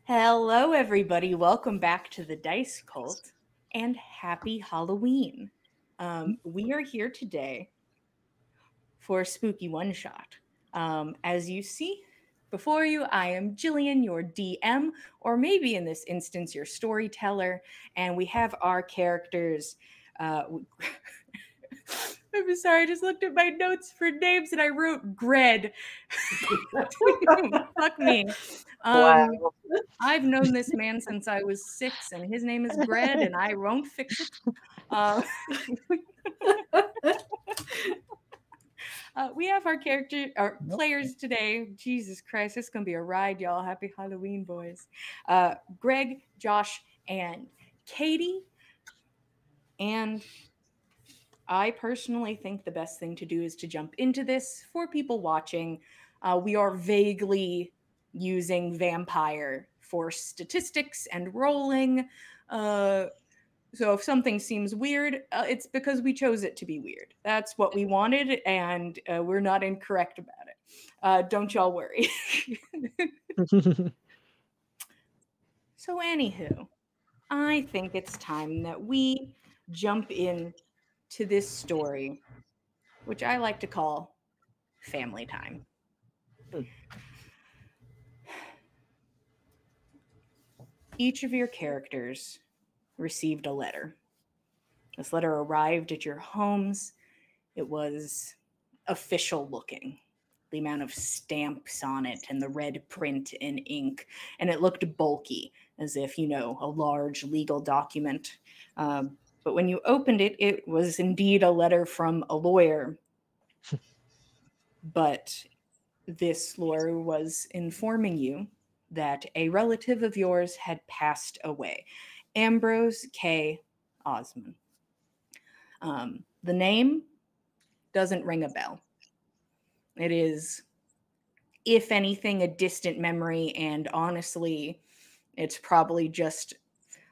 Hello, everybody. Welcome back to the Dice Cult and happy Halloween. We are here today for a spooky one shot. As you see before you, I am Jillian, your DM, or maybe in this instance, your storyteller, and we have our characters. I'm sorry, I just looked at my notes for names and I wrote Gred. Fuck me. Wow. I've known this man since I was 6, and his name is Gred, and I won't fix it. We have our players today. Jesus Christ, this is gonna be a ride, y'all. Happy Halloween, boys. Greg, Josh, and Katie. And I personally think the best thing to do is to jump into this. For people watching, we are vaguely using vampire for statistics and rolling. So if something seems weird, it's because we chose it to be weird. That's what we wanted, and we're not incorrect about it. Don't y'all worry. So anywho, I think it's time that we jump in to this story, which I like to call family time. Each of your characters received a letter. This letter arrived at your homes. It was official looking. The amount of stamps on it and the red print in ink, and it looked bulky, as if, a large legal document. But when you opened it, it was indeed a letter from a lawyer. But this lawyer was informing you that a relative of yours had passed away, Ambrose K. Osmond. The name doesn't ring a bell. It is, if anything, a distant memory, and honestly, it's probably just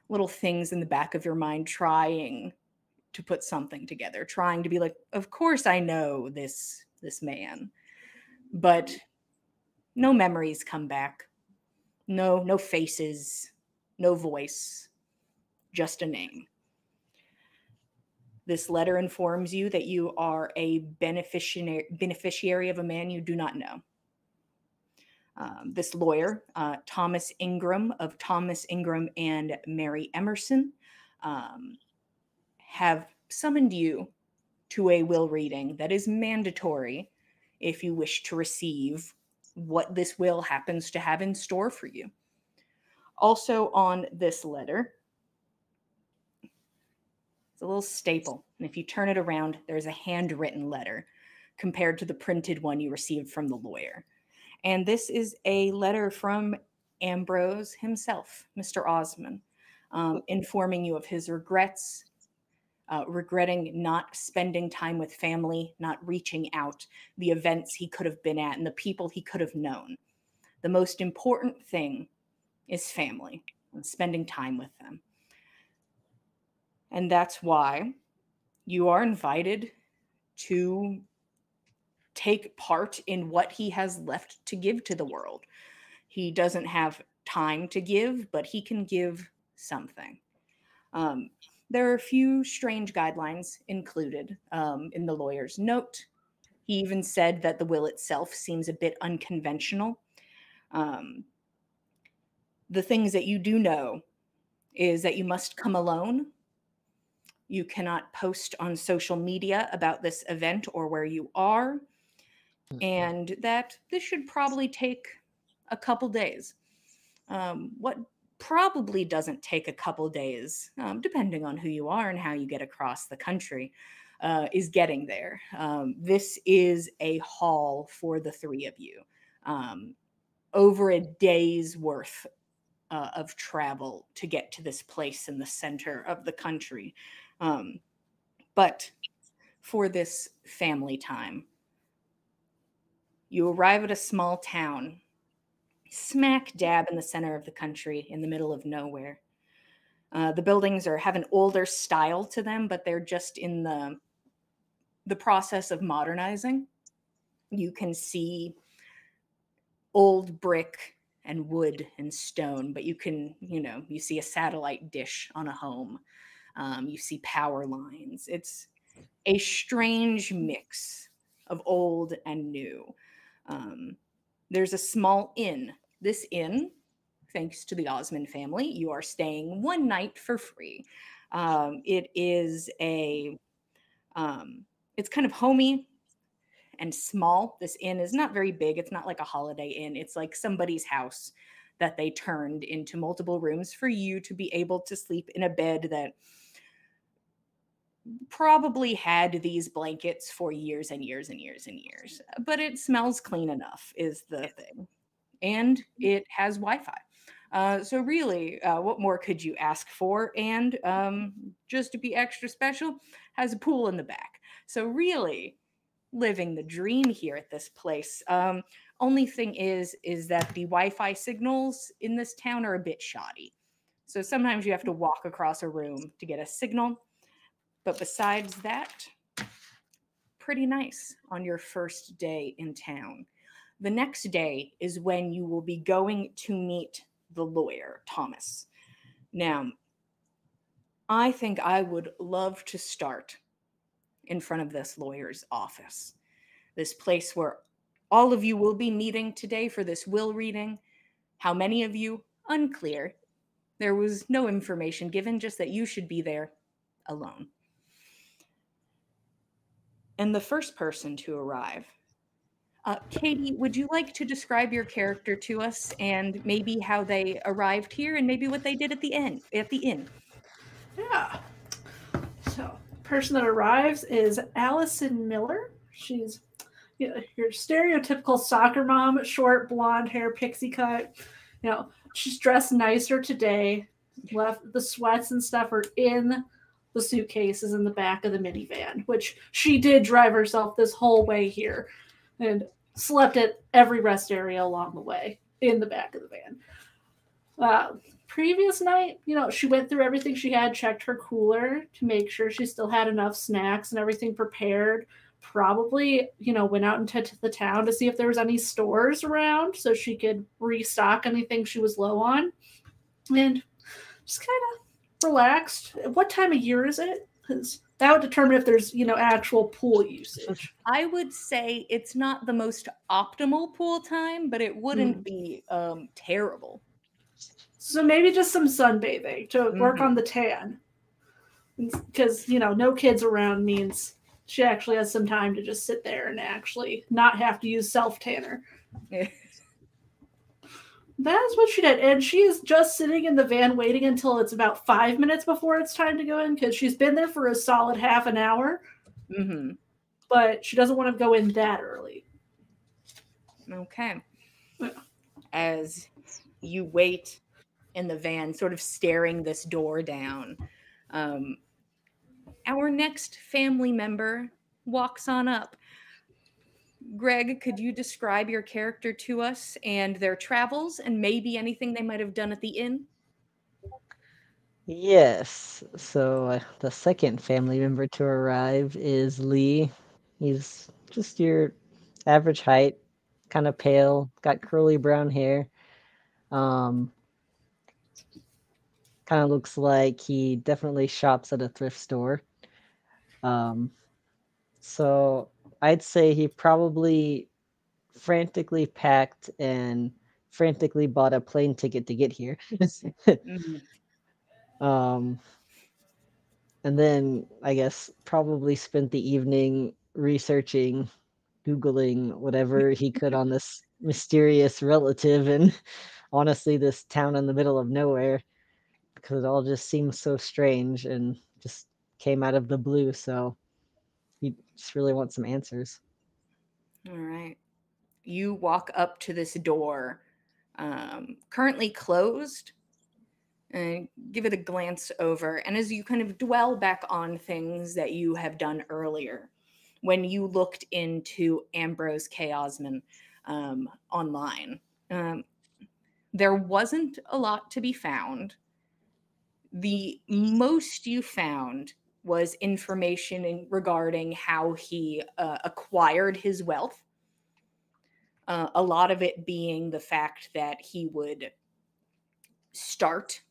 little things in the back of your mind trying to put something together, trying to be like, of course I know this man. But no memories come back. No faces, no voice, just a name. This letter informs you that you are a beneficiary of a man you do not know. This lawyer, Thomas Ingram of Thomas Ingram and Mary Emerson, have summoned you to a will reading that is mandatory if you wish to receive what this will happens to have in store for you. Also on this letter, it's a little staple, and if you turn it around, there's a handwritten letter compared to the printed one you received from the lawyer. And this is a letter from Ambrose himself, Mr. Osmond, informing you of his regrets, regretting not spending time with family, not reaching out, the events he could have been at, and the people he could have known. The most important thing is family and spending time with them. And that's why you are invited to take part in what he has left to give to the world. He doesn't have time to give, but he can give something. There are a few strange guidelines included in the lawyer's note. He even said that the will itself seems a bit unconventional. The things that you do know is that you must come alone. You cannot post on social media about this event or where you are, and that this should probably take a couple days. What probably doesn't take a couple days, depending on who you are and how you get across the country, is getting there. This is a haul for the three of you. Over a day's worth of travel to get to this place in the center of the country. But for this family time, you arrive at a small town, smack dab in the center of the country, in the middle of nowhere. The buildings have an older style to them, but they're just in the process of modernizing. You can see old brick and wood and stone, but you can, you see a satellite dish on a home. You see power lines. It's a strange mix of old and new. Um, there's a small inn. This inn, thanks to the Osmond family, you are staying one night for free. It is it's kind of homey and small. This inn is not very big. It's not like a Holiday Inn. It's like somebody's house that they turned into multiple rooms for you to be able to sleep in a bed that probably had these blankets for years and years and years and years. But it smells clean enough, is the thing. And it has Wi Fi. So, really, what more could you ask for? And just to be extra special, has a pool in the back. So, really, living the dream here at this place. Only thing is that the Wi-Fi signals in this town are a bit shoddy. So sometimes you have to walk across a room to get a signal. But besides that, pretty nice on your first day in town. The next day is when you will be going to meet the lawyer, Thomas. Now, I think I would love to start in front of this lawyer's office, this place where all of you will be meeting today for this will reading. How many of you? Unclear. There was no information given, just that you should be there alone. And the first person to arrive, Katie, would you like to describe your character to us and maybe how they arrived here and maybe what they did at the inn? Yeah. So, the person that arrives is Allison Miller. She's your stereotypical soccer mom, short blonde hair, pixie cut. She's dressed nicer today. Left the sweats and stuff are in the suitcases in the back of the minivan, which she did drive herself this whole way here and slept at every rest area along the way in the back of the van. Previous night, she went through everything she had, checked her cooler to make sure she still had enough snacks and everything prepared. Probably, went out into the town to see if there was any stores around so she could restock anything she was low on. And just kind of relaxed. What time of year is it? Because that would determine if there's, actual pool usage. I would say it's not the most optimal pool time, but it wouldn't be terrible. So maybe just some sunbathing to work on the tan. Because, no kids around means she actually has some time to just sit there and actually not have to use self-tanner. That's what she did. And she is just sitting in the van waiting until it's about 5 minutes before it's time to go in because she's been there for a solid half an hour. Mm-hmm. But she doesn't want to go in that early. Okay. As you wait in the van, sort of staring this door down, our next family member walks on up. Greg, could you describe your character to us and their travels and maybe anything they might have done at the inn? Yes. So the second family member to arrive is Lee. He's just your average height, kind of pale, got curly brown hair. Um, kind of looks like he definitely shops at a thrift store. Um, so I'd say he probably frantically packed and frantically bought a plane ticket to get here. Mm-hmm. um, and then I guess probably spent the evening researching, Googling whatever he could on this mysterious relative and honestly this town in the middle of nowhere because it all just seems so strange and just came out of the blue. So you just really want some answers. All right. You walk up to this door, currently closed, and give it a glance over. And as you kind of dwell back on things that you have done earlier, when you looked into Ambrose K. Osmond online, there wasn't a lot to be found. The most you found was information regarding how he acquired his wealth. A lot of it being the fact that he would start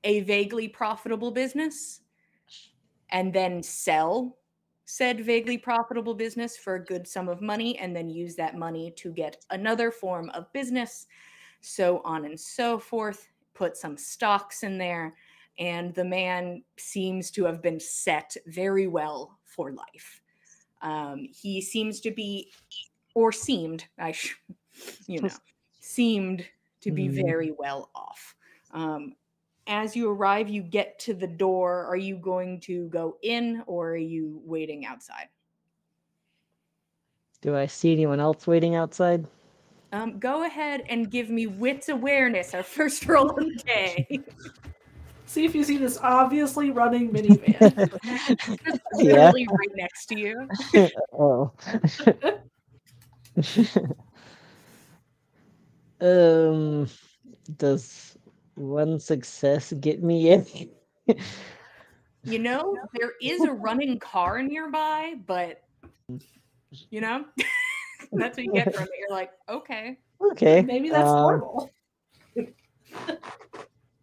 a vaguely profitable business and then sell said vaguely profitable business for a good sum of money and then use that money to get another form of business, so on and so forth, put some stocks in there, and the man seems to have been set very well for life. He seems to be, or seemed, seemed to be very well off. As you arrive, you get to the door. Are you going to go in or are you waiting outside? Do I see anyone else waiting outside? Go ahead and give me wits awareness, our first roll of the day. See if you see this obviously running minivan. Just Yeah. literally right next to you. Oh. Does one success get me in? You know, there is a running car nearby, but you know, that's what you get from it. You're like, okay. Okay. Maybe that's normal.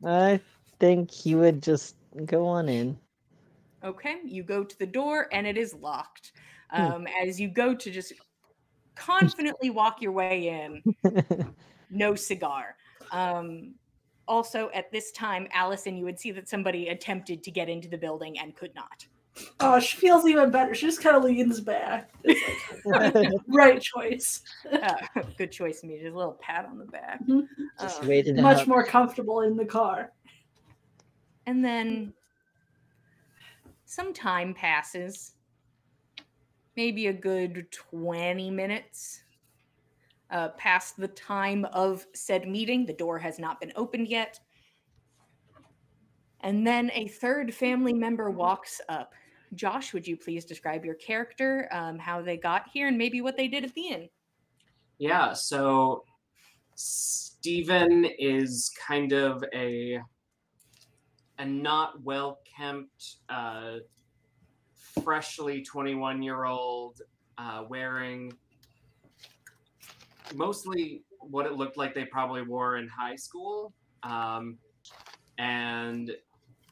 I think he would just go on in. Okay, you go to the door and it is locked. As you go to just confidently walk your way in, no cigar. Also, at this time, Allison, you would see that somebody attempted to get into the building and could not. Oh, she feels even better. She just kind of leans back. It's like, right choice. Good choice, me. Just a little pat on the back. Just wait it Much out. more comfortable in the car. And then some time passes, maybe a good 20 minutes past the time of said meeting. The door has not been opened yet. And then a third family member walks up. Josh, would you please describe your character, how they got here, and maybe what they did at the inn? Yeah, so Stephen is kind of a not well-kempt, freshly 21-year-old, wearing mostly what it looked like they probably wore in high school. And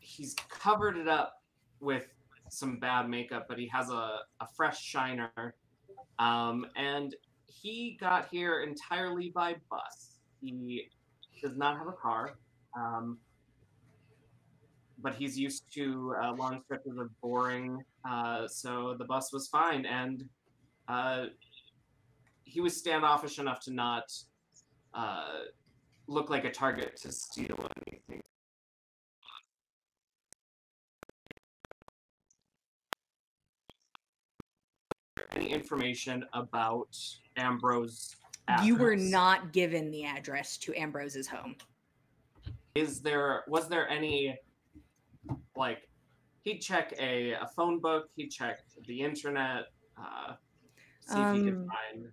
he's covered it up with some bad makeup, but he has a fresh shiner. And he got here entirely by bus. He does not have a car, but he's used to long stretches of boring, so the bus was fine. And he was standoffish enough to not look like a target to steal anything. Any information about Ambrose address? You were not given the address to Ambrose's home. Was there any, like, he'd check a phone book, he'd check the internet, see if he could find.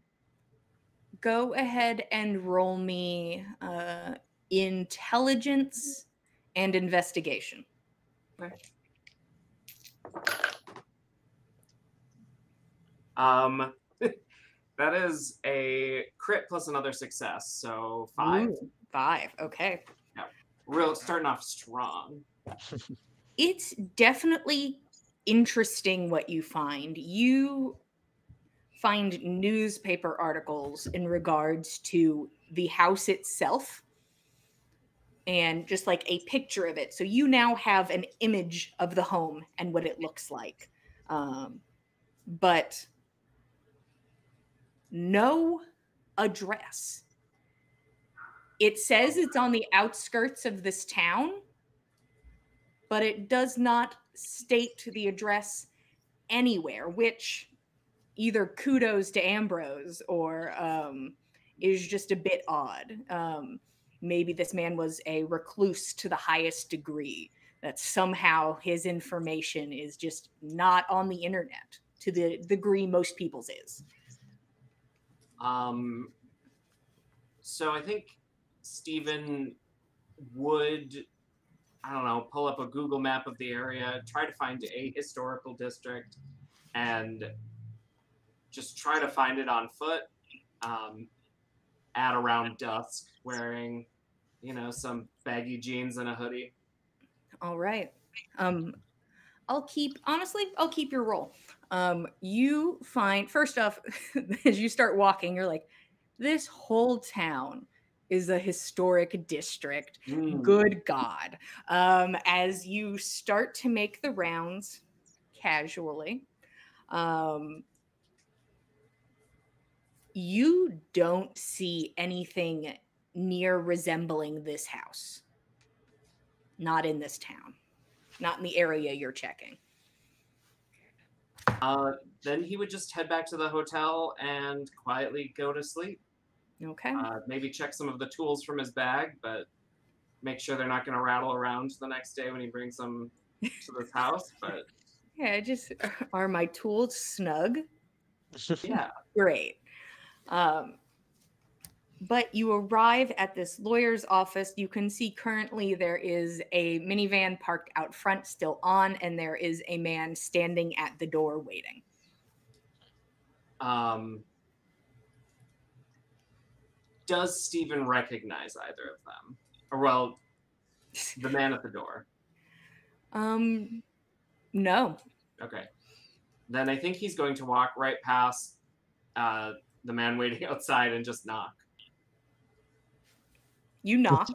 Go ahead and roll me intelligence and investigation. Okay. That is a crit plus another success, so 5. Ooh, 5, okay. Yeah, starting off strong. It's definitely interesting what you find. You find newspaper articles in regards to the house itself and just like a picture of it. So you now have an image of the home and what it looks like. But no address. It says it's on the outskirts of this town, but it does not state the address anywhere, which either kudos to Ambrose or is just a bit odd. Maybe this man was a recluse to the highest degree, that somehow his information is just not on the internet to the degree most people's is. So I think Stephen would, I don't know, pull up a Google map of the area, try to find a historical district, and just try to find it on foot. at around dusk, wearing, some baggy jeans and a hoodie. All right. I'll keep your roll. You find, first off, as you start walking, you're like, this whole town is a historic district. Good God. As you start to make the rounds casually, you don't see anything near resembling this house. Not in this town. Not in the area you're checking. Then he would just head back to the hotel and quietly go to sleep. Okay. Maybe check some of the tools from his bag, but make sure they're not going to rattle around the next day when he brings them to this house. But yeah, just are my tools snug? yeah. Great. But you arrive at this lawyer's office. You can see currently there is a minivan parked out front, still on, and there is a man standing at the door waiting. Does Stephen recognize either of them? Or, well, the man at the door? No. Okay. Then I think he's going to walk right past the man waiting outside and just knock. You knock.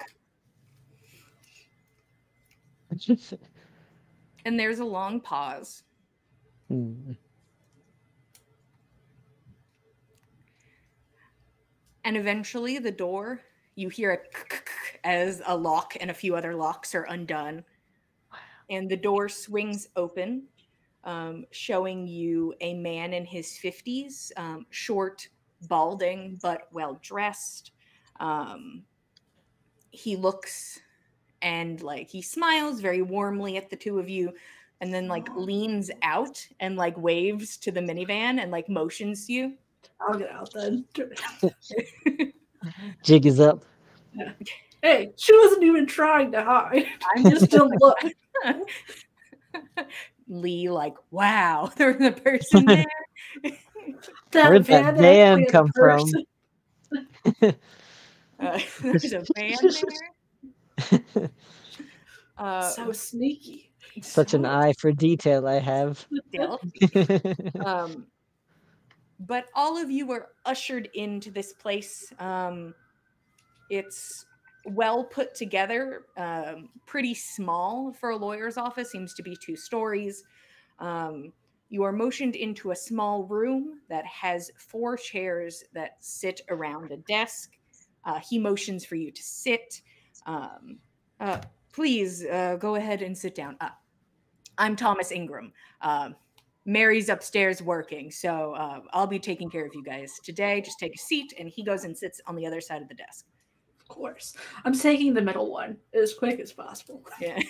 And there's a long pause. And eventually the door, you hear a as a lock and a few other locks are undone. And the door swings open, showing you a man in his 50s, short, balding, but well-dressed. He looks and he smiles very warmly at the two of you, and then leans out and waves to the minivan and motions you. I'll get out then. Jig is up. Yeah. Hey, she wasn't even trying to hide. I'm just still looking. Lee, wow, there's a person there. Where'd that van come from? There's a van there. So sneaky. Such an eye for detail I have. But all of you are ushered into this place. It's well put together, pretty small for a lawyer's office, seems to be 2 stories. You are motioned into a small room that has 4 chairs that sit around a desk. He motions for you to sit. Please go ahead and sit down. I'm Thomas Ingram. Mary's upstairs working, so I'll be taking care of you guys today. Just take a seat, and he goes and sits on the other side of the desk. Of course. I'm taking the middle one as quick as possible. Yeah.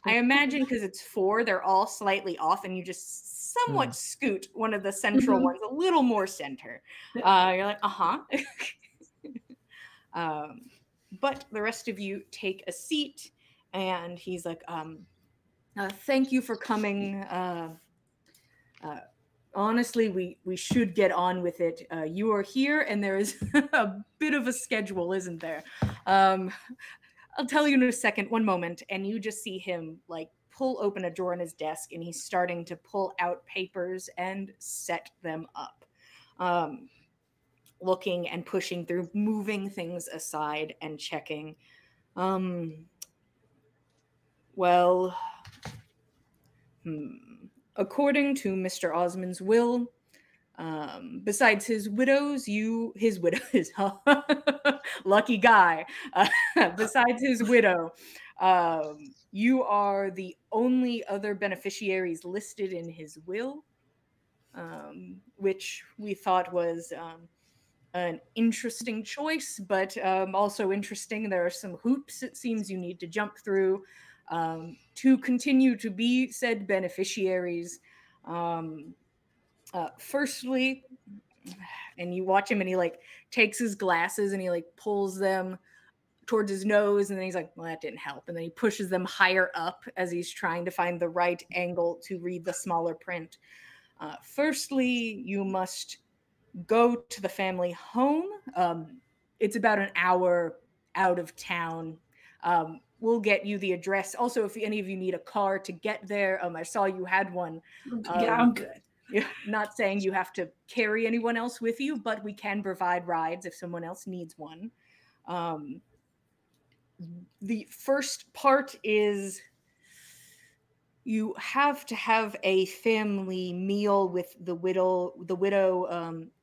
I imagine because it's 4, they're all slightly off, and you just somewhat scoot one of the central ones a little more center. You're like, but the rest of you take a seat, and he's like, thank you for coming. Honestly, we should get on with it. You are here, and there is a bit of a schedule, isn't there? I'll tell you in a second. One moment. And you just see him pull open a drawer in his desk, and he's starting to pull out papers and set them up. Looking and pushing through, moving things aside and checking. According to Mr. Osmond's will, besides his widows, lucky guy. Besides his widow, you are the only other beneficiaries listed in his will, which we thought was an interesting choice, but also interesting. There are some hoops, it seems, you need to jump through to continue to be said beneficiaries. Firstly, and you watch him, and he takes his glasses and he pulls them towards his nose, and then he's like, well, that didn't help, and then he pushes them higher up as he's trying to find the right angle to read the smaller print. Firstly, you must go to the family home. it's about an hour out of town. We'll get you the address. Also, if any of you need a car to get there, I saw you had one. Yeah, I'm good. Yeah, not saying you have to carry anyone else with you, but we can provide rides if someone else needs one. The first part is you have to have a family meal with the widow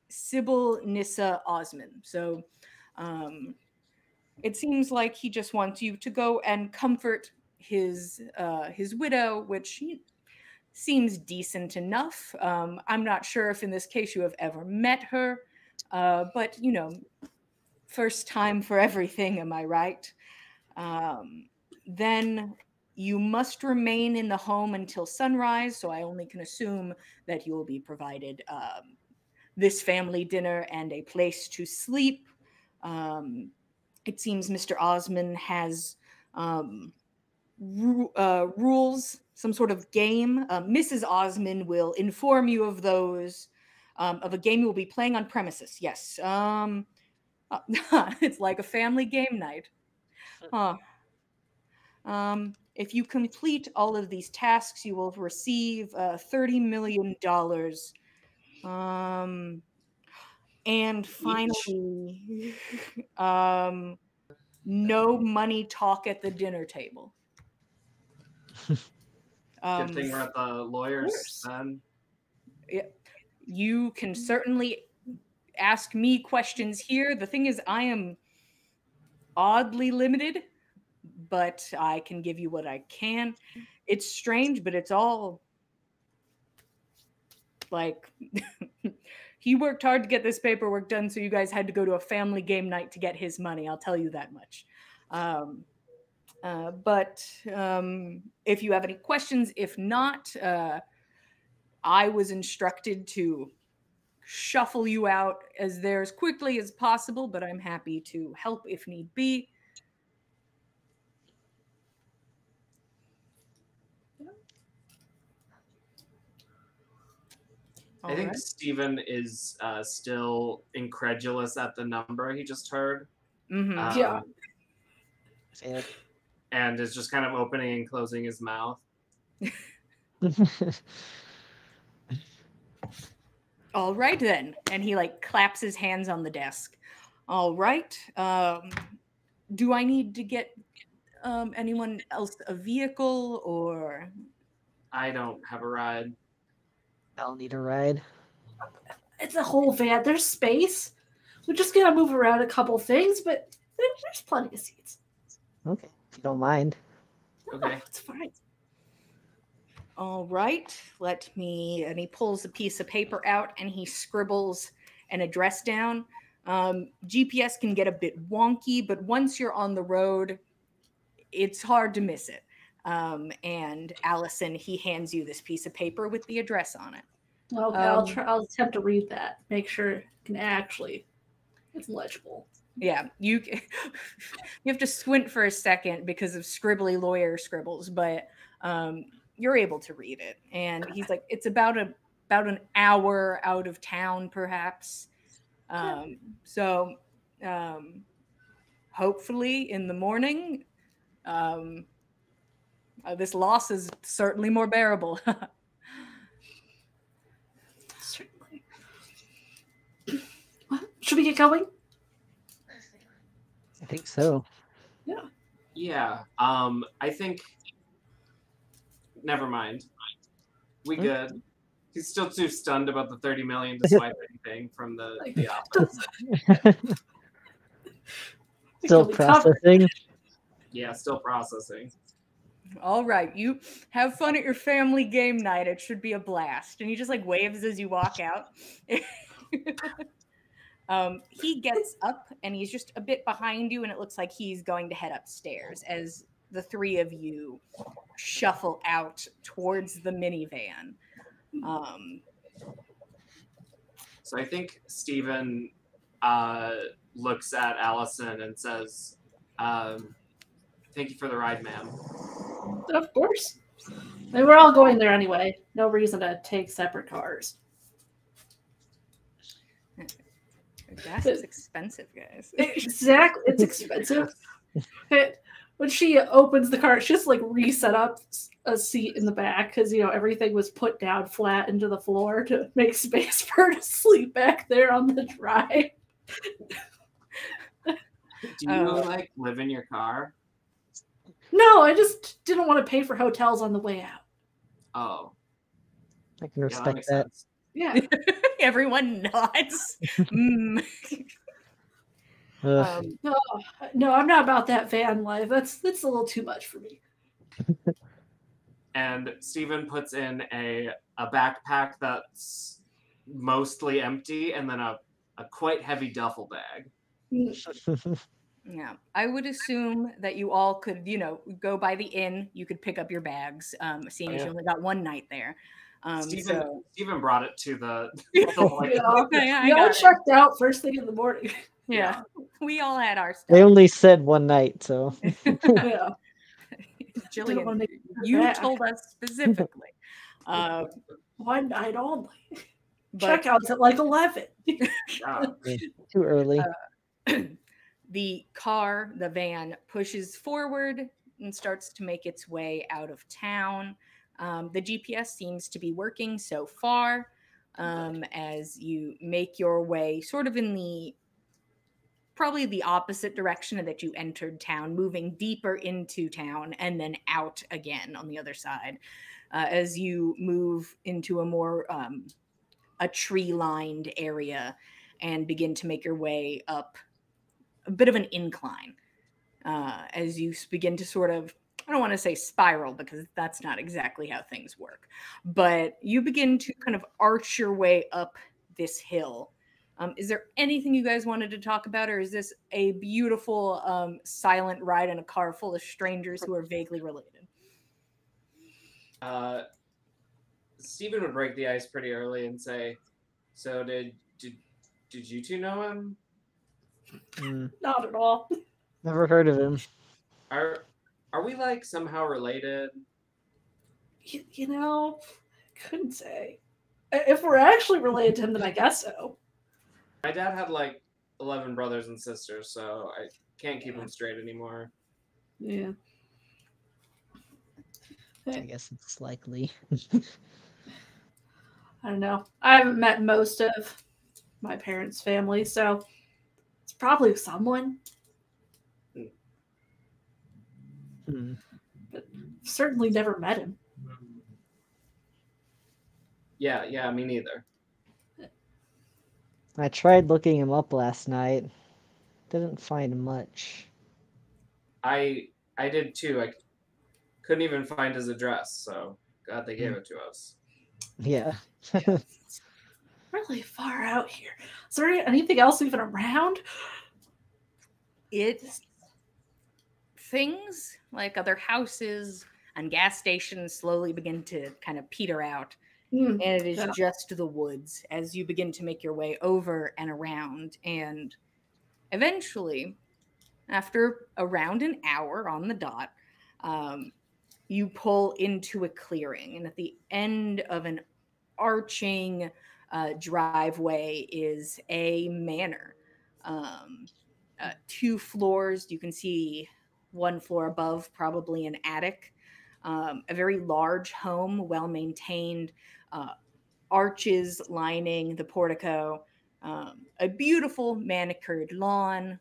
Sybil Nissa Osman. So it seems like he just wants you to go and comfort his widow, which seems decent enough. I'm not sure if in this case you have ever met her, but first time for everything, am I right? Then you must remain in the home until sunrise, so I only can assume that you will be provided this family dinner and a place to sleep. It seems Mr. Osman has rules, some sort of game. Mrs. Osman will inform you of those, of a game you will be playing on premises. Yes. It's like a family game night. Huh. If you complete all of these tasks, you will receive $30 million. And finally, no money talk at the dinner table. Good thing we're at the lawyers then. You can certainly ask me questions here. The thing is, I am oddly limited, but I can give you what I can. It's strange, but it's all like he worked hard to get this paperwork done, so you guys had to go to a family game night to get his money. I'll tell you that much. But if you have any questions, if not, I was instructed to shuffle you out as there as quickly as possible, but I'm happy to help if need be. I think Stephen is still incredulous at the number he just heard. Mm-hmm. Yeah. And is just kind of opening and closing his mouth. All right then. And he like claps his hands on the desk. All right. Do I need to get anyone else a vehicle, or? I don't have a ride. I'll need a ride. It's a whole van. There's space. We just gotta move around a couple things, but there's plenty of seats. Okay, if you don't mind. Okay. It's fine. All right. And he pulls a piece of paper out and he scribbles an address down. GPS can get a bit wonky, but once you're on the road, it's hard to miss it. And Allison, he hands you this piece of paper with the address on it. Okay, I'll attempt to read that. Make sure it can actually, it's legible. Yeah, you have to squint for a second because of scribbly lawyer scribbles, but you're able to read it. And he's like, it's about an hour out of town, perhaps. So hopefully in the morning, this loss is certainly more bearable. Certainly. Should we get going? I think so. Yeah. Yeah. I think. Never mind. We good. He's still too stunned about the 30 million to swipe anything from the office. Still processing. Yeah, still processing. All right, you have fun at your family game night. It should be a blast. And he just like waves as you walk out. He gets up and he's just a bit behind you, and it looks like he's going to head upstairs as the three of you shuffle out towards the minivan. So I think Stephen looks at Allison and says, thank you for the ride, ma'am. Of course. I mean, we're all going there anyway. No reason to take separate cars. Gas is expensive, guys. Exactly. It's expensive. When she opens the car, she just like reset up a seat in the back because everything was put down flat into the floor to make space for her to sleep back there on the drive. Do you live in your car? No, I just didn't want to pay for hotels on the way out. Oh, I can yeah, that respect makes that. sense. Yeah. Everyone nods. Mm. Ugh. No, I'm not about that van life. That's a little too much for me. And Steven puts in a backpack that's mostly empty and then a quite heavy duffel bag. Yeah, I would assume that you all could, go by the inn. You could pick up your bags, seeing as you only got one night there. Steven brought it to the We all checked out first thing in the morning. Yeah, we all had our stuff. They only said one night, so. Yeah. Jillian, you told us specifically. One night only. Checkout's at like 11. Too early. The van, pushes forward and starts to make its way out of town. The GPS seems to be working so far, as you make your way sort of in probably the opposite direction that you entered town, moving deeper into town and then out again on the other side, as you move into a more a tree-lined area and begin to make your way up a bit of an incline, as you begin to sort of, I don't want to say spiral because that's not exactly how things work, but you begin to kind of arch your way up this hill. Is there anything you guys wanted to talk about, or is this a beautiful silent ride in a car full of strangers who are vaguely related? Steven would break the ice pretty early and say, "So did you two know him?" Not at all. Never heard of him. Are we somehow related? Couldn't say. If we're actually related to him, then I guess so. My dad had 11 brothers and sisters, so I can't keep them straight anymore. Yeah. I guess it's likely. I don't know. I haven't met most of my parents' family, so it's probably someone. But certainly never met him. Yeah, me neither. I tried looking him up last night. Didn't find much. I did too. I couldn't even find his address, so God, they gave it to us. Yeah. It's really far out here. Is there anything else even around? Things like other houses and gas stations slowly begin to kind of peter out. And it is just the woods as you begin to make your way over and around. And eventually, after around an hour on the dot, you pull into a clearing. And at the end of an arching driveway is a manor. 2 floors. You can see 1 floor above, probably an attic. A very large home, well maintained, arches lining the portico, a beautiful manicured lawn.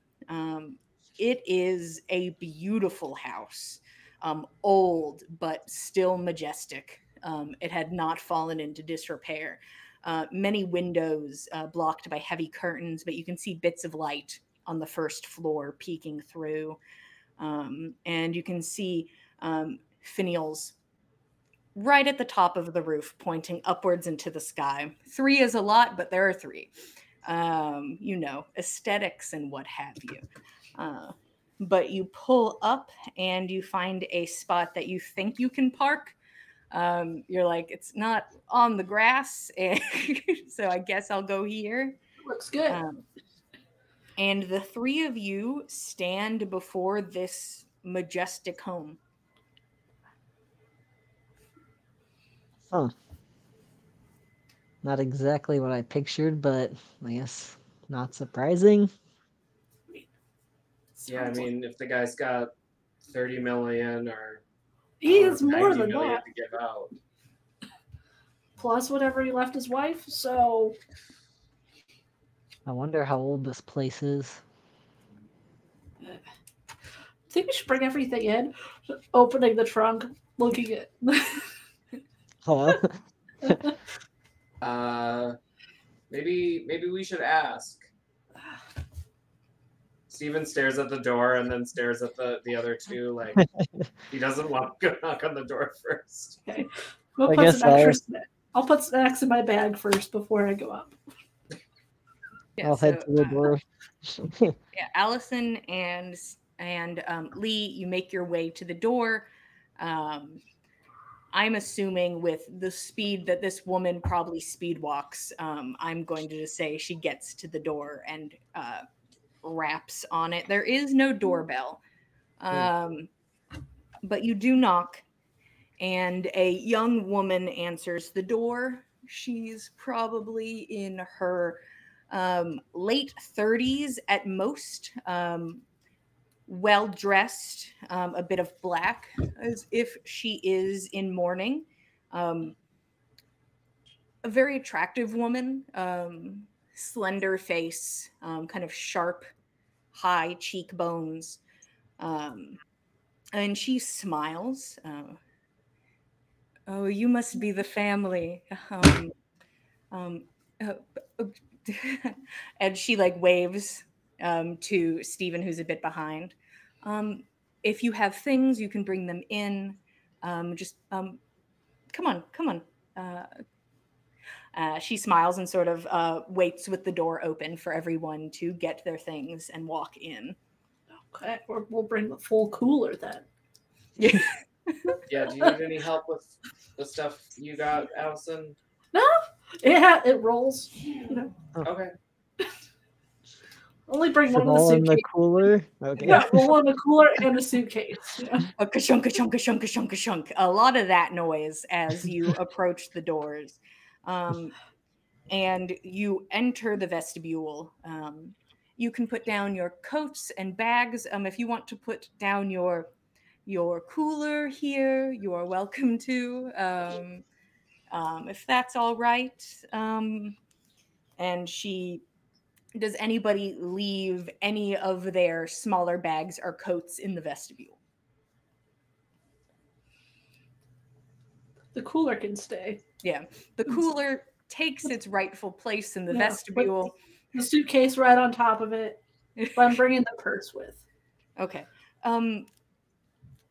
It is a beautiful house, old but still majestic. It had not fallen into disrepair. Many windows blocked by heavy curtains, but you can see bits of light on the first floor peeking through. And you can see finials right at the top of the roof, pointing upwards into the sky. 3 is a lot, but there are 3. Aesthetics and what have you. But you pull up and you find a spot that you think you can park. You're like, it's not on the grass, so I guess I'll go here. Looks good. And the 3 of you stand before this majestic home. Huh. Not exactly what I pictured, but I guess Not surprising. Yeah, I mean, if the guy's got 30 million or he is more 90 than million that. to give out. Plus whatever he left his wife. So I wonder how old this place is. I think we should bring everything in. Opening the trunk, looking at. Hello? Maybe we should ask. Steven stares at the door and then stares at the other two like he doesn't want to go knock on the door first. Okay. We'll I put guess some extra I'll put snacks in my bag first before I go up. Yeah, I'll head to the door. yeah, Allison and Lee, you make your way to the door. I'm assuming with the speed that this woman probably speed walks, I'm going to just say she gets to the door and raps on it. There is no doorbell, but you do knock, and a young woman answers the door. She's probably in her late 30s at most, well dressed, a bit of black, as if she is in mourning. A very attractive woman, slender face, kind of sharp, high cheekbones. And she smiles. Oh, you must be the family. Um, uh, and she like waves to Stephen, who's a bit behind. If you have things, you can bring them in. Just come on, come on. She smiles and sort of waits with the door open for everyone to get their things and walk in. Okay, or we'll bring the full cooler then. Yeah. Yeah, do you need any help with the stuff you got, Allison? No, it rolls. You know, Okay. only bring Is it one in the all in the suitcase. cooler? Okay. Yeah, roll in the cooler and a suitcase. Yeah. A ka-shunk, ka-shunk, ka-shunk, ka-shunk, ka-shunk. A lot of that noise as you approach the doors. And you enter the vestibule. You can put down your coats and bags. If you want to put down your cooler here, you are welcome to. If that's all right. And does anybody leave any of their smaller bags or coats in the vestibule? The cooler can stay. Yeah, the cooler takes its rightful place in the Yeah, vestibule. The suitcase right on top of it. But I'm bringing the purse with. Okay.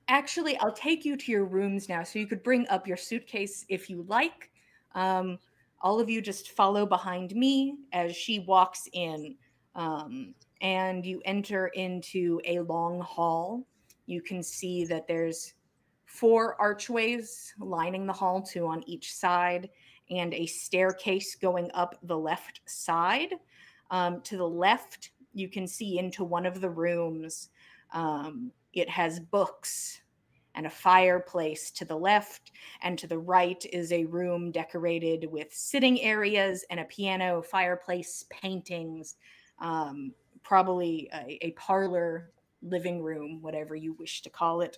Actually, I'll take you to your rooms now, so you could bring up your suitcase if you like. All of you just follow behind me as she walks in, and you enter into a long hall. You can see that there's 4 archways lining the hall, 2 on each side, and a staircase going up the left side. To the left, you can see into one of the rooms. It has books and a fireplace to the left, and to the right is a room decorated with sitting areas and a piano, fireplace, paintings, probably a parlor, living room, whatever you wish to call it.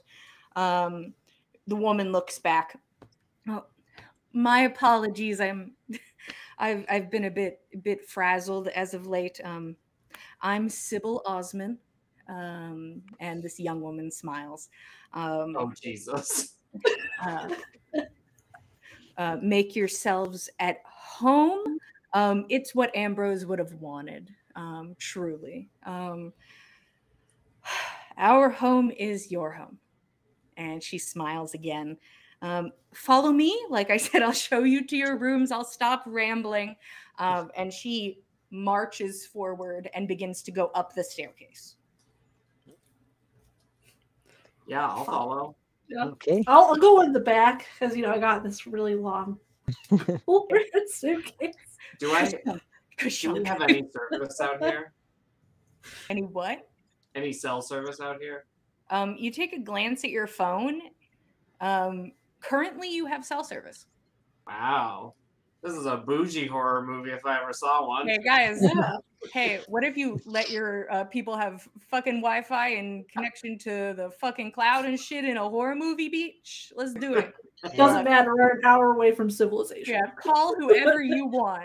The woman looks back. Oh, my apologies. I've been a bit frazzled as of late. I'm Sybil Osman, and this young woman smiles. Oh, Jesus. Make yourselves at home. It's what Ambrose would have wanted, truly. Our home is your home. And she smiles again. Follow me. Like I said, I'll show you to your rooms. I'll stop rambling. And she marches forward and begins to go up the staircase. Yeah, I'll follow. Yeah. Okay. I'll go in the back because I got this really long suitcase. Do we have any service out here? Any what? Any cell service out here? You take a glance at your phone. Currently, you have cell service. Wow. This is a bougie horror movie if I ever saw one. Hey guys, Yeah. hey, what if you let your people have fucking Wi-Fi and connection to the fucking cloud and shit in a horror movie beach? Let's do it. Doesn't matter. We're an hour away from civilization. Yeah, call whoever you want.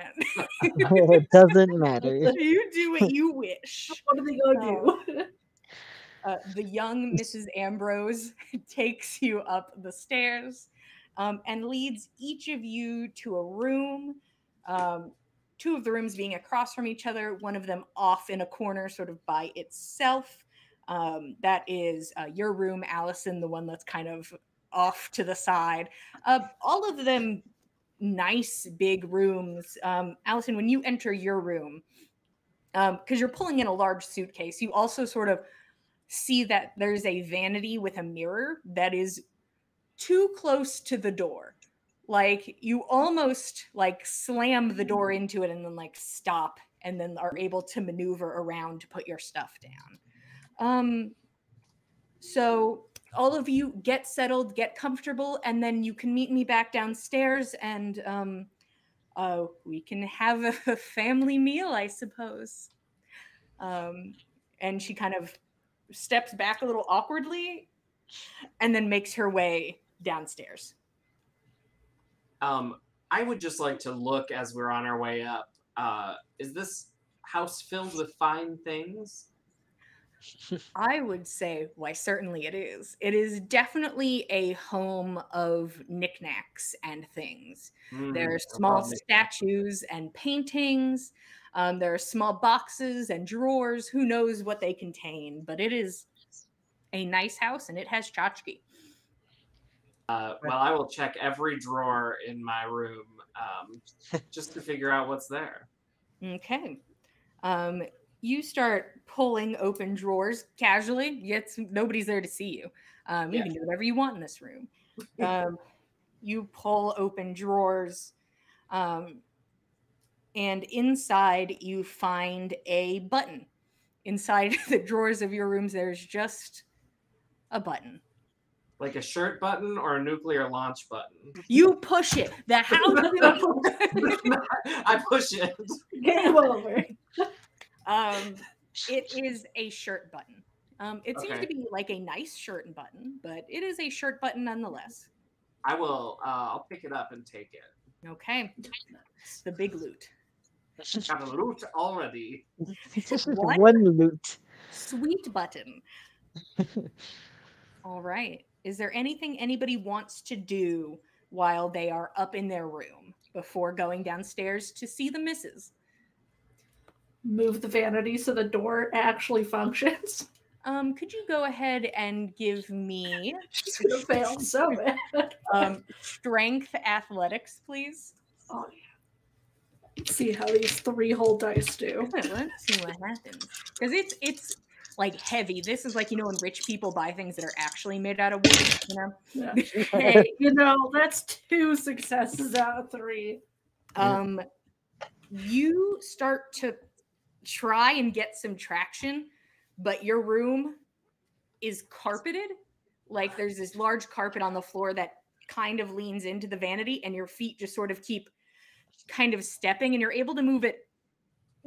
It doesn't matter. You do what you wish. What are they gonna do? The young Mrs. Ambrose takes you up the stairs and leads each of you to a room. Two of the rooms being across from each other, one of them off in a corner, sort of by itself. That is your room, Allison, the one that's kind of off to the side. All of them nice big rooms. Allison, when you enter your room, because you're pulling in a large suitcase, you also sort of see that there's a vanity with a mirror that is too close to the door. Like you almost like slam the door into it and then like stop and then are able to maneuver around to put your stuff down. So all of you get settled, get comfortable, and then you can meet me back downstairs and we can have a family meal, I suppose. And she kind of steps back a little awkwardly and then makes her way downstairs. I would just like to look as we're on our way up. Is this house filled with fine things? I would say, why, certainly it is. It is definitely a home of knickknacks and things. There are small statues and paintings. There are small boxes and drawers. Who knows what they contain, but it is a nice house and it has tchotchke. Well, I will check every drawer in my room just to figure out what's there. Okay. You start pulling open drawers casually. Yet nobody's there to see you. You can do whatever you want in this room. You pull open drawers, and inside you find a button. Inside the drawers of your rooms, there's just a button. Like a shirt button or a nuclear launch button? You push it. The house. I push it. Game over. It is a shirt button. It seems to be like a nice shirt and button, but it is a shirt button nonetheless. I will. I'll pick it up and take it. Okay. The big loot. Got a loot already. One loot. Sweet button. All right. Is there anything anybody wants to do while they are up in their room before going downstairs to see the missus? Move the vanity so the door actually functions. Could you go ahead and give me She's gonna fail so bad. strength athletics, please? Oh yeah. Let's see how these 3 whole dice do. Let's see what happens. Because it's like heavy. This is like, when rich people buy things that are actually made out of wood, Yeah. Hey, that's 2 successes out of 3. You start to try and get some traction, but your room is carpeted. Like there's this large carpet on the floor that kind of leans into the vanity, and your feet just sort of keep kind of stepping, and you're able to move it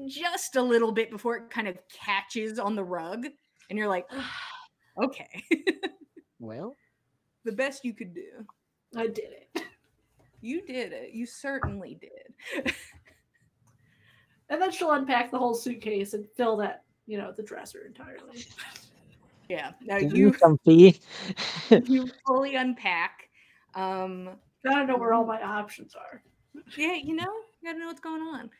just a little bit before it kind of catches on the rug, and you're like, okay. Well, the best you could do. I did it. You did it. You certainly did. And then she'll unpack the whole suitcase and fill that, the dresser entirely. Yeah. Now you comfy. You fully unpack. Gotta know where all my options are. Yeah, you gotta know what's going on.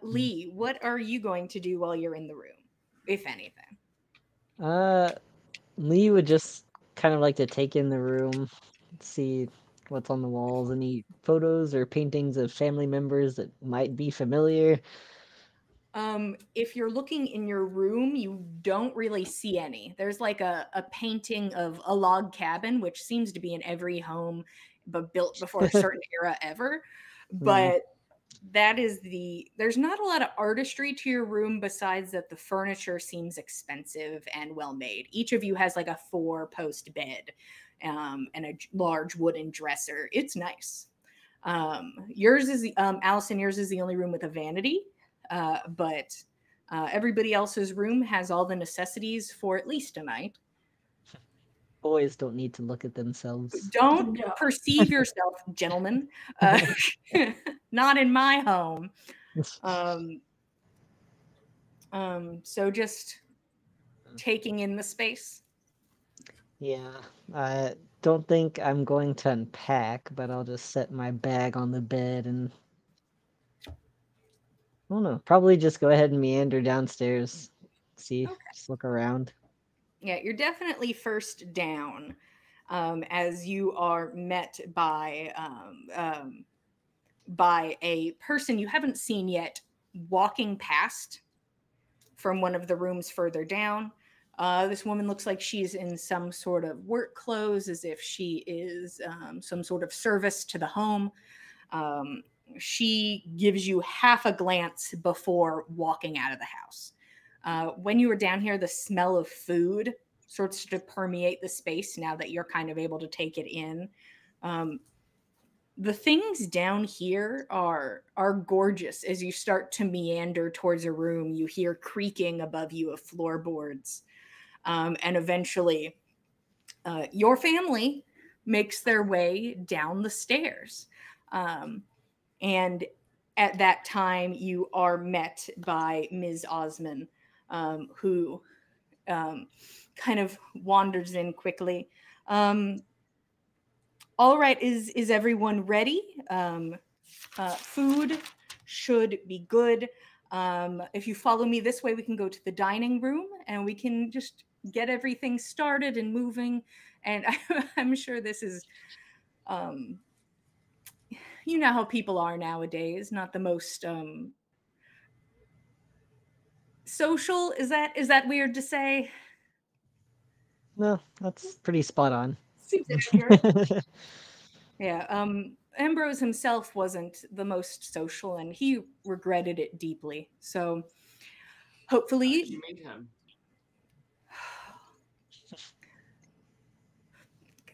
Lee, what are you going to do while you're in the room, if anything? Lee would just kind of like to take in the room, see what's on the walls, any photos or paintings of family members that might be familiar. If you're looking in your room, you don't really see any. There's like a painting of a log cabin, which seems to be in every home, but built before a certain era ever. But there's not a lot of artistry to your room besides that the furniture seems expensive and well made. Each of you has like a 4-post bed and a large wooden dresser. It's nice. Yours is Allison. Yours is the only room with a vanity, but everybody else's room has all the necessities for at least a night. Boys don't need to look at themselves. Don't No. perceive yourself, gentlemen. Uh, not in my home. So just taking in the space. Yeah, I don't think I'm going to unpack, but I'll just set my bag on the bed and I don't know, probably just go ahead and meander downstairs. See, Okay. just look around. Yeah, you're definitely first down as you are met by a person you haven't seen yet walking past from one of the rooms further down. This woman looks like she's in some sort of work clothes, as if she is some sort of service to the home. She gives you half a glance before walking out of the house. When you were down here, the smell of food starts to permeate the space now that you're kind of able to take it in. The things down here are gorgeous. As you start to meander towards a room, you hear creaking above you of floorboards. And eventually, your family makes their way down the stairs. And at that time, you are met by Ms. Osman, who kind of wanders in quickly. All right, is everyone ready? Food should be good. If you follow me this way, we can go to the dining room and we can just get everything started and moving. And I'm sure this is, you know how people are nowadays, not the most social. Is that weird to say? No, that's pretty spot on. Seems accurate. Yeah. Ambrose himself wasn't the most social, and he regretted it deeply. So hopefully, You made him.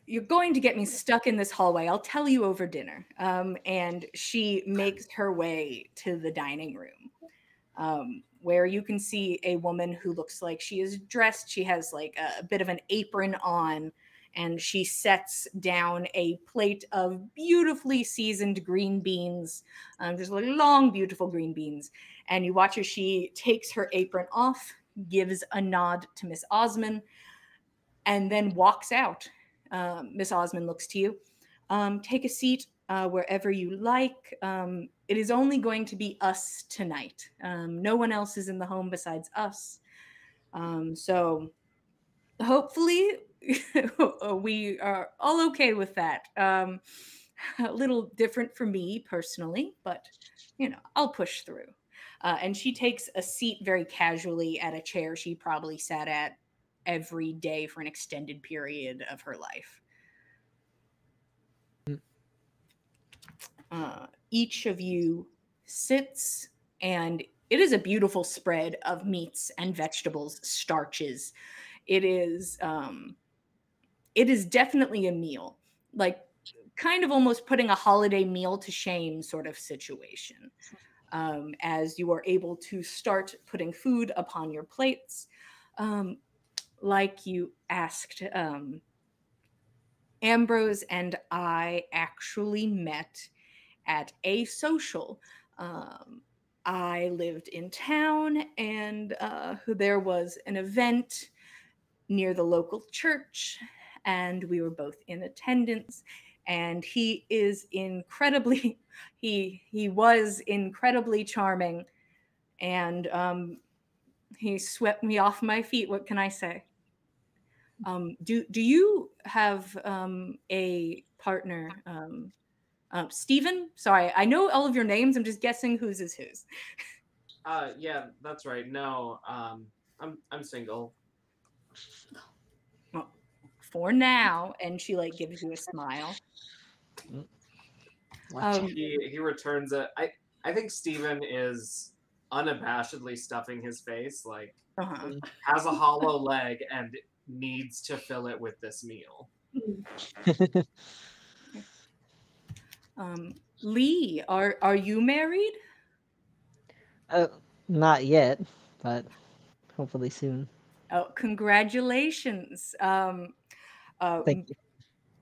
you're going to get me stuck in this hallway. I'll tell you over dinner. And she makes her way to the dining room, where you can see a woman who looks like she is dressed. She has like a bit of an apron on, and she sets down a plate of beautifully seasoned green beans, just like long, beautiful green beans. And you watch as she takes her apron off, gives a nod to Miss Osman, and then walks out. Miss Osman looks to you. Take a seat wherever you like. It is only going to be us tonight. No one else is in the home besides us. So hopefully we are all okay with that. A little different for me personally, but I'll push through. And she takes a seat very casually at a chair she probably sat at every day for an extended period of her life. Each of you sits, and it is a beautiful spread of meats and vegetables, starches. It is definitely a meal, like kind of almost putting a holiday meal to shame sort of situation. As you are able to start putting food upon your plates, like you asked, Ambrose and I actually met at a social. I lived in town, and there was an event near the local church, and we were both in attendance. And he is incredibly, he was incredibly charming, and he swept me off my feet. What can I say? Do you have a partner? Stephen? Sorry, I know all of your names. I'm just guessing whose is whose. Yeah, that's right. No, I'm single. Well, for now, and she like gives you a smile. Watch out. He returns it. I think Steven is unabashedly stuffing his face, like Uh-huh. has a hollow leg and needs to fill it with this meal. Lee, are you married? Uh, Not yet, but hopefully soon. Oh, congratulations. Thank Um, you.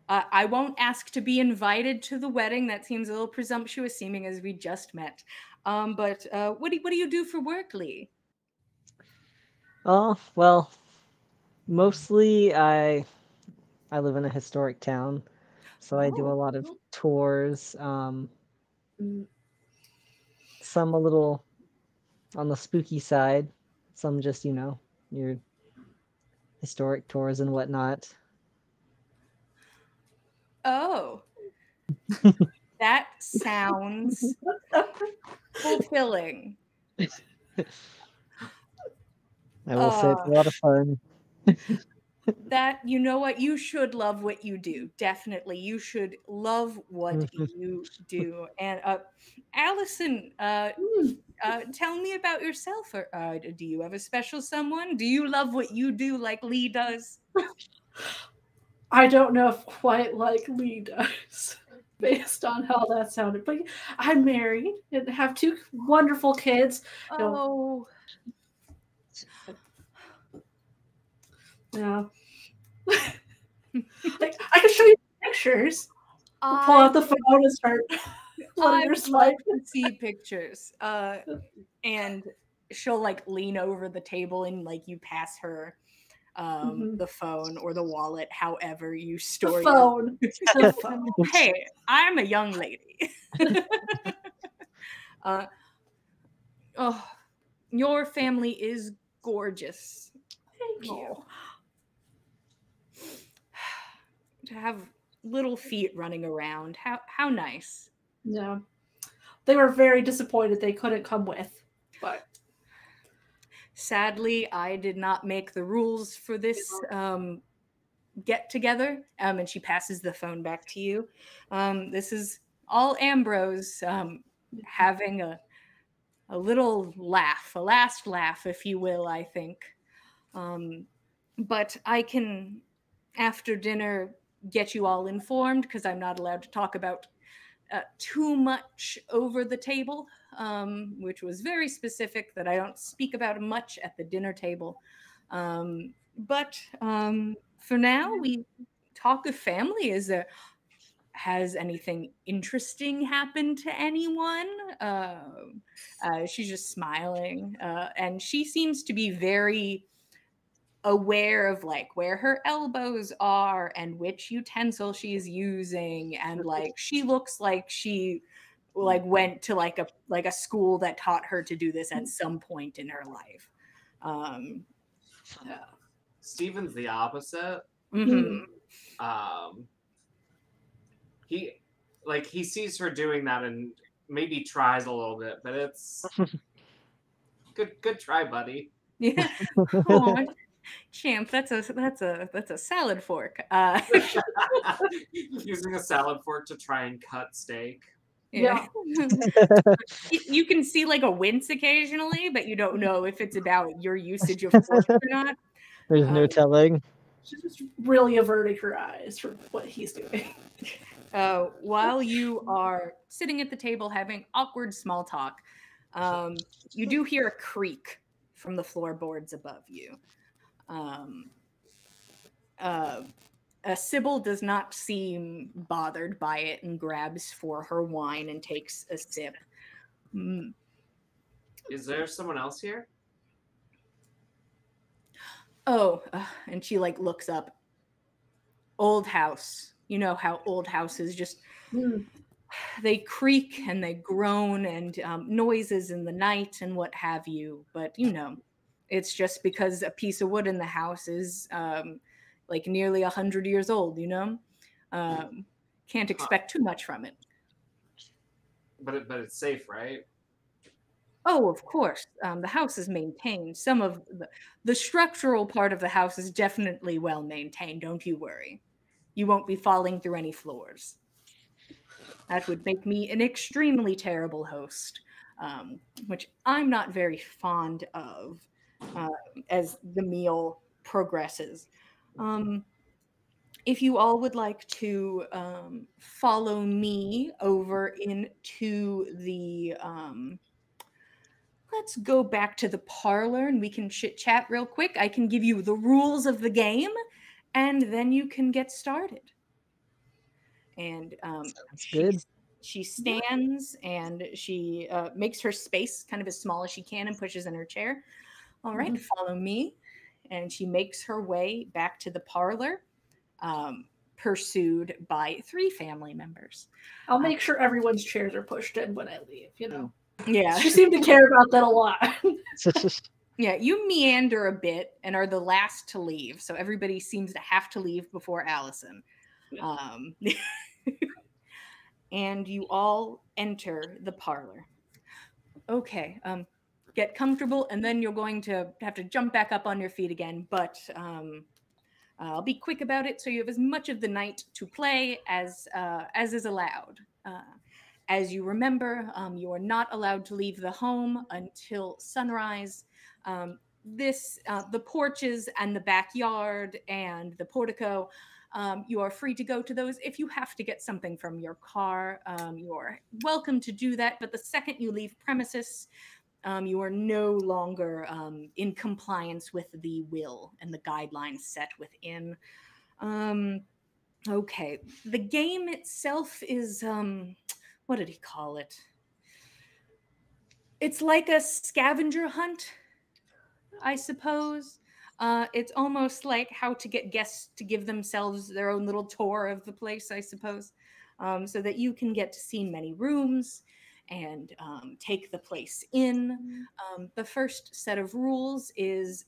I won't ask to be invited to the wedding. That seems a little presumptuous, seeming as we just met. But what do you do for work, Lee? Oh, well, mostly I live in a historic town, so I do a Oh, lot of tours, Mm, some a little on the spooky side, some just, your historic tours and whatnot. oh, that sounds fulfilling. I will say it's Uh, a lot of fun. that you know what you should love what you do. Definitely, you should love what Mhm. you do. And Allison, mm. tell me about yourself. Or do you have a special someone? Do you love what you do like Lee does? I don't know if quite like Lee does, based on how that sounded. But I'm married and have two wonderful kids. You know, Oh, yeah. Like I can show you pictures. We'll pull I out the phone and start I letting her would love swipe. to see pictures. And she'll like lean over the table and like you pass her Mhm. the phone or the wallet, however you The store your. phone. The phone. Hey, I'm a young lady. uh, oh, your family is gorgeous. Thank you. Oh, to have little feet running around. How nice. Yeah. They were very disappointed they couldn't come with. But Sadly, I did not make the rules for this get together. And she passes the phone back to you. This is all Ambrose having a little laugh, a last laugh, if you will, I think. Um, but I can, after dinner, get you all informed because I'm not allowed to talk about too much over the table, which was very specific that I don't speak about much at the dinner table. But for now, we talk of family. Has anything interesting happened to anyone? She's just smiling, and she seems to be very aware of like where her elbows are and which utensil she's using, and like she looks like she like went to like a school that taught her to do this at some point in her life. Um, yeah. Steven's the opposite. mhm. Mm. Um, he he sees her doing that and maybe tries a little bit, but it's good try, buddy. Yeah. Oh, champ, that's a salad fork. Using a salad fork to try and cut steak. Yeah. Yeah. You can see like a wince occasionally, but you don't know if it's about your usage of forks or not. There's no Um, telling. She's just really averting her eyes from what he's doing. while you are sitting at the table having awkward small talk, you do hear a creak from the floorboards above you. Um, uh, Sybil does not seem bothered by it and grabs for her wine and takes a sip. Mm. Is there someone else here? Oh, and she like looks up. Old house. You know how old houses just Mm. they creak and they groan and noises in the night and what have you. But it's just because a piece of wood in the house is like nearly 100 years old. Um, can't Huh. expect too much from it. But it's safe, right? Oh, of course. The house is maintained. Some of the structural part of the house is definitely well maintained. Don't you worry. You won't be falling through any floors. That would make me an extremely terrible host, which I'm not very fond of as the meal progresses. Um, if you all would like to follow me over into the let's go back to the parlor and we can chit chat real quick. I can give you the rules of the game and then you can get started. And That's good. she stands and she makes her space kind of as small as she can and pushes in her chair. All right, follow me. And she makes her way back to the parlor, pursued by 3 family members. I'll make sure everyone's chairs are pushed in when I leave, you know. Yeah. She seemed to care about that a lot. Yeah, you meander a bit and are the last to leave. So everybody seems to have to leave before Allison. And you all enter the parlor. Okay, get comfortable, and then you're going to have to jump back up on your feet again. But I'll be quick about it, so you have as much of the night to play as is allowed. As you remember, you are not allowed to leave the home until sunrise. The porches and the backyard and the portico, you are free to go to those. If you have to get something from your car, you are welcome to do that. But the second you leave premises, you are no longer in compliance with the will and the guidelines set within. Okay, the game itself is what did he call it? It's like a scavenger hunt, I suppose. It's almost like how to get guests to give themselves their own little tour of the place, I suppose, so that you can get to see many rooms and take the place in. The first set of rules is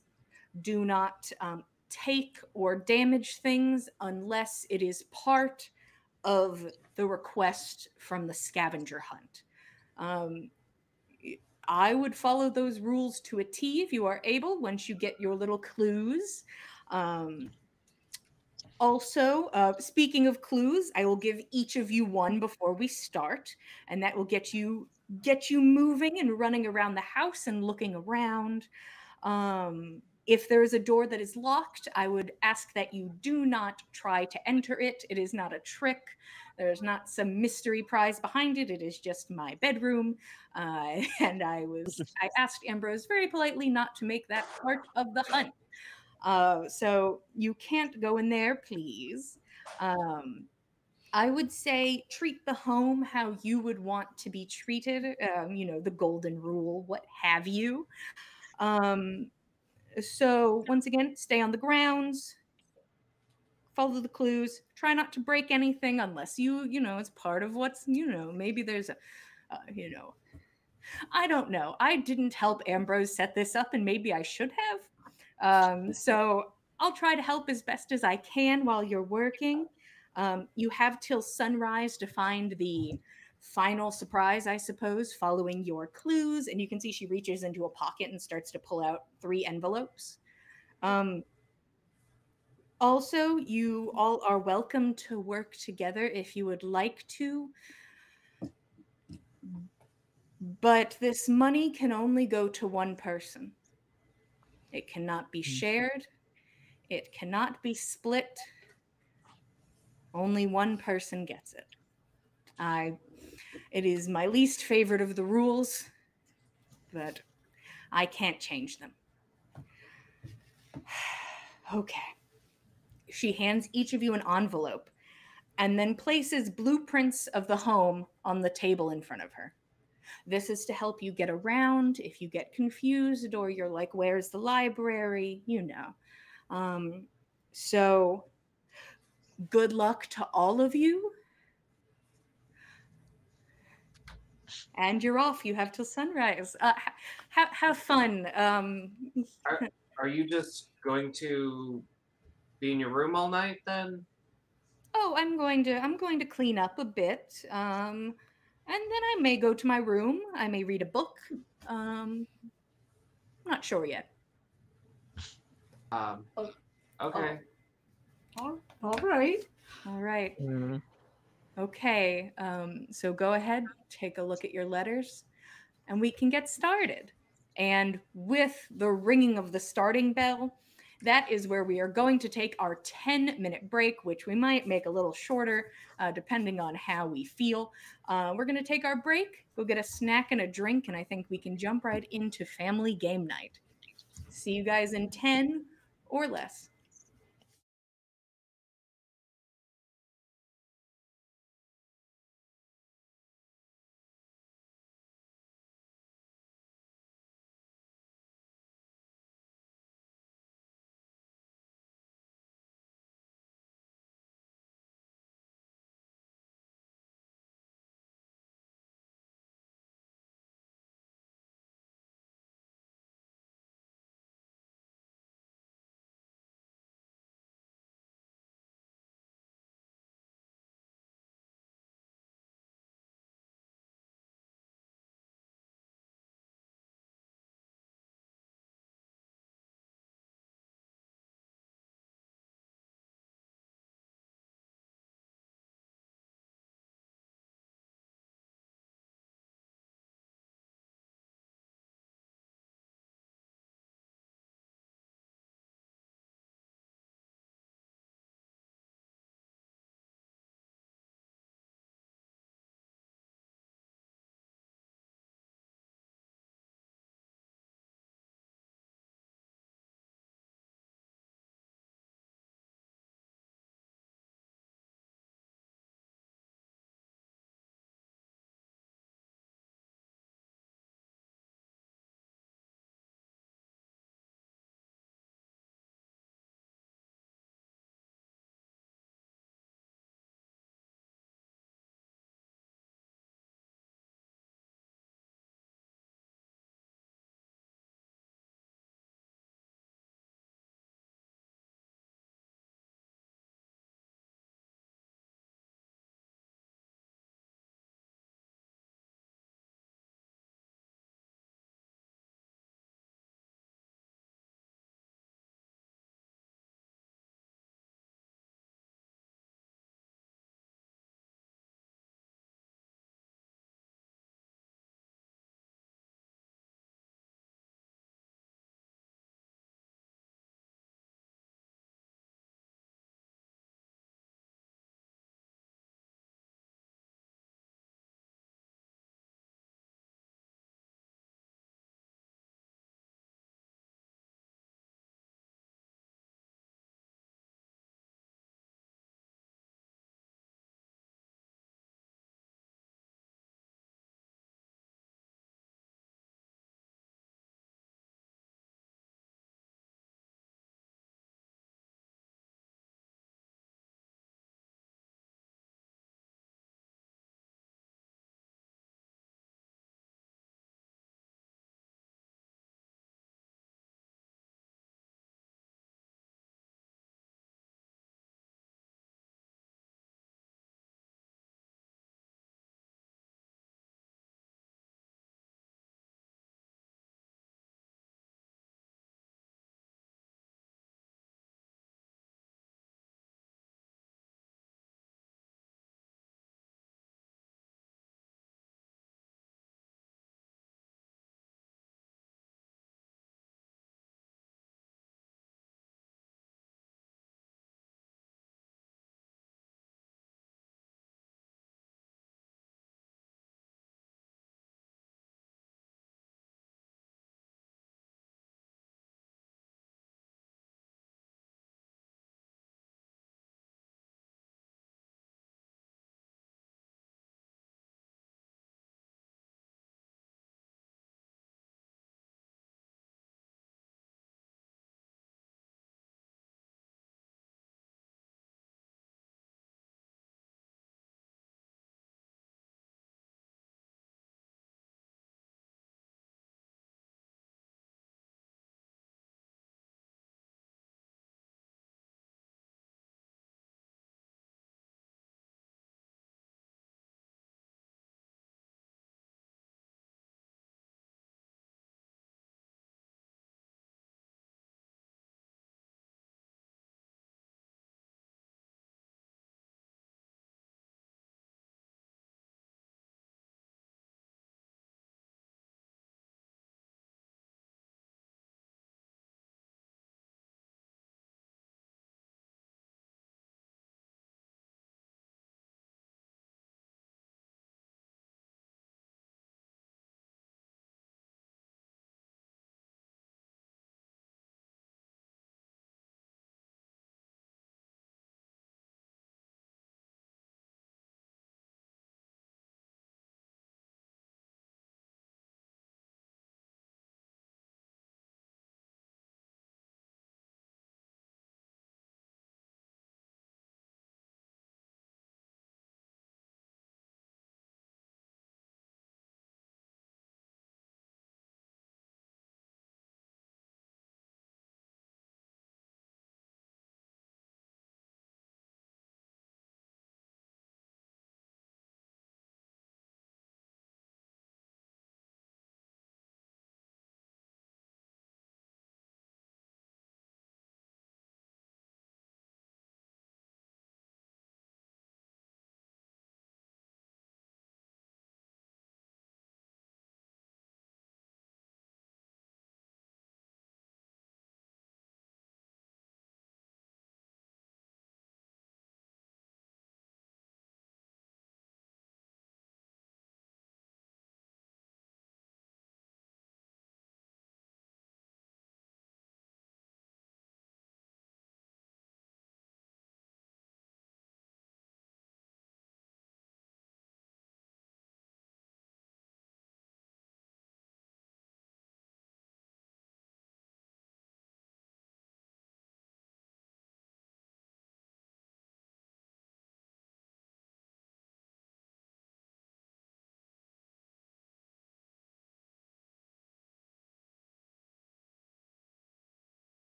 do not take or damage things unless it is part of the request from the scavenger hunt. I would follow those rules to a T if you are able once you get your little clues. Also, speaking of clues, I will give each of you one before we start, and that will get you moving and running around the house and looking around. If there is a door that is locked, I would ask that you do not try to enter it. It is not a trick. There's not some mystery prize behind it. It is just my bedroom. And I asked Ambrose very politely not to make that part of the hunt. So you can't go in there, please. I would say treat the home how you would want to be treated. The golden rule, what have you. So once again, stay on the grounds, follow the clues, try not to break anything unless it's part of what's, maybe there's a, I don't know. I didn't help Ambrose set this up and maybe I should have. So I'll try to help as best as I can while you're working. You have till sunrise to find the final surprise, I suppose, following your clues. And you can see she reaches into a pocket and starts to pull out 3 envelopes. Also, you all are welcome to work together if you would like to. But this money can only go to one person. It cannot be shared. It cannot be split. Only one person gets it. It is my least favorite of the rules, but I can't change them. Okay. She hands each of you an envelope and then places blueprints of the home on the table in front of her. This is to help you get around if you get confused or you're like, where's the library? So good luck to all of you. And you're off. You have till sunrise. Have fun. Are you just going to be in your room all night then? Oh, I'm going to clean up a bit. And then I may go to my room. I may read a book. I'm not sure yet. Okay. All right. All right. Mm. Okay. So go ahead, take a look at your letters, and we can get started. And with the ringing of the starting bell, that is where we are going to take our 10-minute break, which we might make a little shorter depending on how we feel. We're going to take our break, go get a snack and a drink, and I think we can jump right into family game night. See you guys in 10 or less.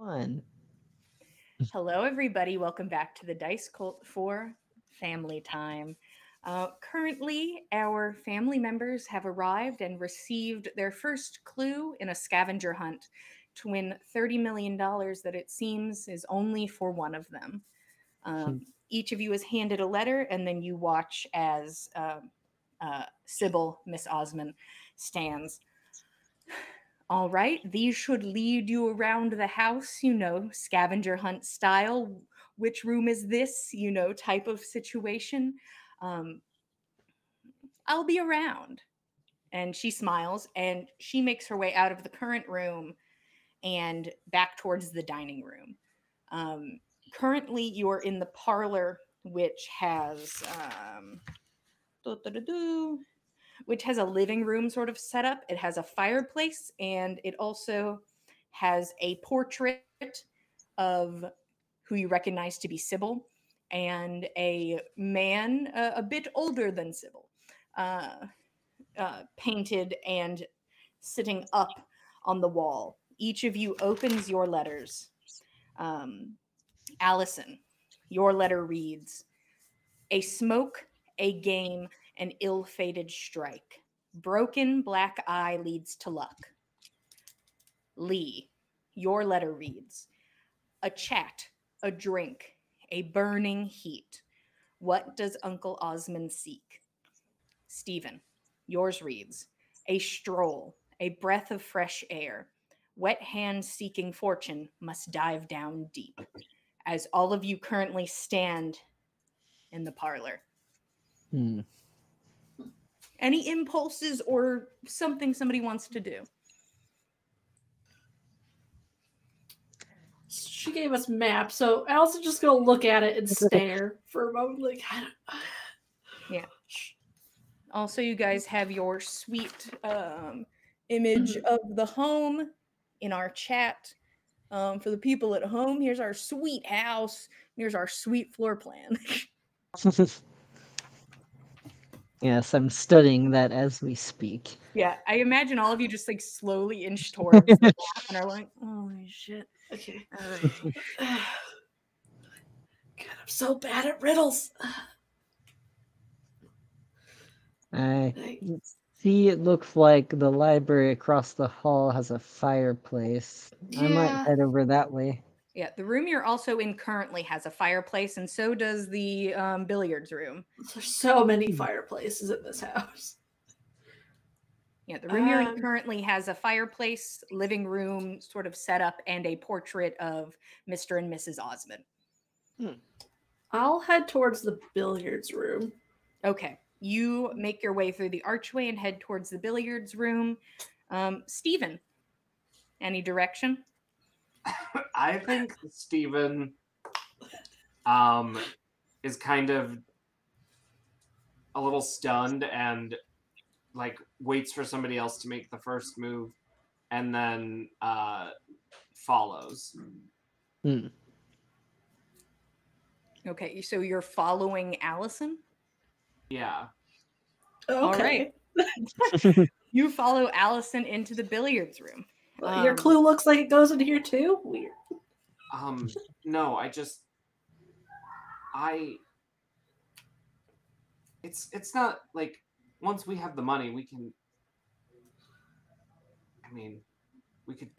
Fun. Hello, everybody. Welcome back to the Dice Cult for Family Time. Currently, our family members have arrived and received their first clue in a scavenger hunt to win $30 million that it seems is only for one of them. Each of you is handed a letter, and then you watch as Sybil, Miss Osmond, stands. All right, these should lead you around the house, scavenger hunt style. Which room is this, type of situation. I'll be around. And she smiles and she makes her way out of the current room and back towards the dining room. Currently, you're in the parlor, which has a living room sort of setup. It has a fireplace, and it also has a portrait of who you recognize to be Sybil and a man a bit older than Sybil, painted and sitting up on the wall. Each of you opens your letters. Allison, your letter reads, "A smoke, a game, an ill-fated strike. Broken black eye leads to luck." Lee, your letter reads, "A chat, a drink, a burning heat. What does Uncle Osmond seek?" Stephen, yours reads, "A stroll, a breath of fresh air. Wet hands seeking fortune must dive down deep." As all of you currently stand in the parlor. Any impulses or something somebody wants to do? She gave us maps, so Allison's just gonna look at it and stare for a moment, like, I don't. Yeah. Also, you guys have your sweet image of the home in our chat. For the people at home, here's our sweet house. Here's our sweet floor plan. Yes, I'm studying that as we speak. Yeah, I imagine all of you just like slowly inch towards the map and are like, "Holy shit." Okay. Right. God, I'm so bad at riddles. I see it looks like the library across the hall has a fireplace. I might Yeah. head over that way. Yeah, the room you're also in currently has a fireplace, and so does the billiards room. There's so many fireplaces in this house. Yeah, the room you're in currently has a fireplace, living room sort of setup, and a portrait of Mr. and Mrs. Osmond. I'll head towards the billiards room. Okay, you make your way through the archway and head towards the billiards room. Stephen, any direction? I think Steven is kind of a little stunned and like waits for somebody else to make the first move and then follows. Okay, so you're following Allison? Yeah. Okay. All right. You follow Allison into the billiards room. Your clue looks like it goes into here too? Weird. No, it's not like once we have the money we can, I mean, we could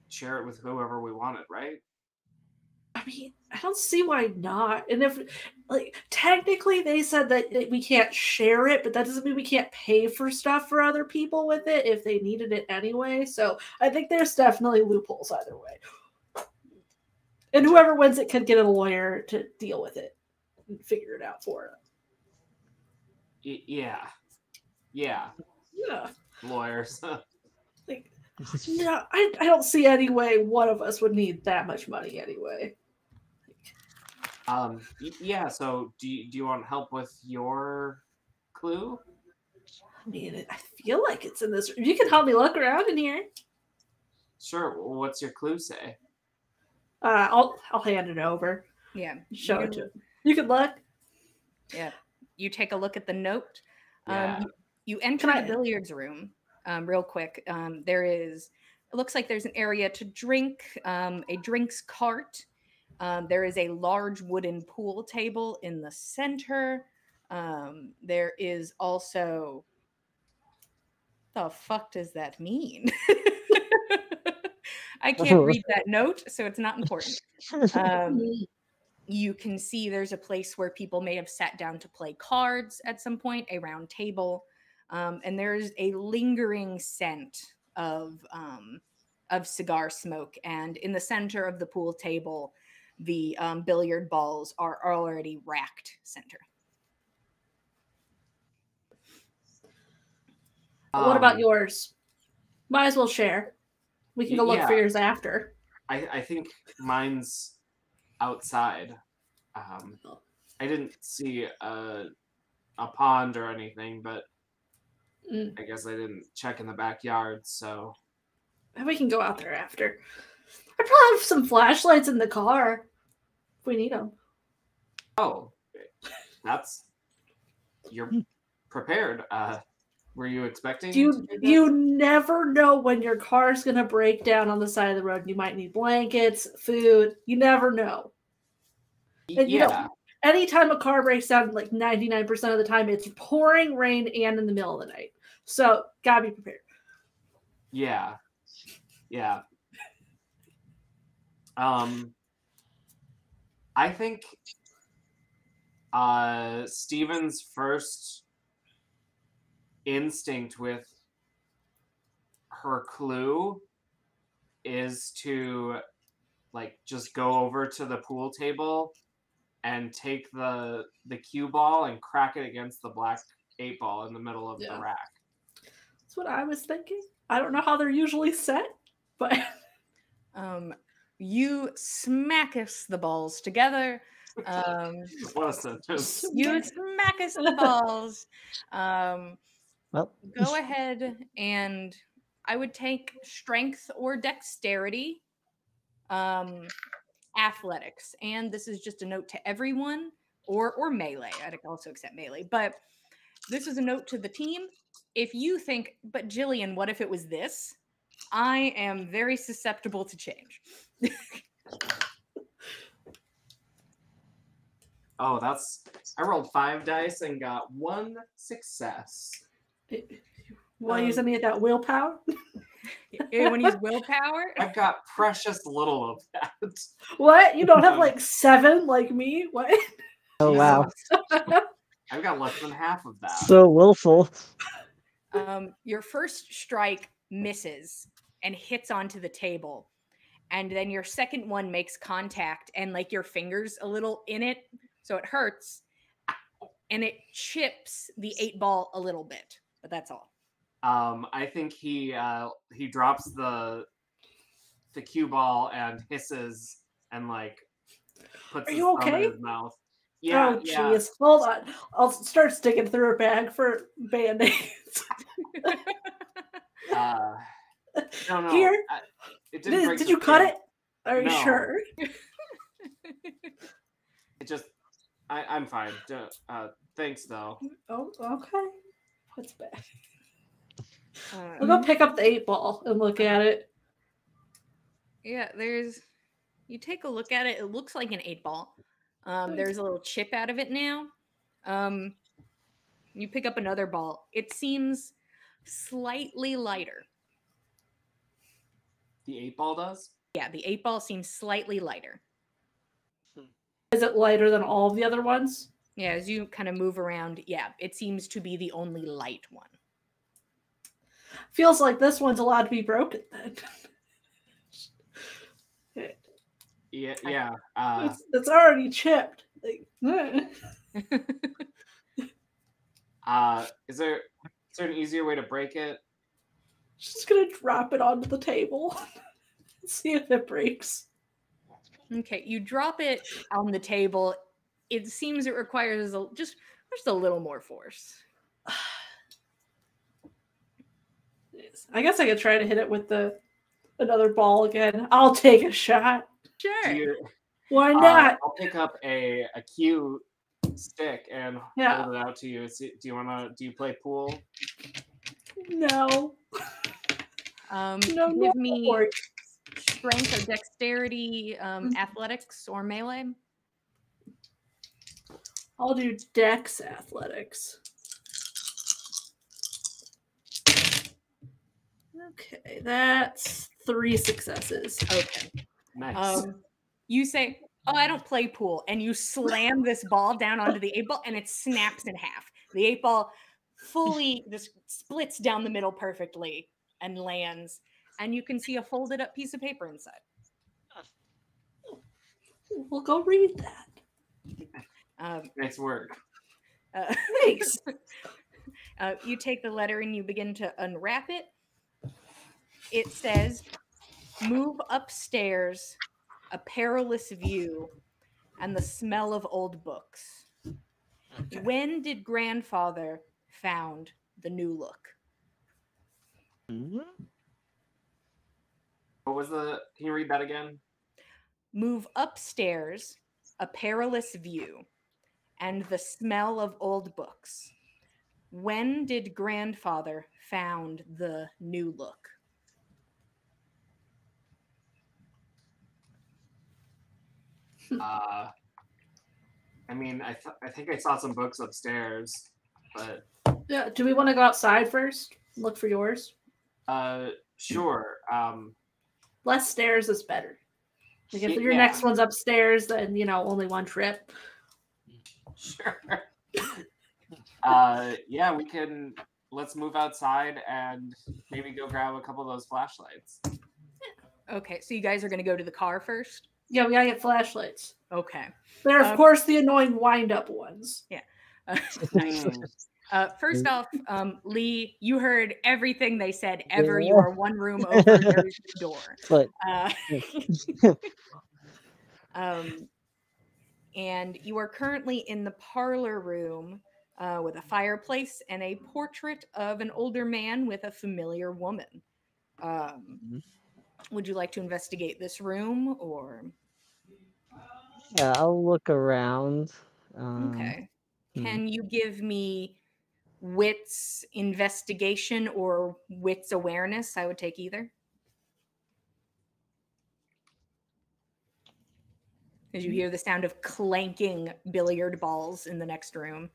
share it with whoever we wanted, right? I mean, I don't see why not. And if, like, technically they said that we can't share it, but that doesn't mean we can't pay for stuff for other people with it if they needed it anyway. So I think there's definitely loopholes either way. And whoever wins it could get a lawyer to deal with it and figure it out for it. Yeah. Lawyers. Like, no, I don't see any way one of us would need that much money anyway. Yeah, so do you want help with your clue? I mean, I feel like it's in this room. You can help me look around in here. Sure. What's your clue say? I'll hand it over. Yeah. Show it to him. You can look. Yeah. You take a look at the note. Yeah. You enter the billiards room real quick. There is It looks like there's an area to drink, a drinks cart. There is a large wooden pool table in the center. There is also. The fuck does that mean? I can't read that note, so it's not important. You can see there's a place where people may have sat down to play cards at some point, a round table, and there's a lingering scent of cigar smoke. And in the center of the pool table, the billiard balls are already racked center. What about yours? Might as well share. We can go look for yours after. I think mine's outside. I didn't see a pond or anything, but I guess I didn't check in the backyard, so... We can go out there after. I probably have some flashlights in the car if we need them. Oh, that's... You're prepared. Were you expecting? You never know when your car's gonna break down on the side of the road. You might need blankets, food. You never know. And you know, anytime a car breaks down, like 99% of the time, it's pouring rain and in the middle of the night. So gotta be prepared. Yeah. I think Steven's first instinct with her clue is to like just go over to the pool table and take the cue ball and crack it against the black 8-ball in the middle of the rack. That's what I was thinking. I don't know how they're usually set, but you smack-us the balls together. What a sentence. You smack-us the balls. Well, go ahead and I would take strength or dexterity, athletics, and this is just a note to everyone, or melee. I'd also accept melee, but this is a note to the team. If you think, but Jillian, what if it was this? I am very susceptible to change. Oh, I rolled 5 dice and got 1 success. Want to use any of that willpower? You want to use willpower? I've got precious little of that. What? You don't have like 7 like me? What? Oh, wow. I've got less than half of that. So willful. Your first strike misses and hits onto the table. And then your second one makes contact and like your fingers a little in it. So it hurts. And it chips the 8-ball a little bit. But that's all. I think he drops the cue ball and hisses and like puts his thumb in his mouth. Yeah. Oh jeez. Hold on. I'll start sticking through her bag for band-aids. No. Here. Did you cut it? Are you No. sure? It just I'm fine. Thanks though. Oh, okay. What's bad? I'll go pick up the 8-ball and look at it. Yeah, you take a look at it. It looks like an 8-ball. There's a little chip out of it now. You pick up another ball. It seems slightly lighter. The 8-ball does? Yeah, the 8-ball seems slightly lighter. Is it lighter than all of the other ones? Yeah, as you kind of move around, yeah, it seems to be the only light one. Feels like this one's allowed to be broken then. Yeah. It's already chipped. Like, is there an easier way to break it? Just gonna drop it onto the table. See if it breaks. Okay, you drop it on the table. It seems it requires just a little more force. I guess I could try to hit it with another ball again. I'll take a shot. Sure. Why not? I'll pick up a cue stick and hold it out to you. Do you play pool? No. No, Give me or strength or dexterity, athletics or melee. I'll do Dex athletics. Okay, that's 3 successes. Okay. Nice. You say, "Oh, I don't play pool," and you slam this ball down onto the 8 ball, and it snaps in half. The 8 ball fully just splits down the middle perfectly and lands, and you can see a folded up piece of paper inside. We'll go read that. Nice work. Thanks. You take the letter and you begin to unwrap it. It says, "Move upstairs, a perilous view, and the smell of old books. Okay. When did grandfather found the new look?" What was the? Can you read that again? Move upstairs, a perilous view, and the smell of old books. When did grandfather found the new look? I mean, I think I saw some books upstairs, but Yeah, do we want to go outside first? Look for yours? sure. Less stairs is better. Like if your Yeah. next one's upstairs, then only one trip. Sure. Yeah, we can. Let's move outside and maybe go grab a couple of those flashlights. Okay, so you guys are going to go to the car first? Yeah, we gotta get flashlights. Okay. They're of course the annoying wind-up ones. Yeah. Nice. First off, Lee, you heard everything they said ever. Yeah. You are one room over. There is the door. But And you are currently in the parlor room with a fireplace and a portrait of an older man with a familiar woman. Would you like to investigate this room or? yeah, I'll look around. Okay. Can you give me wits investigation or wits awareness? I would take either. As you hear the sound of clanking billiard balls in the next room.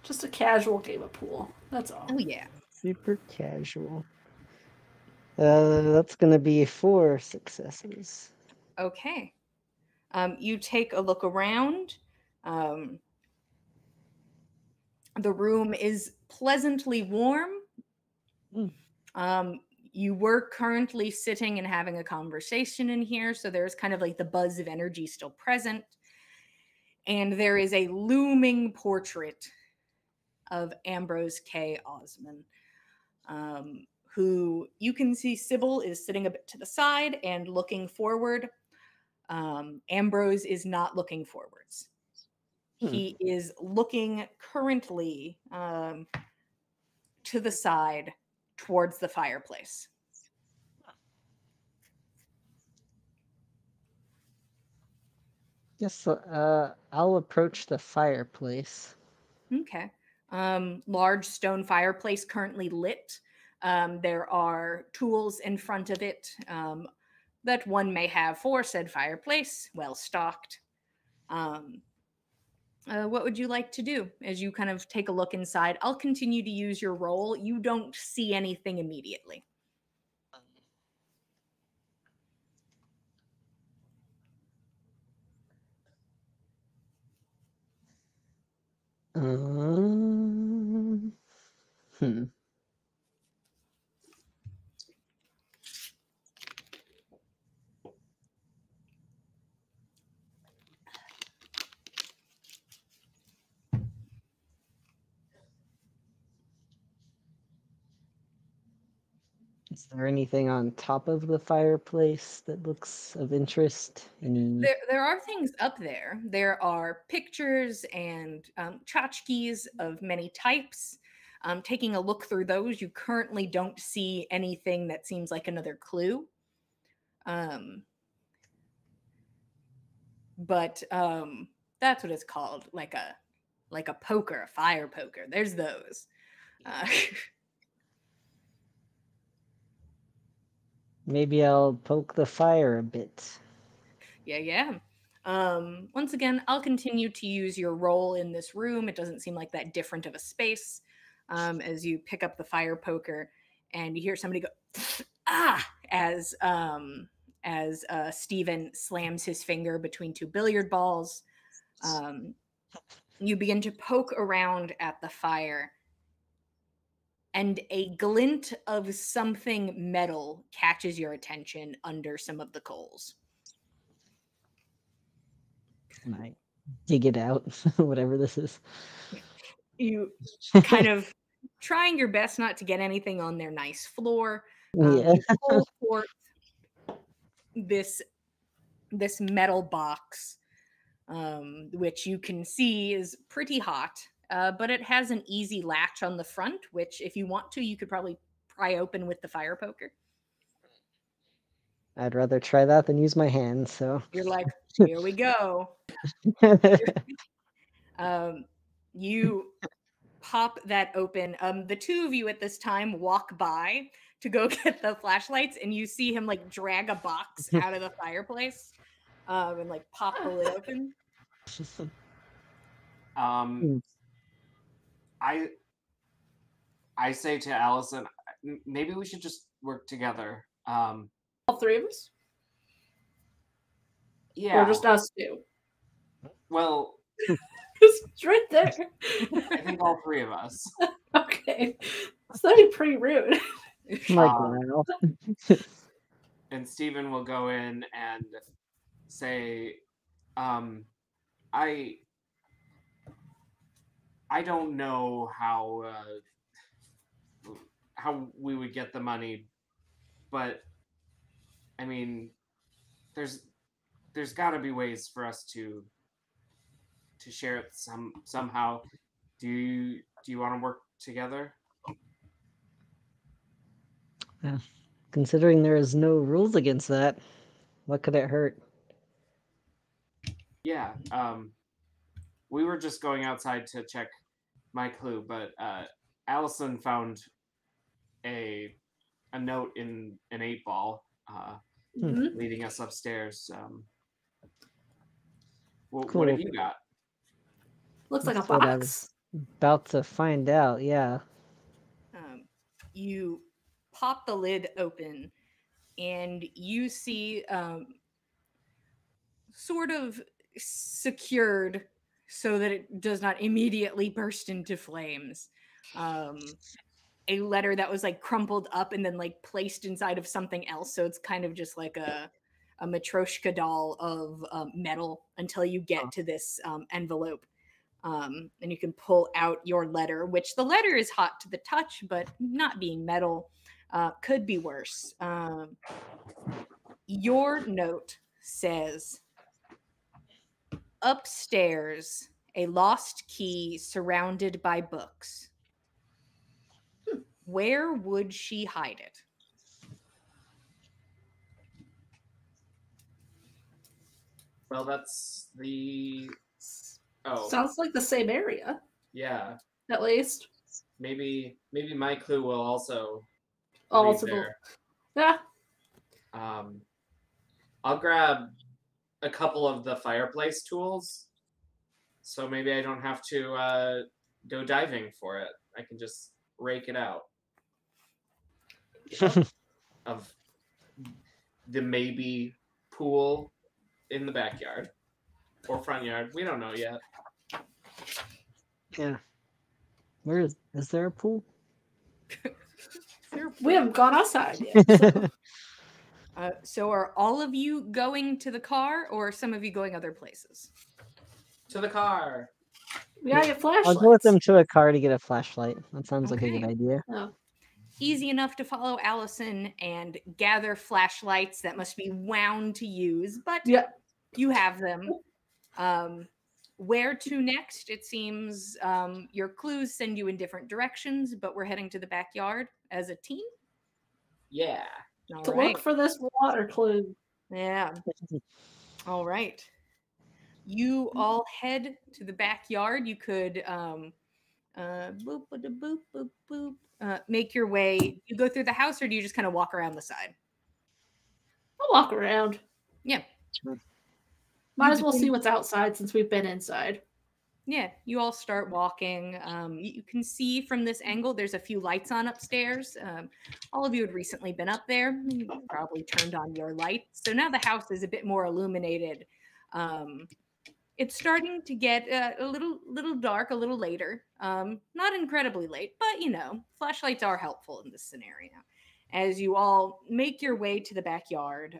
Just a casual game of pool. That's all. Oh, yeah. Super casual. That's gonna be 4 successes. Okay. You take a look around. The room is pleasantly warm. You were currently sitting and having a conversation in here, so there's kind of like the buzz of energy still present. And there is a looming portrait of Ambrose K. Osman, who you can see Sybil is sitting a bit to the side and looking forward. Ambrose is not looking forwards. He is looking currently to the side towards the fireplace. Yes, I'll approach the fireplace. Okay. Large stone fireplace currently lit. There are tools in front of it that one may have for said fireplace, well stocked. What would you like to do as you kind of take a look inside? I'll continue to use your roll. You don't see anything immediately. Is there anything on top of the fireplace that looks of interest? There are things up there. There are pictures and tchotchkes of many types. Taking a look through those, you currently don't see anything that seems like another clue. But that's what it's called, like a poker, a fire poker. There's those. Uh, Maybe I'll poke the fire a bit. yeah. Once again, I'll continue to use your role in this room. It doesn't seem like that different of a space. As you pick up the fire poker and you hear somebody go, ah, as Steven slams his finger between two billiard balls. You begin to poke around at the fire, and a glint of something metal catches your attention under some of the coals. Can I dig it out? Whatever this is. You kind of trying your best not to get anything on their nice floor. Yeah. You pull forth this metal box, which you can see is pretty hot, but it has an easy latch on the front, which if you want to, you could probably pry open with the fire poker. I'd rather try that than use my hands, so. You're like, here we go. You pop that open. The two of you at this time walk by to go get the flashlights, and you see him like drag a box out of the fireplace and like pop the lid open. I say to Allison, maybe we should just work together. All three of us? Yeah. Or just us two? Well, it's right there. I think all three of us. Okay. So that'd be pretty rude. Like, wow. And Steven will go in and say, I don't know how we would get the money, but I mean, there's got to be ways for us to share it somehow. Do you want to work together? Yeah. Considering there is no rules against that, what could it hurt? Yeah. We were just going outside to check my clue, but Allison found a note in an 8-ball leading us upstairs. Well, Cool. what have you got? Looks like That's a what I box. was about to find out, yeah. You pop the lid open, and you see sort of secured so that it does not immediately burst into flames. A letter that was like crumpled up and then like placed inside of something else. So it's kind of just like a Matryoshka doll of metal until you get to this envelope. And you can pull out your letter, which the letter is hot to the touch, but not being metal could be worse. Your note says, upstairs, a lost key surrounded by books. Where would she hide it? Well, that's the... Oh. Sounds like the same area, Yeah. at least. Maybe my clue will also Also, lead there. yeah. I'll grab a couple of the fireplace tools, so maybe I don't have to go diving for it. I can just rake it out of the maybe pool in the backyard or front yard. We don't know yet. Yeah. Where is there a pool? We haven't gone outside yet. So are all of you going to the car, or are some of you going other places? To the car. We gotta get flashlights. I'll go with them to a car to get a flashlight. That sounds like a good idea. Oh. Easy enough to follow Allison and gather flashlights that must be wound to use, but you have them. Where to next? It seems your clues send you in different directions, but we're heading to the backyard as a team. Yeah. All to right. look for this water clue. Yeah. All right. You all head to the backyard. You could Boop, boop, boop, boop, boop. Make your way. You go through the house, or do you just kind of walk around the side? I'll walk around. Yeah. Might You as well see begin- what's outside since we've been inside. Yeah, you all start walking. You can see from this angle, there's a few lights on upstairs. All of you had recently been up there. You probably turned on your lights. So now the house is a bit more illuminated. It's starting to get a little dark a little later. Not incredibly late, but flashlights are helpful in this scenario. As you all make your way to the backyard,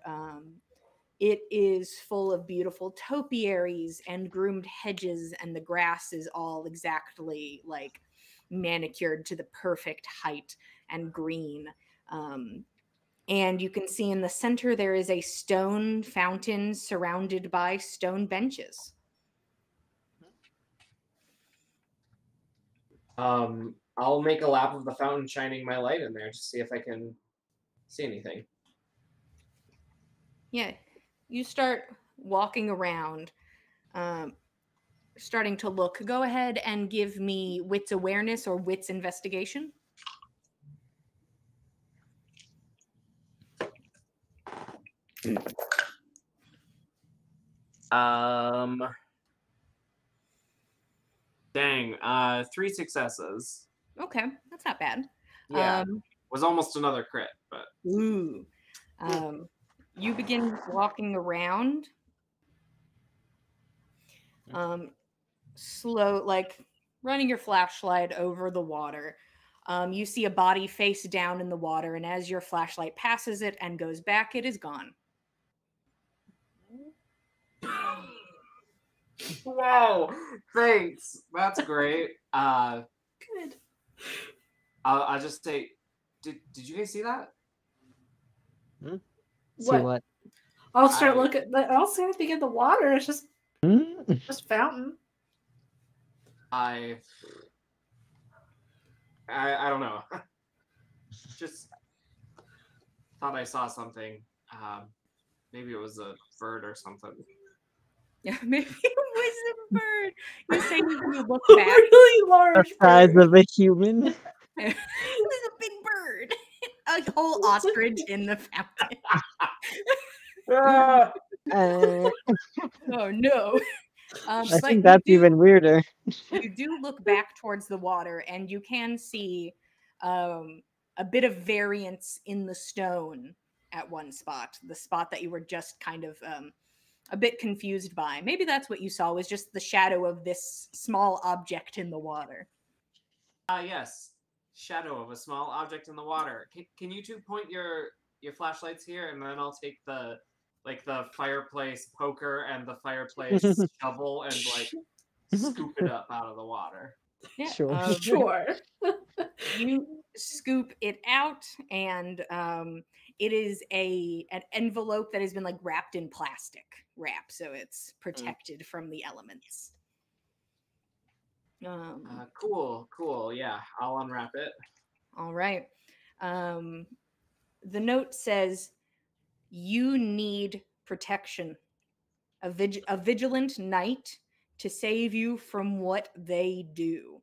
it is full of beautiful topiaries and groomed hedges, and the grass is all exactly like manicured to the perfect height and green. And you can see in the center there is a stone fountain surrounded by stone benches. I'll make a lap of the fountain, shining my light in there to see if I can see anything. Yeah, you start walking around, starting to look. Go ahead and give me wits awareness or wits investigation. Dang, 3 successes. Okay, that's not bad. Yeah, was almost another crit, but Ooh. You begin walking around. Slow, like running your flashlight over the water. You see a body face down in the water, and as your flashlight passes it and goes back, it is gone. Whoa! Thanks. That's great. Good. I'll just say, did you guys see that? See what? I'll start looking. I don't see anything in the water. It's just fountain. I don't know. Just thought I saw something. Maybe it was a bird or something. Yeah, maybe it was a bird. You say you look A back. really large The size bird. of a human. It was a big bird. A whole ostrich in the fountain. Uh, Oh no. I But think that's even weirder. you do look back towards the water, and you can see a bit of variance in the stone at one spot, the spot that you were just kind of a bit confused by. Maybe that's what you saw, was just the shadow of this small object in the water. Yes. Shadow of a small object in the water. Can you two point your flashlights here, and then I'll take the fireplace poker and the fireplace shovel and scoop it up out of the water. Yeah, Sure. Sure. you scoop it out, and it is an envelope that has been wrapped in plastic wrap, so it's protected from the elements. Cool. Yeah, I'll unwrap it. All right. The note says, "You need protection. A vigilant knight to save you from what they do.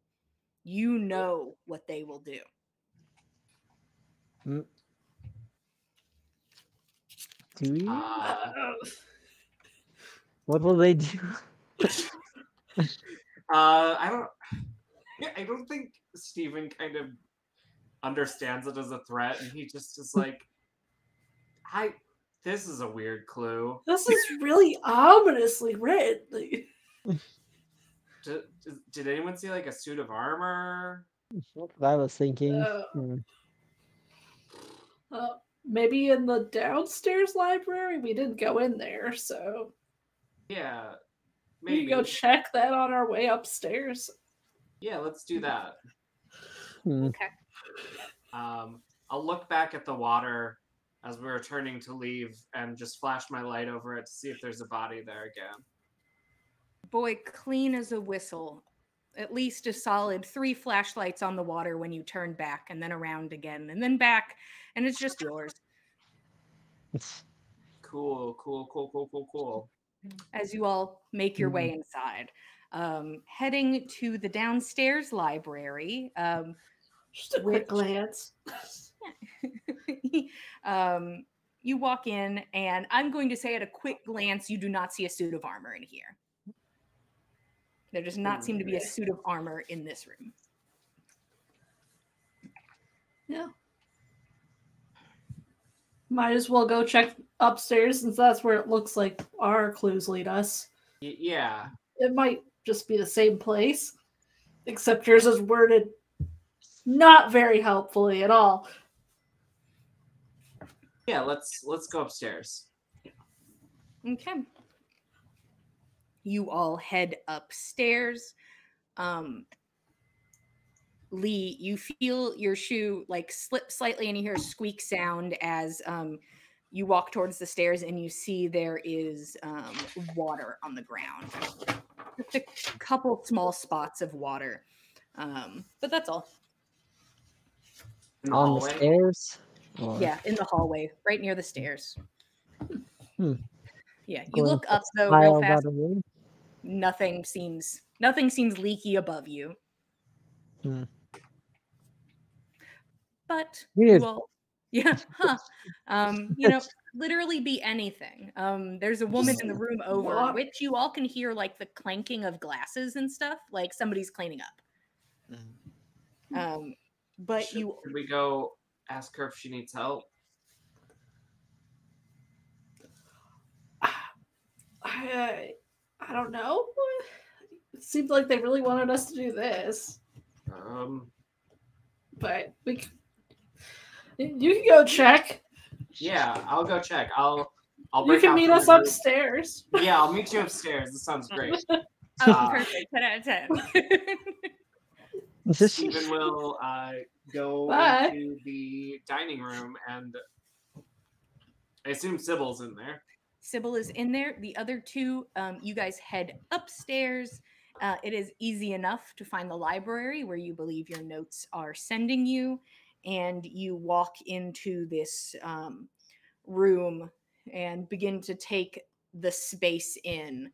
You know what they will do." Do we? Uh, What will they do? I don't think Steven kind of understands it as a threat, and he just is like, this is a weird clue. this is really ominously written. Did anyone see a suit of armor? That's what I was thinking. Maybe in the downstairs library? We didn't go in there, so Yeah, we maybe. can go check that on our way upstairs. Yeah, let's do that. Okay. I'll look back at the water as we're turning to leave and just flash my light over it to see if there's a body there again. Boy, clean as a whistle. At least a solid 3 flashlights on the water when you turn back, and then around again, and then back, and it's just yours. Cool. As you all make your way inside. heading to the downstairs library. Just a quick glance. You walk in, and I'm going to say at a quick glance, you do not see a suit of armor in here. There does not seem to be a suit of armor in this room. Yeah. Might as well go check upstairs since that's where it looks like our clues lead us. Yeah. It might just be the same place, except yours is worded not very helpfully at all. Yeah, let's go upstairs. Okay. You all head upstairs. Lee, you feel your shoe like slip slightly and you hear a squeak sound as you walk towards the stairs and you see there is water on the ground. Just a couple small spots of water. But that's all. In the On hallway? the stairs? Or... Yeah, in the hallway, right near the stairs. Yeah, you Going look up to though smile real fast. about a room? Nothing seems leaky above you. But Weird. you all, yeah, literally be anything. There's a woman in the room over, What? which you all can hear like the clanking of glasses and stuff, like somebody's cleaning up. But Should we go ask her if she needs help? I don't know. It seemed like they really wanted us to do this, but you can go check. Yeah, I'll go check. I'll You break can out meet from us the group. upstairs. Yeah, I'll meet you upstairs. This sounds great. perfect, 10 out of 10. Stephen will go Bye. into the dining room, and I assume Sybil's in there. Sybil is in there. The other two, you guys head upstairs. It is easy enough to find the library where you believe your notes are sending you, and you walk into this room and begin to take the space in.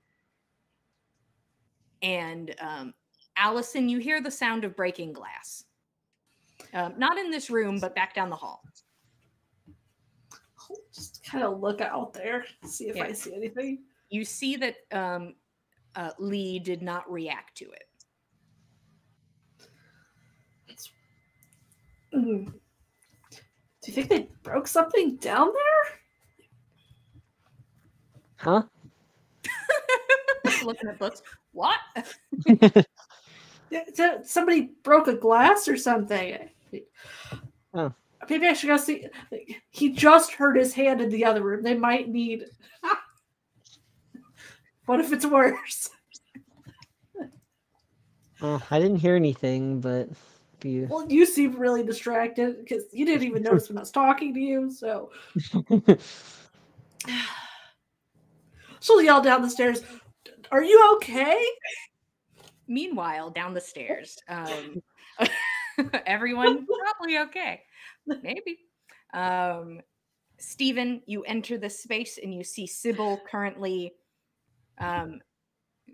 And Allison, you hear the sound of breaking glass. Not in this room, but back down the hall. Just kind of look out there, see if I see anything. You see that Lee did not react to it. Do you think they broke something down there? Huh? Looking at books. What? Somebody broke a glass or something. Oh. Maybe I should go see. He just hurt his hand in the other room. They might need. What if it's worse? Oh, I didn't hear anything, but you. Well, you seem really distracted because you didn't even notice when I was talking to you. So she'll yell down the stairs, "Are you okay?" Meanwhile, down the stairs, everyone probably okay. Maybe. Stephen, you enter the space and you see Sybil currently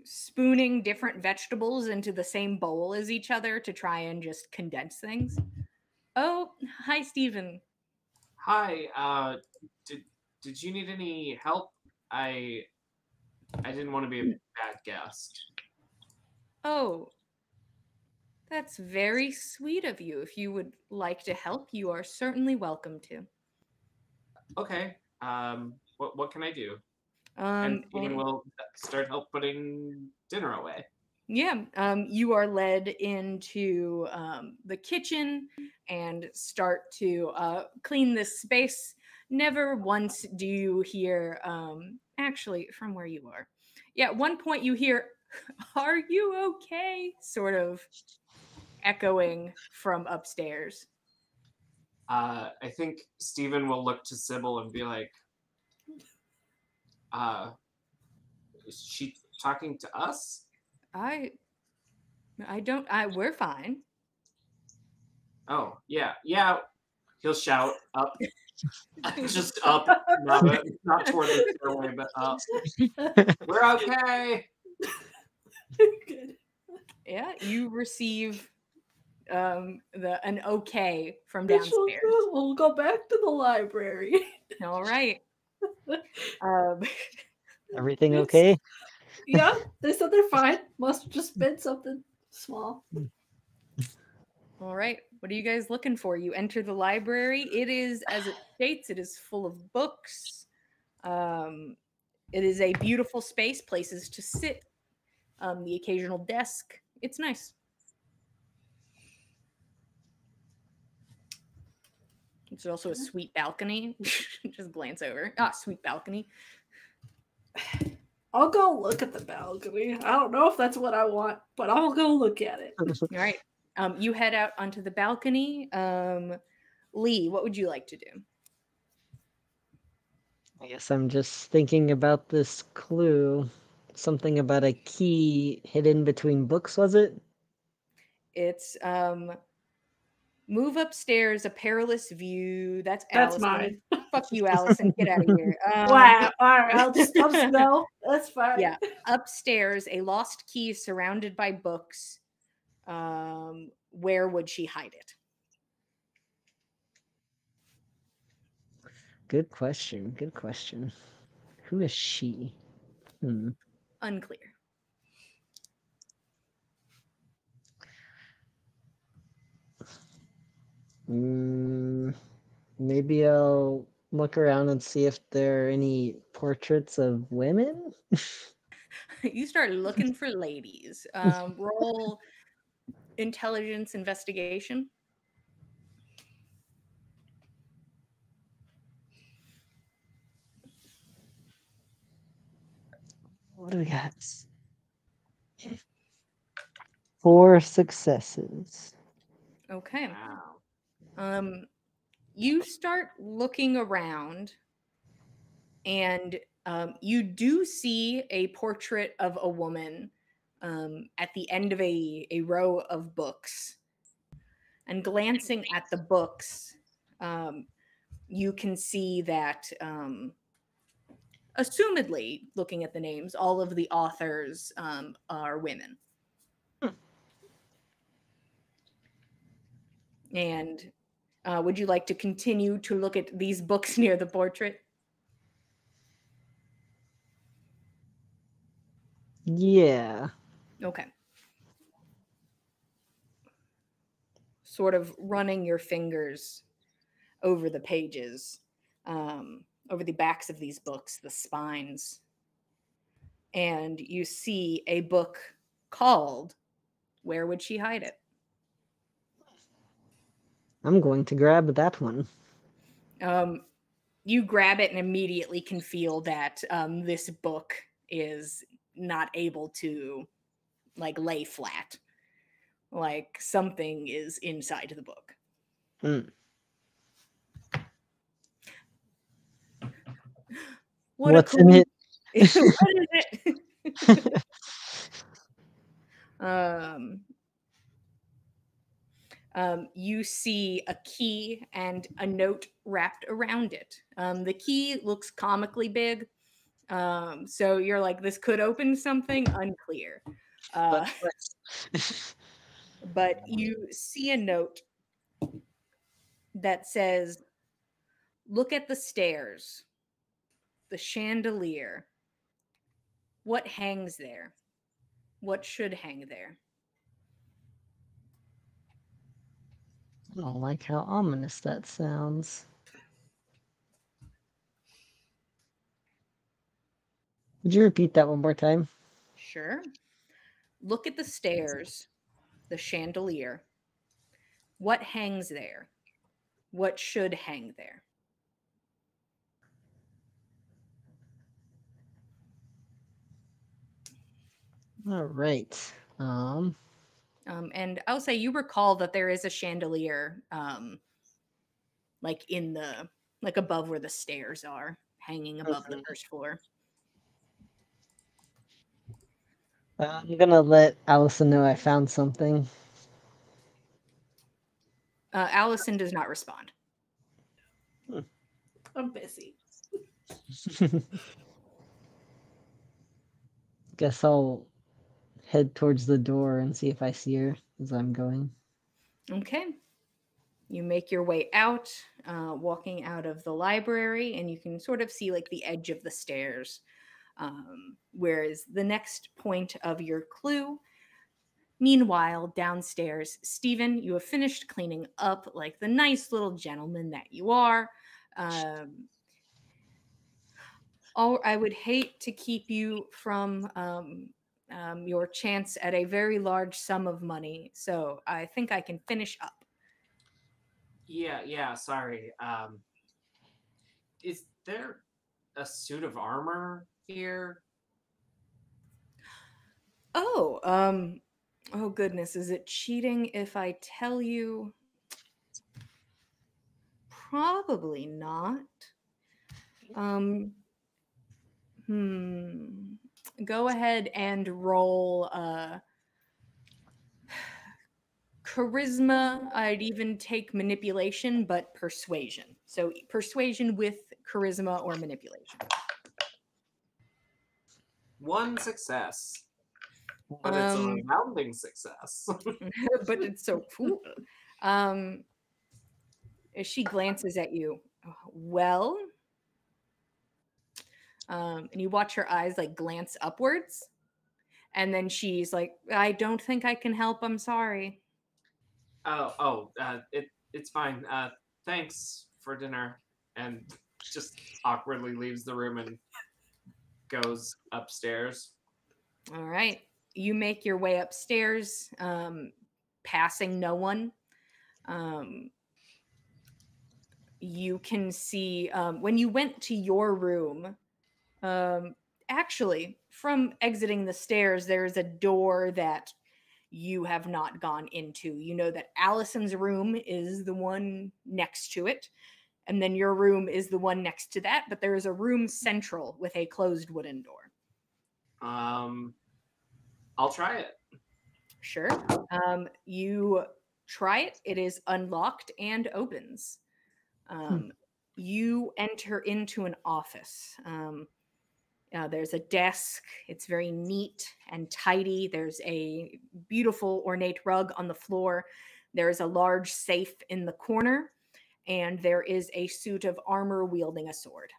spooning different vegetables into the same bowl as each other to try and just condense things. Oh, hi, Stephen. Hi. Did you need any help? I didn't want to be a bad guest. Oh, that's very sweet of you. If you would like to help, you are certainly welcome to. Okay. What can I do? And Stephen will start help putting dinner away. Yeah. You are led into the kitchen and start to clean this space. Never once do you hear, actually, from where you are. Yeah, at one point you hear, "Are you okay?" sort of echoing from upstairs. I think Stephen will look to Sybil and be like, is she talking to us? We're fine. Oh, yeah. He'll shout up. Just up. Not toward the stairway, but up. We're okay. Good. Yeah, you receive an okay from Bitch, downstairs. we'll go back to the library. All right. Um, Everything It's- okay? Yeah, they said they're fine. Must have just been something small. all right. What are you guys looking for? You enter the library. It is, as it states, it is full of books. It is a beautiful space, places to sit, the occasional desk. It's nice. It's also a sweet balcony. Just glance over. Ah, sweet balcony. I'll go look at the balcony. I don't know if that's what I want, but I'll go look at it. All right. You head out onto the balcony. Lee, what would you like to do? I guess I'm just thinking about this clue. Something about a key hidden between books, was it? It's move upstairs, a perilous view. That's That's Allison. mine. Fuck you, Allison. Get out of here. Wow. All right, I'll just go. That's fine. Yeah. Upstairs, a lost key surrounded by books. Where would she hide it? Good question. Good question. Who is she? Unclear. Maybe I'll look around and see if there are any portraits of women. You start looking for ladies. Roll intelligence investigation. What do we got? 4 successes. Okay. Wow. You start looking around, and you do see a portrait of a woman at the end of a row of books. And glancing at the books, you can see that, assumedly, looking at the names, all of the authors are women. And would you like to continue to look at these books near the portrait? Yeah. Okay. Sort of running your fingers over the pages, over the backs of these books, the spines. And you see a book called Where Would She Hide It? I'm going to grab that one. You grab it and immediately can feel that this book is not able to like lay flat. Like something is inside the book. What's in it? What is it? You see a key and a note wrapped around it. The key looks comically big. So you're like, this could open something, unclear. But you see a note that says, look at the stairs, the chandelier. What hangs there? What should hang there? I don't like how ominous that sounds. Would you repeat that one more time? Sure. Look at the stairs, the chandelier. What hangs there? What should hang there? All right. And I'll say you recall that there is a chandelier, like in the, like above where the stairs are, hanging above the first floor. I'm gonna let Allison know I found something. Allison does not respond. I'm busy. Guess I'll head towards the door and see if I see her as I'm going. Okay. You make your way out, walking out of the library, and you can sort of see like the edge of the stairs. Whereas the next point of your clue, meanwhile, downstairs, Stephen, you have finished cleaning up like the nice little gentleman that you are. I would hate to keep you from your chance at a very large sum of money, so I think I can finish up. Yeah, sorry. Is there a suit of armor here? Oh goodness, is it cheating if I tell you? Probably not. Um, Go ahead and roll charisma. I'd even take manipulation, but persuasion. So persuasion with charisma or manipulation. One success. But it's a resounding success. But it's so cool. As she glances at you, well, and you watch her eyes like glance upwards, and then she's like, "I don't think I can help. I'm sorry." It's fine. Thanks for dinner. And just awkwardly leaves the room and goes upstairs. All right. You make your way upstairs, passing no one. You can see when you went to your room, actually, from exiting the stairs, there's a door that you have not gone into. You know that Allison's room is the one next to it, and then your room is the one next to that, but there is a room central with a closed wooden door. I'll try it. Sure. You try it. It is unlocked and opens. You enter into an office. There's a desk. It's very neat and tidy. There's a beautiful ornate rug on the floor. There's a large safe in the corner, and there is a suit of armor wielding a sword.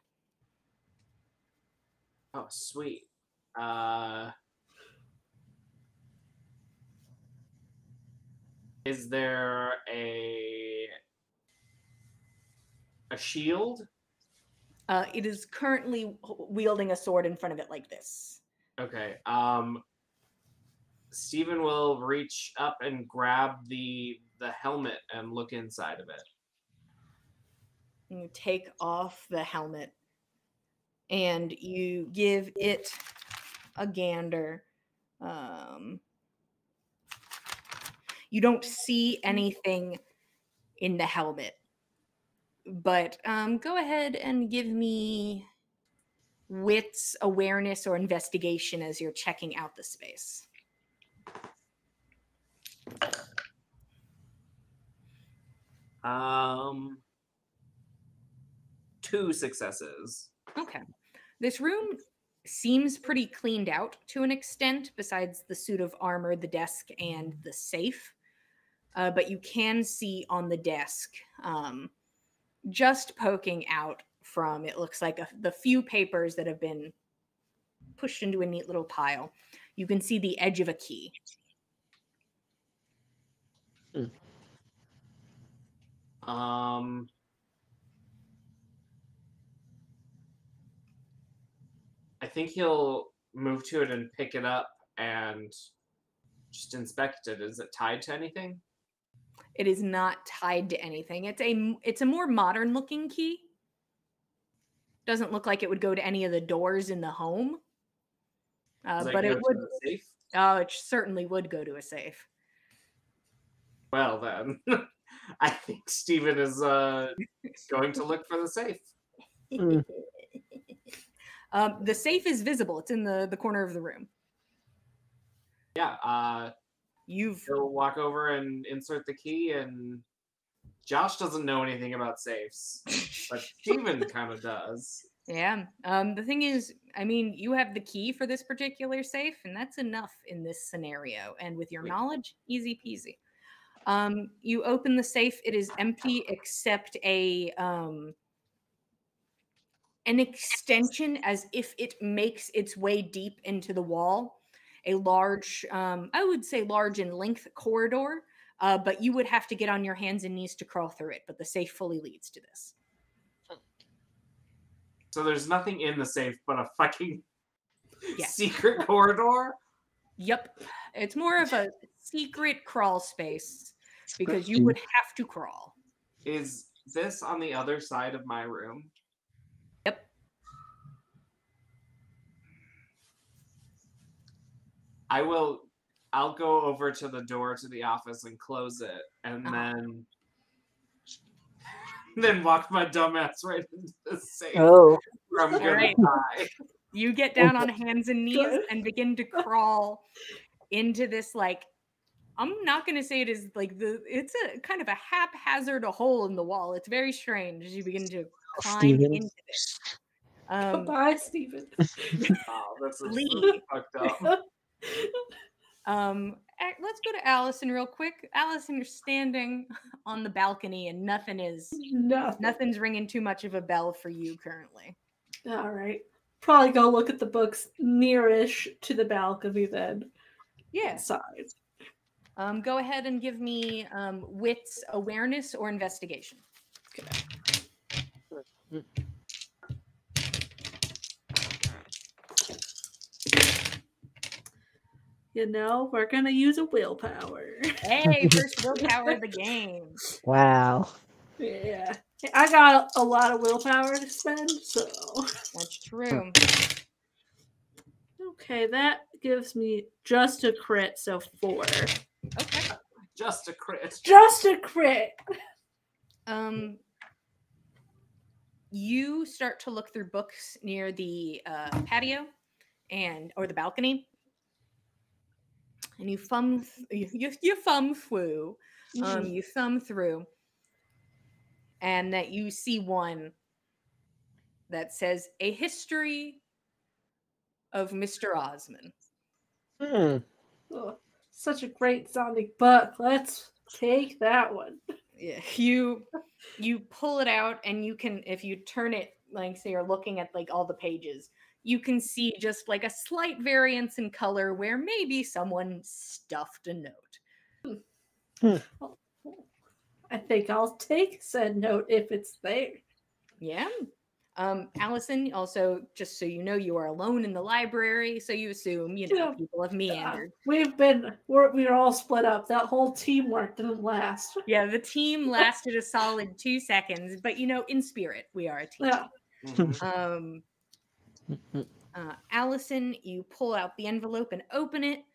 Oh, sweet. Is there a shield? It is currently wielding a sword in front of it like this. Okay. Stephen will reach up and grab the helmet and look inside of it. You take off the helmet and you give it a gander. You don't see anything in the helmet, but go ahead and give me wits, awareness, or investigation as you're checking out the space. Two successes. Okay. This room seems pretty cleaned out to an extent, besides the suit of armor, the desk, and the safe. But you can see on the desk, just poking out from, it looks like the few papers that have been pushed into a neat little pile, you can see the edge of a key. I think he'll move to it and pick it up and just inspect it. Is it tied to anything? It is not tied to anything. It's a more modern looking key. Doesn't look like it would go to any of the doors in the home. But it would. Safe? Oh, it certainly would go to a safe. Well then, I think Stephen is going to look for the safe. The safe is visible. It's in the corner of the room. Yeah. He'll walk over and insert the key, and Josh doesn't know anything about safes, but Stephen kind of does. Yeah. The thing is, I mean, you have the key for this particular safe, and that's enough in this scenario. And with your Wait. knowledge, easy peasy. You open the safe; it is empty except an extension, as if it makes its way deep into the wall. A large, I would say, large in length corridor. But you would have to get on your hands and knees to crawl through it. But the safe fully leads to this. So there's nothing in the safe but a fucking Yes. secret corridor? Yep. It's more of a secret crawl space because you would have to crawl. Is this on the other side of my room? Yep. I'll go over to the door to the office and close it, and then walk my dumbass right into the safe. Oh, Where I'm gonna Alright. die. You get down on hands and knees Good. and begin to crawl into this, like, I'm not going to say it is like it's a kind of a haphazard hole in the wall. It's very strange as you begin to climb Steven. into this. Goodbye, Stephen. Oh, this is Lee. fucked up. Let's go to Allison real quick. Allison, you're standing on the balcony and nothing's ringing too much of a bell for you currently. All right. Probably go look at the books nearish to the balcony then. Yeah. Inside. Go ahead and give me wits, awareness, or investigation. You know, we're gonna use a willpower. Hey, first willpower of the game. Wow. Yeah. I got a lot of willpower to spend, so. That's true. Okay, that gives me just a crit, so 4. Okay. Just a crit. Just a crit! You start to look through books near the patio or the balcony, and you thumb through. You thumb through, and that you see one that says "A History of Mr. Osmond." Oh, such a great sounding book. Let's take that one. Yeah, you pull it out, and you can, if you turn it, like, say you're looking at like all the pages, you can see just like a slight variance in color where maybe someone stuffed a note. I think I'll take said note if it's there. Yeah. Allison, also, just so you know, you are alone in the library, so you assume, people have meandered. We're all split up. That whole teamwork didn't last. Yeah, the team lasted a solid 2 seconds, but in spirit, we are a team. Yeah. Mhm. Allison, you pull out the envelope and open it.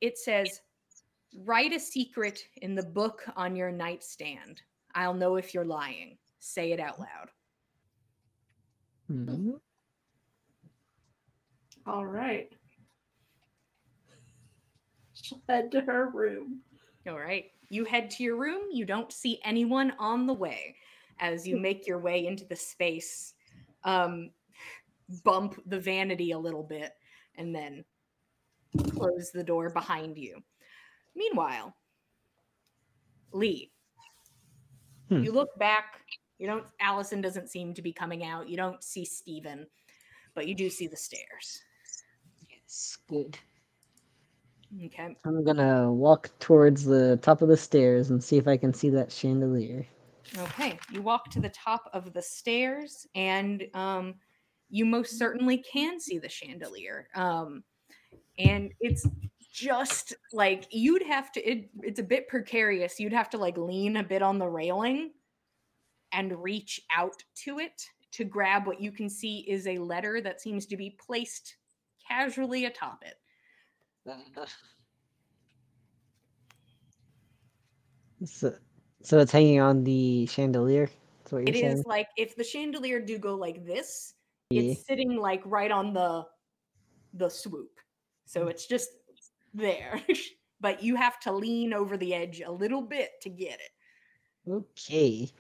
It says, "Write a secret in the book on your nightstand. I'll know if you're lying. Say it out loud." All right. She'll head to her room. All right. You head to your room. You don't see anyone on the way. As you make your way into the space, bump the vanity a little bit, and then close the door behind you. Meanwhile, Lee, you look back. Allison doesn't seem to be coming out. You don't see Steven, but you do see the stairs. Yes, good. Okay. I'm gonna walk towards the top of the stairs and see if I can see that chandelier. Okay. You walk to the top of the stairs, and you most certainly can see the chandelier. And it's just like you'd have to. It's a bit precarious. You'd have to like lean a bit on the railing and reach out to it to grab what you can see is a letter that seems to be placed casually atop it. So it's hanging on the chandelier? That's what you're It saying? is like if the chandelier do go like this, it's sitting like right on the swoop. So it's just there. But you have to lean over the edge a little bit to get it. Okay.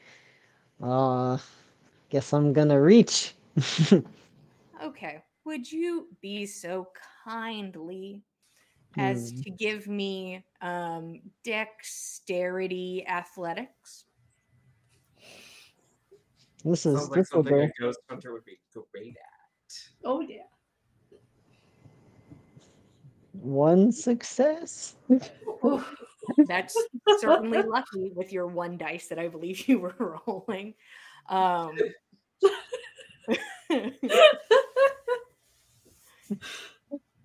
Guess I'm gonna reach. Okay. Would you be so kindly as Hmm. to give me dexterity athletics? Sounds like This will something a go. ghost hunter would be great at. Oh yeah. One success. Oof. That's certainly lucky with your one dice that I believe you were rolling. Um,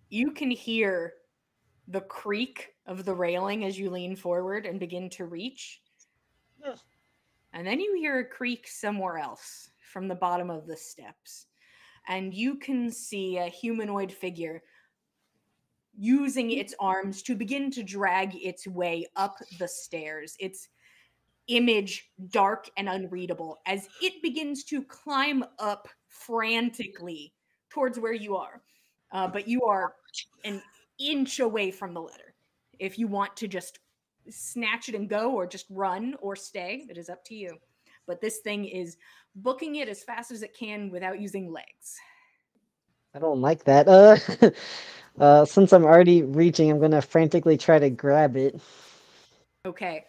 you can hear the creak of the railing as you lean forward and begin to reach. And then you hear a creak somewhere else from the bottom of the steps. And you can see a humanoid figure using its arms to begin to drag its way up the stairs. Its image dark and unreadable as it begins to climb up frantically towards where you are. But you are an inch away from the letter. If you want to just snatch it and go, or just run or stay, it is up to you. But this thing is booking it as fast as it can without using legs. I don't like that. Since I'm already reaching, I'm gonna frantically try to grab it. Okay.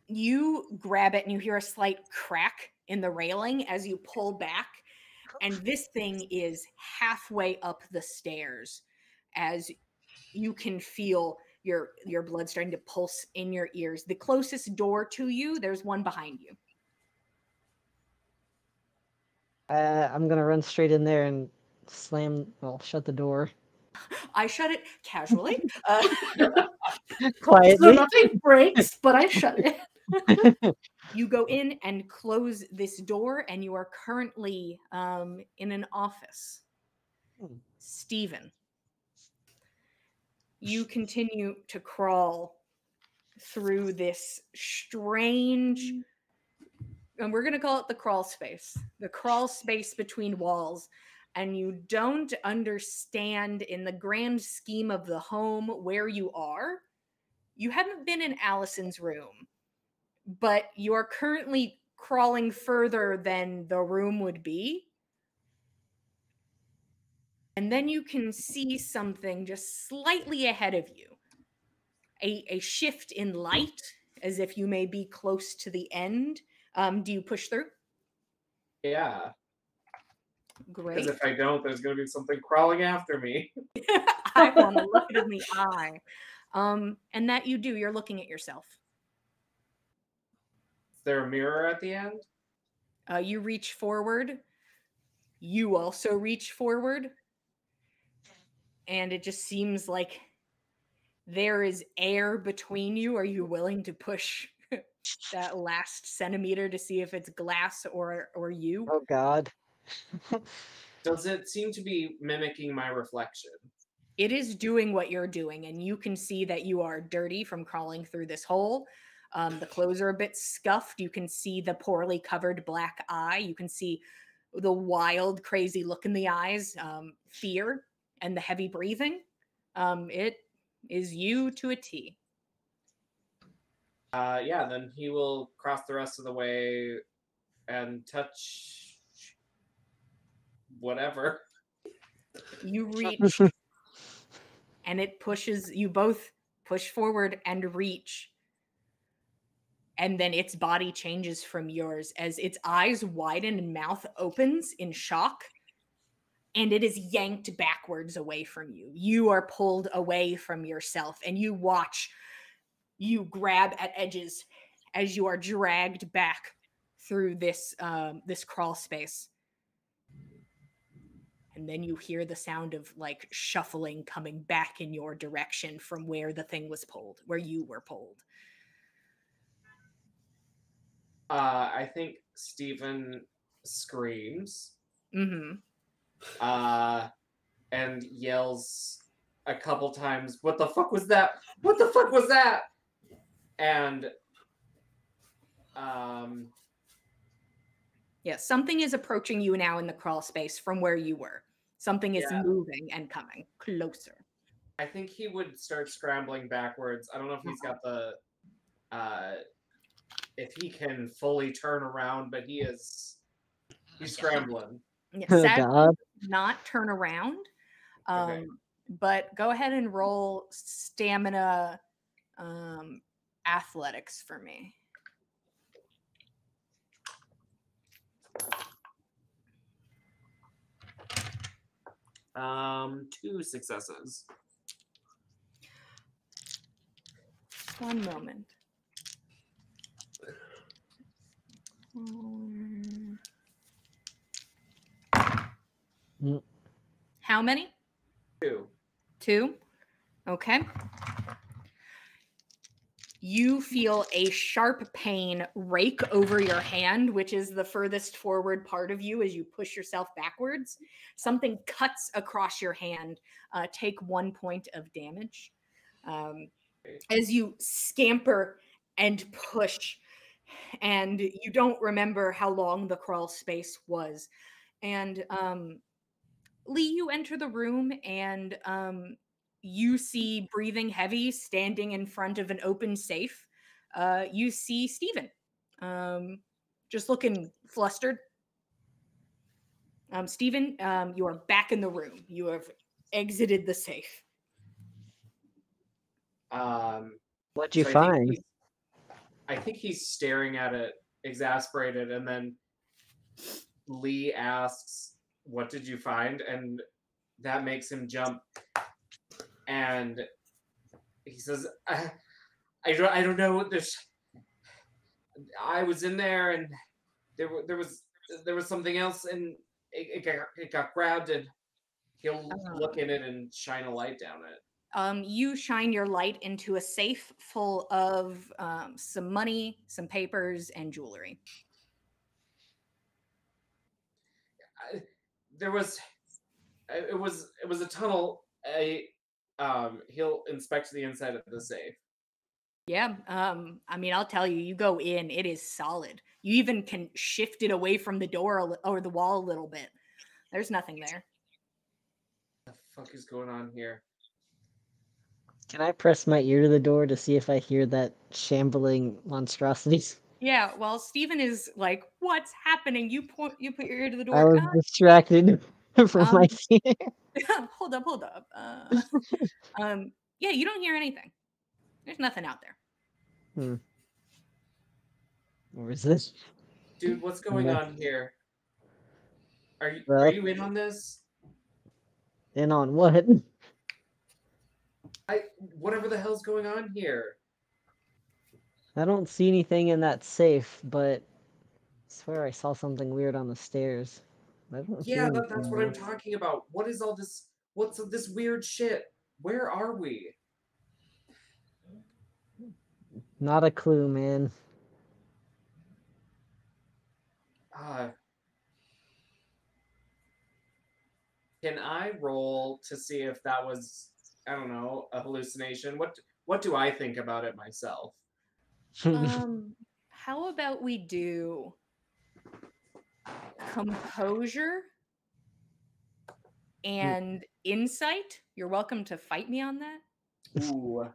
You grab it and you hear a slight crack in the railing as you pull back, and this thing is halfway up the stairs as you can feel your blood starting to pulse in your ears. The closest door to you, there's one behind you. I'm gonna run straight in there and shut the door I shut it casually. So quietly. nothing breaks, but I shut it. You go in and close this door, and you are currently in an office. Stephen, you continue to crawl through this strange, and we're going to call it the crawl space between walls. And you don't understand, in the grand scheme of the home where you are, you haven't been in Allison's room, but you are currently crawling further than the room would be. And then you can see something just slightly ahead of you, a shift in light, as if you may be close to the end. Do you push through? Yeah, because Great. if I don't, there's going to be something crawling after me. I want to look it in the eye. And that you do. You're looking at yourself. Is there a mirror at the end? You reach forward. You also reach forward. And it just seems like there is air between you. Are you willing to push that last centimeter to see if it's glass or you? Oh God. Does it seem to be mimicking my reflection? It is doing what you're doing, and you can see that you are dirty from crawling through this hole. The clothes are a bit scuffed. You can see the poorly covered black eye. You can see the wild, crazy look in the eyes, fear, and the heavy breathing. It is you to a T. Yeah, then he will cross the rest of the way and touch whatever. You reach, and it pushes you both push forward and reach. And then its body changes from yours as its eyes widen and mouth opens in shock. And it is yanked backwards away from you. You are pulled away from yourself, and you watch you grab at edges as you are dragged back through this crawl space. And then you hear the sound of like shuffling coming back in your direction from where the thing was pulled, where you were pulled. I think Stephen screams Mm-hmm. And yells a couple times, "What the fuck was that? What the fuck was that?" And Yeah, something is approaching you now in the crawl space from where you were. Something is moving and coming closer. I think he would start scrambling backwards. I don't know if he's got the if he can fully turn around, but he's scrambling. Yeah, Oh sadly, God. not turn around. Okay. But go ahead and roll stamina athletics for me. 2 successes. One moment. Mm. How many? 2. 2. Okay. You feel a sharp pain rake over your hand, which is the furthest forward part of you as you push yourself backwards. Something cuts across your hand. Take 1 point of damage. As you scamper and push, and you don't remember how long the crawl space was. And Lee, you enter the room and you see breathing heavy standing in front of an open safe. You see Steven just looking flustered. Steven, you are back in the room. You have exited the safe. What'd you So find? I think he's staring at it, exasperated, and then Lee asks, "What did you find?" And that makes him jump. And he says, "I don't know. I was in there, and there was something else, and it got grabbed." And he'll look in it and shine a light down it. You shine your light into a safe full of some money, some papers, and jewelry. There was it was a tunnel. He'll inspect the inside of the safe. Yeah, I mean, I'll tell you, you go in, it is solid. You even can shift it away from the door or the wall a little bit. There's nothing there. What the fuck is going on here? Can I press my ear to the door to see if I hear that shambling monstrosities? Yeah, well, Steven is like, what's happening? You put your ear to the I door. was distracted from my fear. Hold up. Yeah, you don't hear anything. There's nothing out there. Or is this? Dude, what's going on here? Are Well, you in on this? in on what? Whatever the hell's going on here. I don't see anything in that safe, but I swear I saw something weird on the stairs. I don't see Yeah, anything that's what I'm though. talking about. What is all this? What's this weird shit? Where are we? Not a clue, man. Can I roll to see if that was, I don't know, a hallucination? What do I think about it myself? How about we do composure and insight? You're welcome to fight me on that. Ooh.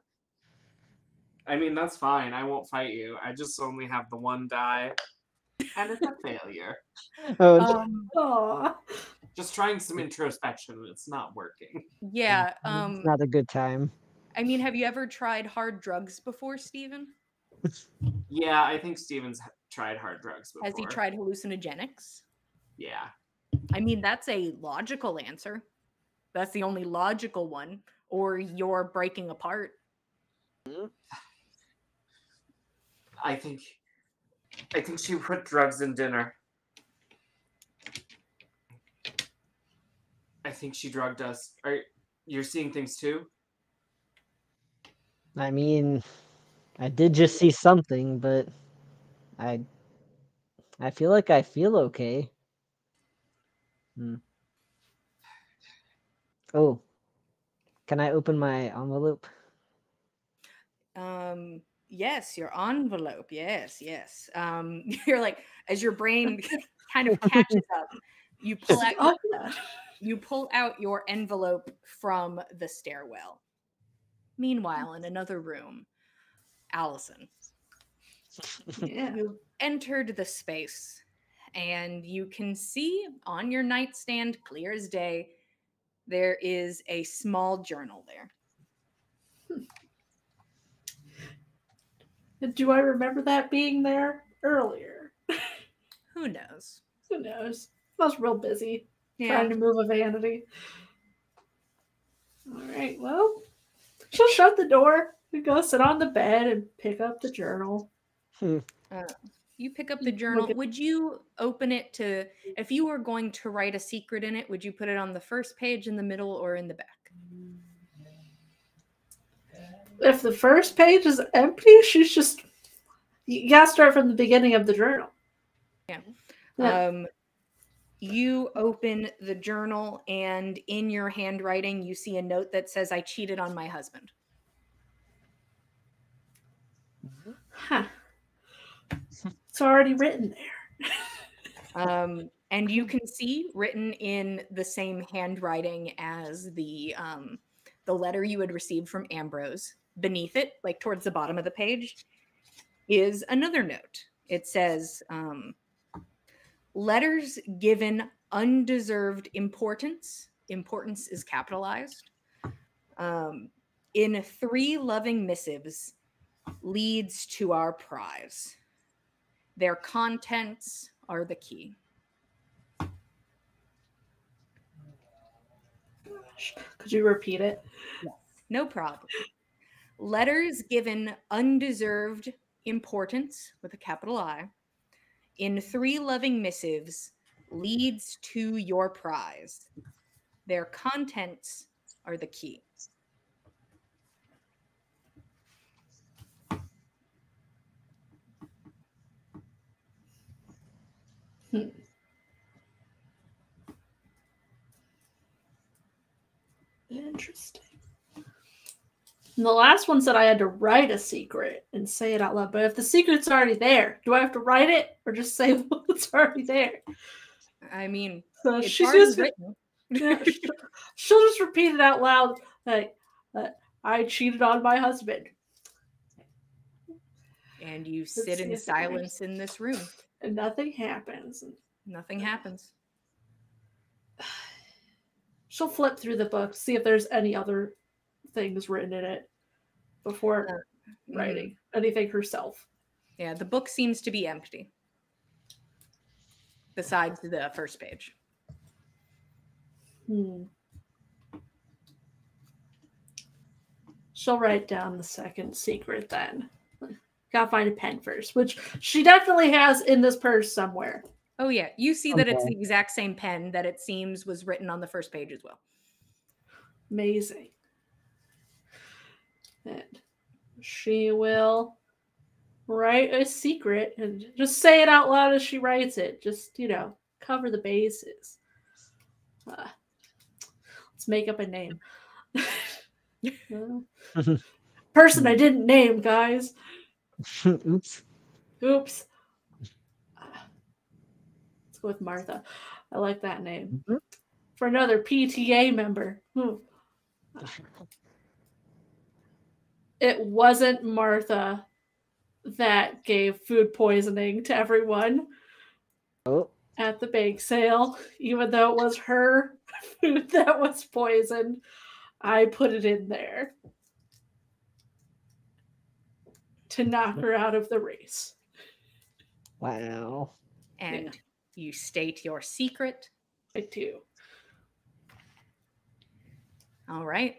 I mean, that's fine. I won't fight you. I just only have the 1 die. And it's a failure. Oh, Aw. Just trying some introspection. It's not working. Yeah. it's not a good time. I mean, have you ever tried hard drugs before, Steven? Yeah, I think Steven's tried hard drugs before. Has he tried hallucinogenics? Yeah. I mean, that's a logical answer. That's the only logical one. Or you're breaking apart. I think she put drugs in dinner. I think she drugged us. You're seeing things too? I mean, I did just see something, but I feel like I feel okay. Oh, can I open my envelope? Yes, your envelope. Yes. You're like, as your brain kind of catches up, you pull out Oh, yeah. you pull out your envelope from the stairwell. Meanwhile, in another room, Allison. Yeah. You entered the space, and you can see on your nightstand, clear as day, there is a small journal there. Do I remember that being there earlier? Who knows? Who knows? I was real busy Yeah. trying to move a vanity. All right, well, she'll shut the door and go sit on the bed and pick up the journal. You pick up the journal. Would you open it to, if you were going to write a secret in it, would you put it on the first page, in the middle, or in the back? If the first page is empty, she's just. You gotta start from the beginning of the journal. Yeah. You open the journal, and in your handwriting, you see a note that says, "I cheated on my husband." Huh. It's already written there. And you can see written in the same handwriting as the letter you had received from Ambrose. Beneath it, like towards the bottom of the page, is another note. It says, letters given undeserved importance. Importance is capitalized. In 3 loving missives leads to our prize. Their contents are the key. Could you repeat it? No problem. Letters given undeserved importance, with a capital I, in 3 loving missives leads to your prize. Their contents are the key. Interesting. And the last one said I had to write a secret and say it out loud. But if the secret's already there, do I have to write it or just say what's already there? I mean, So it's she's already just written. Yeah, she'll just repeat it out loud, like, I cheated on my husband. And you sit in silence in this room. And nothing happens. Nothing happens. She'll flip through the book, see if there's any other things written in it before writing anything herself. Yeah, the book seems to be empty. Besides the first page. She'll write down the second secret then. Gotta find a pen first, which she definitely has in this purse somewhere. Oh, yeah. You see that it's the exact same pen that it seems was written on the first page as well. Amazing. And she will write a secret and just say it out loud as she writes it. Just, cover the bases. Let's make up a name. Person I didn't name, guys. Oops. Let's go with Martha. I like that name. For another PTA member. It wasn't Martha that gave food poisoning to everyone at the bake sale, even though it was her food that was poisoned. I put it in there to knock her out of the race. Wow. And you state your secret. I do. All right.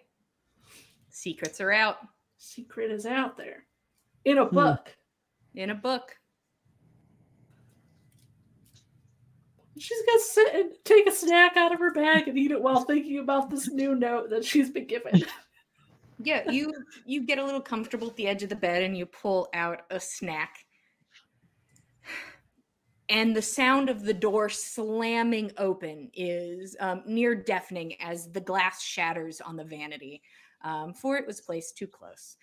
Secrets are out. Secret is out there. In a book. In a book. She's gonna sit and take a snack out of her bag and eat it while thinking about this new note that she's been given. Yeah, you get a little comfortable at the edge of the bed and you pull out a snack. And the sound of the door slamming open is near deafening as the glass shatters on the vanity, for it was placed too close.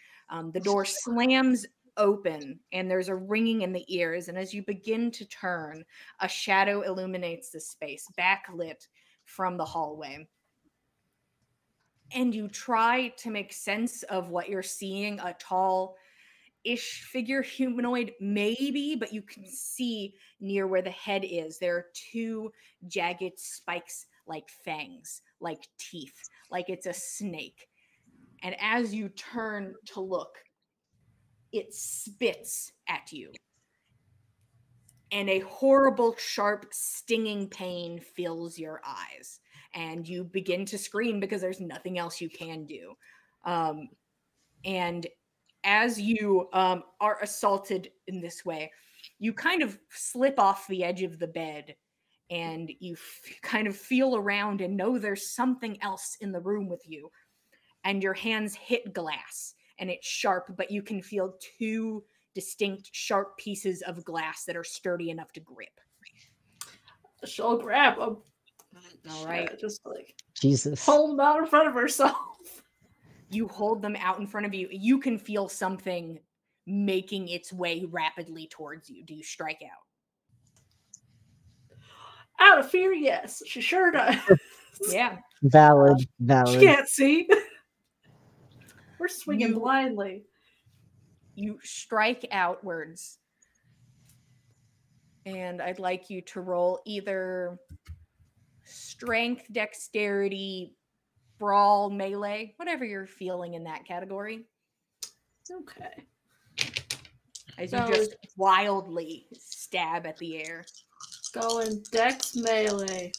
The door slams open and there's a ringing in the ears, and as you begin to turn, a shadow illuminates the space, backlit from the hallway. And you try to make sense of what you're seeing. A tall, human-ish figure, humanoid maybe, but you can see near where the head is, there are 2 jagged spikes like fangs, like teeth, like it's a snake. And as you turn to look, it spits at you. And a horrible, sharp, stinging pain fills your eyes. And you begin to scream because there's nothing else you can do. And as you are assaulted in this way, you kind of slip off the edge of the bed and you kind of feel around and know there's something else in the room with you. And your hands hit glass and it's sharp, but you can feel 2 distinct sharp pieces of glass that are sturdy enough to grip. She'll grab them. All right. Just like Jesus. hold them out in front of herself. You hold them out in front of you. You can feel something making its way rapidly towards you. Do you strike out? Out of fear, yes. She sure does. Yeah. Valid. She Valid. can't see. We're swinging You- blindly. You strike outwards. And I'd like you to roll either strength, dexterity, brawl, melee, whatever you're feeling in that category. Okay. As you So- just wildly stab at the air. Going dex melee.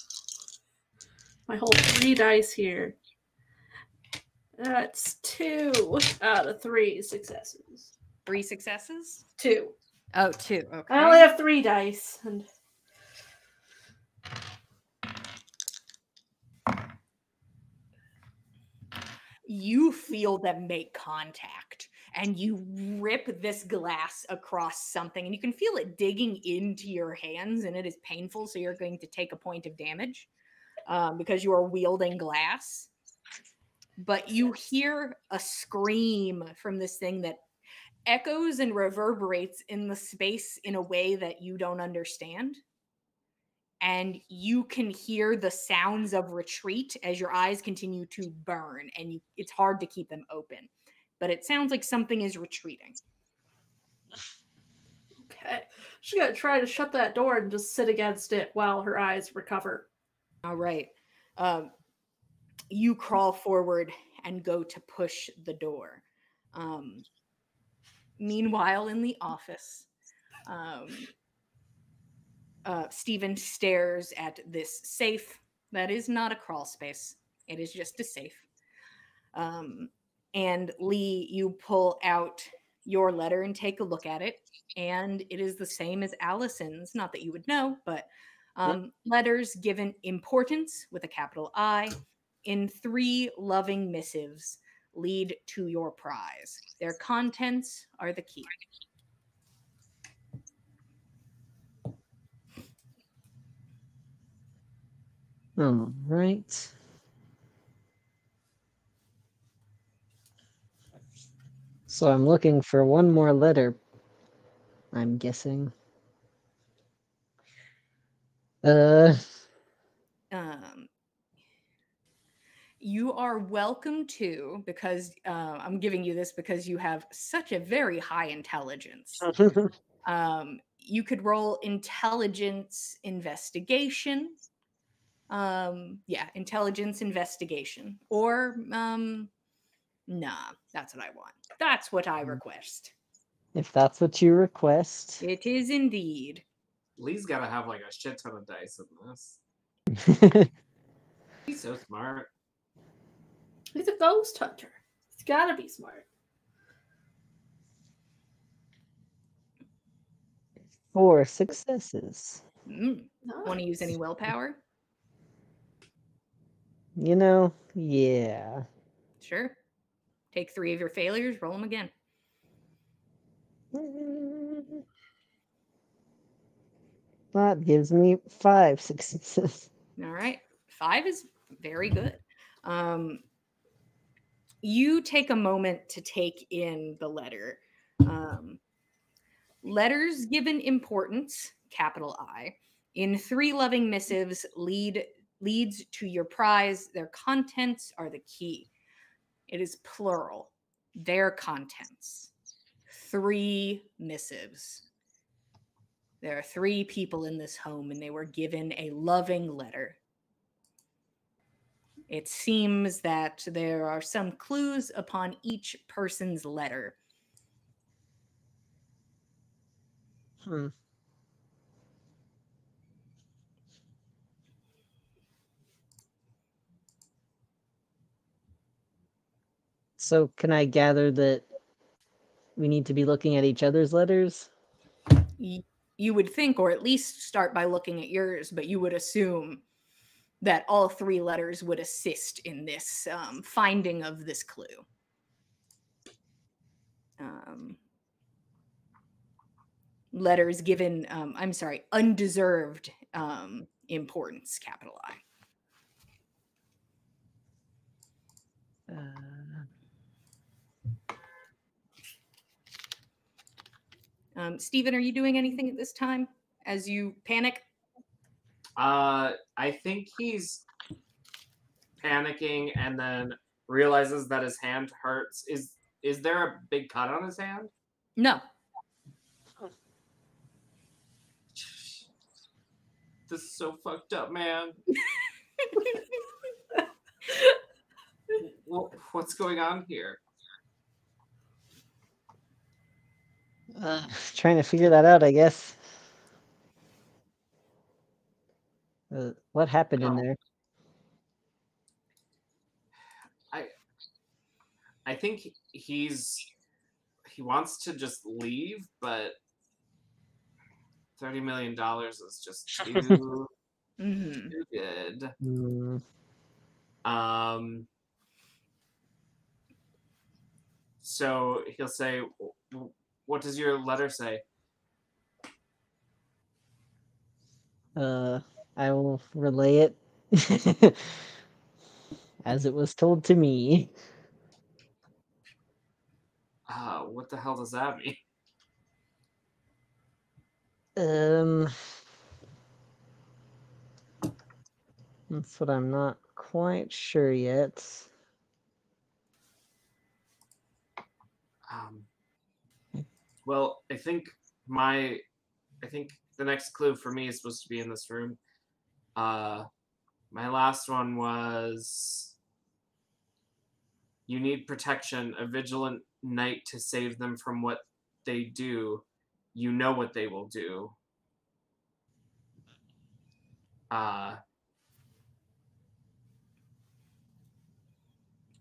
My whole 3 dice here. That's 2 out of 3 successes. 3 successes? 2. Oh, 2. Okay. I only have 3 dice. And You feel them make contact and you rip this glass across something and you can feel it digging into your hands and it is painful, so you're going to take a point of damage because you are wielding glass. But you hear a scream from this thing that echoes and reverberates in the space in a way that you don't understand. And you can hear the sounds of retreat as your eyes continue to burn, and it's hard to keep them open. But it sounds like something is retreating. okay. She's gonna try to shut that door and just sit against it while her eyes recover. All right. You crawl forward and go to push the door. Meanwhile, in the office, Stephen stares at this safe that is not a crawl space. It is just a safe. And Lee, you pull out your letter and take a look at it. And it is the same as Allison's. Not that you would know, but letters given importance with a capital I in 3 loving missives lead to your prize. Their contents are the key. All right. So I'm looking for one more letter, I'm guessing. You are welcome to, because I'm giving you this because you have such a very high intelligence. You could roll intelligence investigation. Yeah, intelligence investigation. Or, nah, that's what I want. That's what I request. If that's what you request. It is indeed. Lee's gotta have like a shit ton of dice in this. He's so smart. He's a ghost hunter. He's gotta be smart. 4 successes. Want to use any willpower? You know, yeah. Sure. Take 3 of your failures, roll them again. That gives me 5 successes. All right. 5 is very good. You take a moment to take in the letter. Letters given importance, capital I, in 3 loving missives leads to your prize. Their contents are the key. It is plural. Their contents. 3 missives. There are 3 people in this home, and they were given a loving letter. It seems that there are some clues upon each person's letter. Hmm. So can I gather that we need to be looking at each other's letters? You would think, or at least start by looking at yours, but you would assume that all 3 letters would assist in this finding of this clue. Letters given, undeserved importance, capital I. Stephen, are you doing anything at this time as you panic? I think he's panicking and then realizes that his hand hurts. Is there a big cut on his hand? No. This is so fucked up, man. What's going on here? Trying to figure that out, I guess. What happened in there? I think he wants to just leave, but $30 million is just too good. So he'll say, "What does your letter say?" I will relay it as it was told to me. What the hell does that mean? That's what I'm not quite sure yet. Well, I think the next clue for me is supposed to be in this room. My last one was, you need protection, a vigilant knight to save them from what they do. You know what they will do.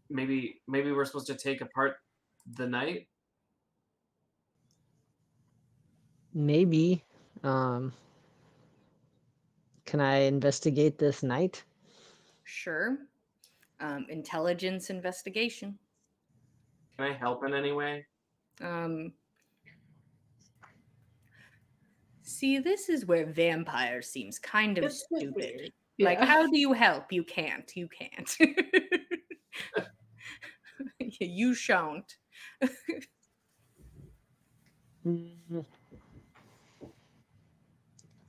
Maybe we're supposed to take apart the knight? Maybe. Can I investigate this knight? Sure. Intelligence investigation. Can I help in any way? See, this is where vampire seems kind of It's a bit stupid. weird. Like, Yeah. how do you help? You can't. You can't. You shan't.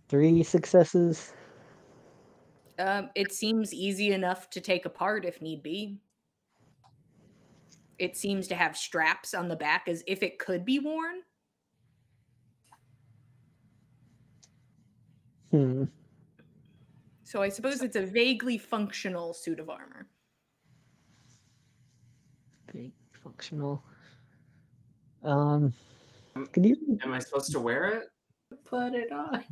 3 successes. It seems easy enough to take apart if need be. It seems to have straps on the back as if it could be worn. So I suppose it's a vaguely functional suit of armor. Vaguely functional. Could you? Am I supposed to wear it? Put it on.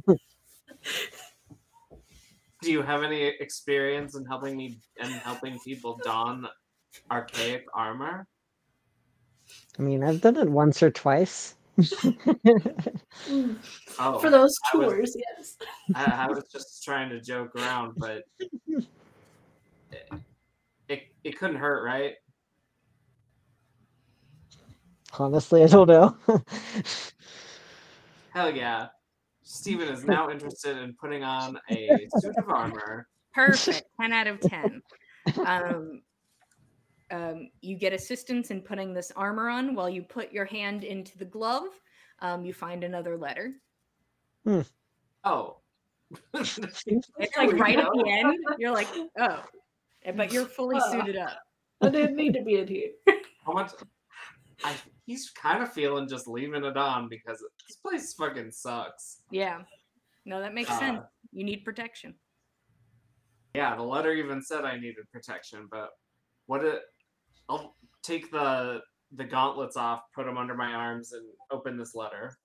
Do you have any experience in helping people don archaic armor? I mean, I've done it once or twice. Oh, for those tours, yes. I was just trying to joke around, but it couldn't hurt, right? Honestly, I don't know. Hell yeah. Steven is now interested in putting on a suit of armor. Perfect. 10 out of 10. You get assistance in putting this armor on. While you put your hand into the glove, you find another letter. Oh. It's like right at the end. You're like, oh. But you're fully suited up. I didn't need to be in here. How much? he's kind of feeling just leaving it on because this place fucking sucks. Yeah. No, that makes sense. You need protection. Yeah, the letter even said I needed protection, but I'll take the gauntlets off, put them under my arms, and open this letter.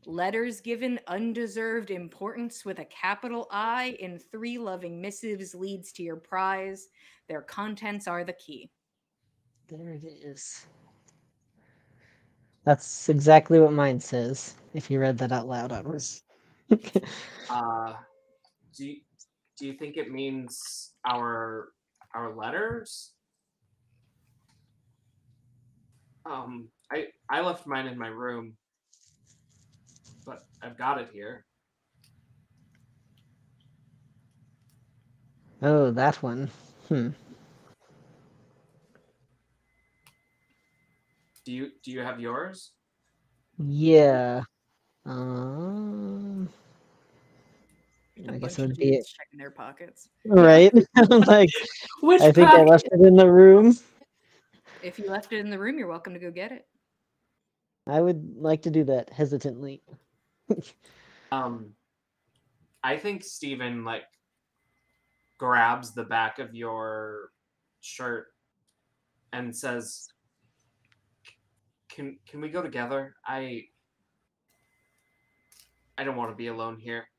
Letters given undeserved importance with a capital I in 3 loving missives leads to your prize. Their contents are the key. There it is. That's exactly what mine says. If you read that out loud, I was. Do you think it means our letters? I left mine in my room, but I've got it here. Oh, that one. Do you have yours? Yeah. I A guess bunch it of would be it. dudes checking their pockets. Right. I'm like, Which I think I pocket? left it in the room. If you left it in the room, you're welcome to go get it. I would like to do that hesitantly. I think Steven grabs the back of your shirt and says, Can we go together? I don't want to be alone here.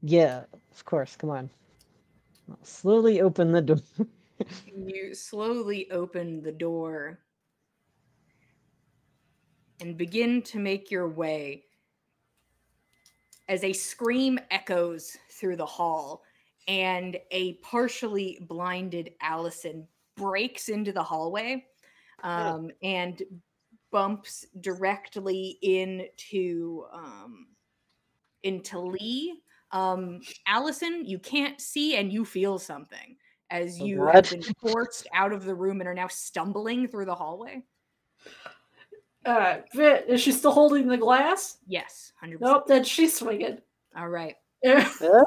Yeah, of course. Come on. I'll slowly open the door. You slowly open the door and begin to make your way as a scream echoes through the hall and a partially blinded Allison breaks into the hallway and bumps directly into Lee. Allison, you can't see and you feel something as you God. have been forced out of the room and are now stumbling through the hallway. Vit, is she still holding the glass? Yes, 100%. Nope, then she's swinging. All right. Huh?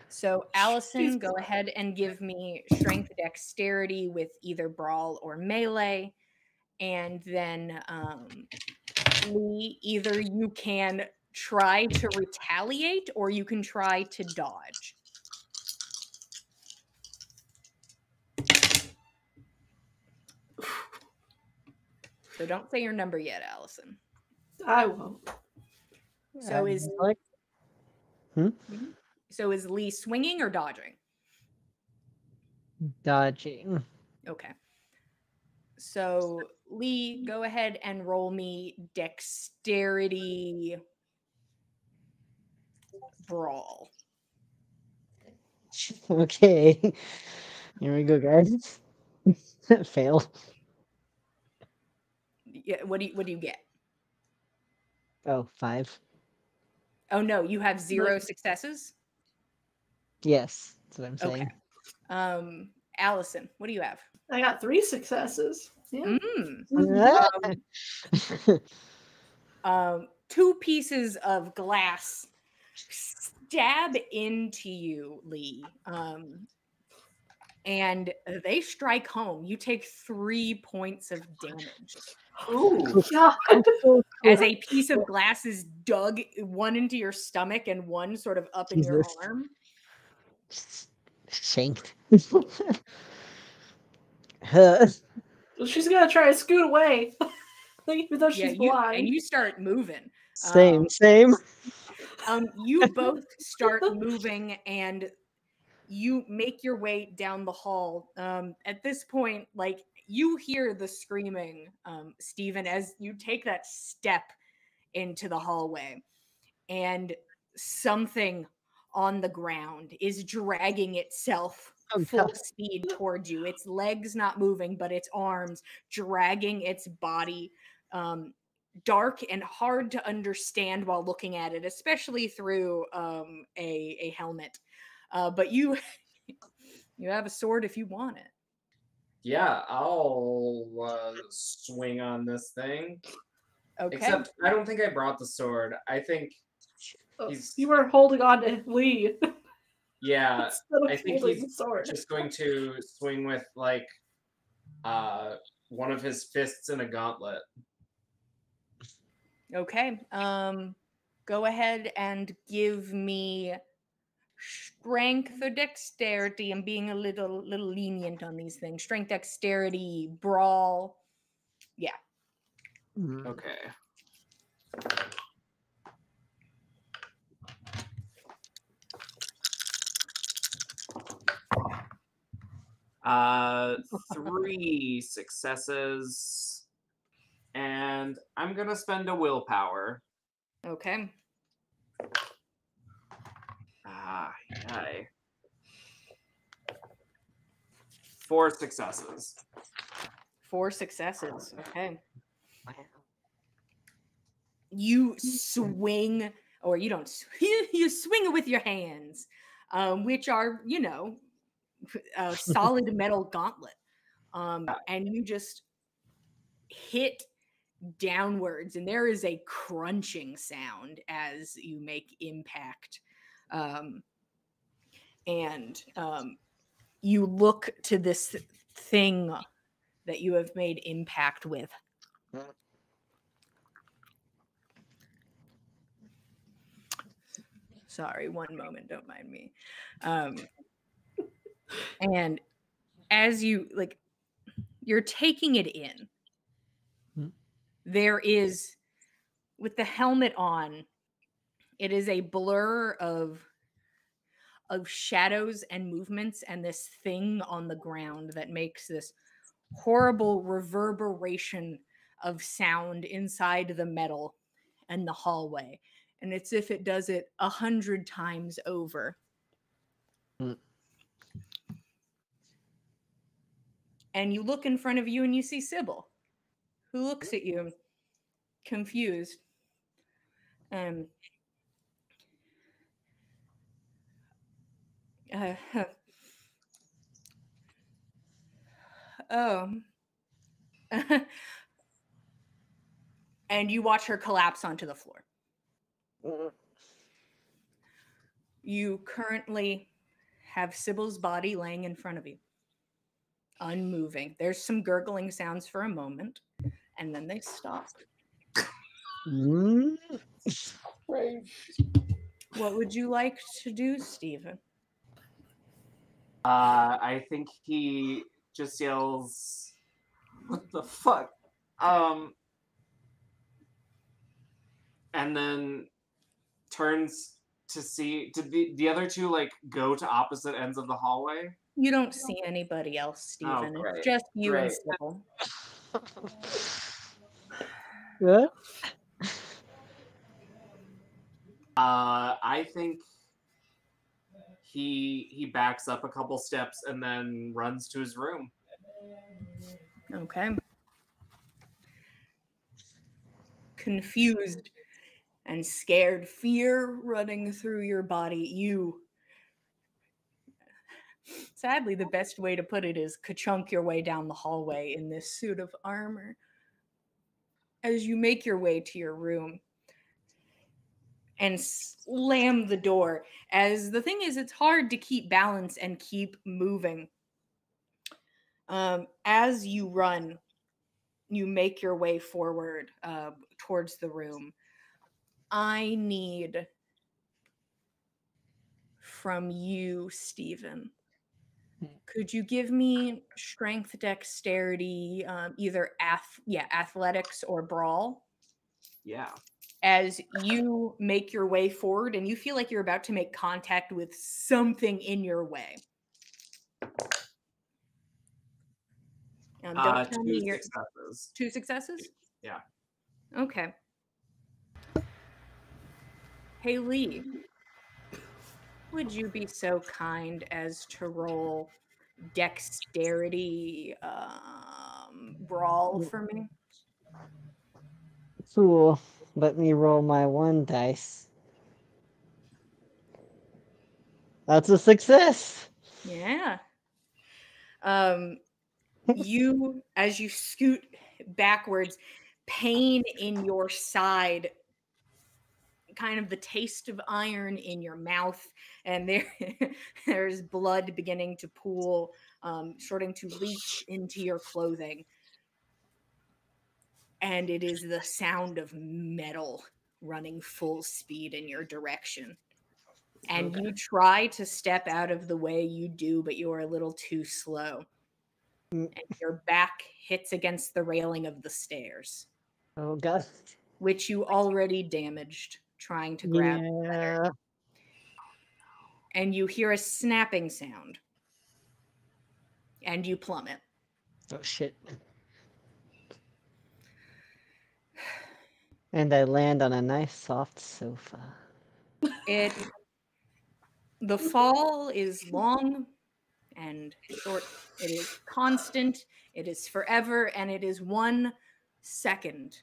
So Allison, go ahead and give me strength dexterity with either brawl or melee. And then Lee, either you can try to retaliate or you can try to dodge. So don't say your number yet, Allison. I won't. So is Hmm? so is Lee swinging or dodging? Dodging. Okay. So Lee, go ahead and roll me dexterity brawl. Okay. Here we go, guys. Fail. Yeah, what do you get? Oh, 5. Oh no, you have 0 successes? Yes, that's what I'm saying. Okay. Allison, what do you have? I got 3 successes. Yeah. Mm. 2 pieces of glass stab into you, Lee. And they strike home. You take 3 points of damage. Ooh. God. As a piece of glass is dug, one into your stomach and one sort of up in your Jesus. arm. Shanked. She's gonna try to scoot away. Even though she's blind. And you start moving. Same. You both start moving and you make your way down the hall. At this point, you hear the screaming, Stephen, as you take that step into the hallway, and something on the ground is dragging itself full speed towards you. Its legs not moving, but its arms dragging its body. Dark and hard to understand while looking at it, especially through a helmet. But you have a sword if you want it. Yeah, I'll swing on this thing. Okay. Except I don't think I brought the sword. I think you were holding on to Lee. Yeah, Instead of I think holding he's the sword. just going to swing with one of his fists in a gauntlet. Okay. Go ahead and give me strength or dexterity. I'm being a little lenient on these things. Strength, dexterity, brawl. Yeah. Okay. Uh, 3 successes, and I'm gonna spend a willpower. Okay. Yay. 4 successes. 4 successes. Okay. You swing, or you don't. You swing it with your hands, which are, a solid metal gauntlet, and you just hit downwards, and there is a crunching sound as you make impact, and you look to this thing that you have made impact with. Sorry, one moment, don't mind me. And as you're taking it in, there is, with the helmet on, it is a blur of shadows and movements, and this thing on the ground that makes this horrible reverberation of sound inside the metal and the hallway. And it's if it does it 100 times over. And you look in front of you and you see Sybil, who looks at you confused. Oh. And you watch her collapse onto the floor. You currently have Sybil's body laying in front of you, unmoving. There's some gurgling sounds for a moment, and then they stop. What would you like to do, Stephen? I think he just yells, "What the fuck?" And then turns to see, did the other two like go to opposite ends of the hallway? You don't see anybody else, Stephen. great. It's just you and Great. Sybil. Yeah. I think he backs up a couple steps and then runs to his room. Okay. Confused and scared, fear running through your body. Sadly, the best way to put it is ka-chunk your way down the hallway in this suit of armor. As you make your way to your room and slam the door, as the thing is, it's hard to keep balance and keep moving. As you run, you make your way forward towards the room. I need from you, Stephen. Could you give me strength, dexterity, either athletics or brawl? Yeah. As you make your way forward and you feel like you're about to make contact with something in your way. Don't tell me you're... 2 successes. 2 successes? Yeah. Okay. Hey, Lee. Would you be so kind as to roll dexterity brawl for me? Cool. Let me roll my 1 dice. That's a success. Yeah. You, as you scoot backwards, pain in your side, kind of the taste of iron in your mouth, and there's blood beginning to pool starting to reach into your clothing. And it is the sound of metal running full speed in your direction. And you try to step out of the way, you do, but you are a little too slow. And your back hits against the railing of the stairs. Oh god. Which you already damaged trying to grab the letter. And you hear a snapping sound. And you plummet. Oh shit. And I land on a nice soft sofa. The fall is long and short. It is constant. It is forever. And it is 1 second.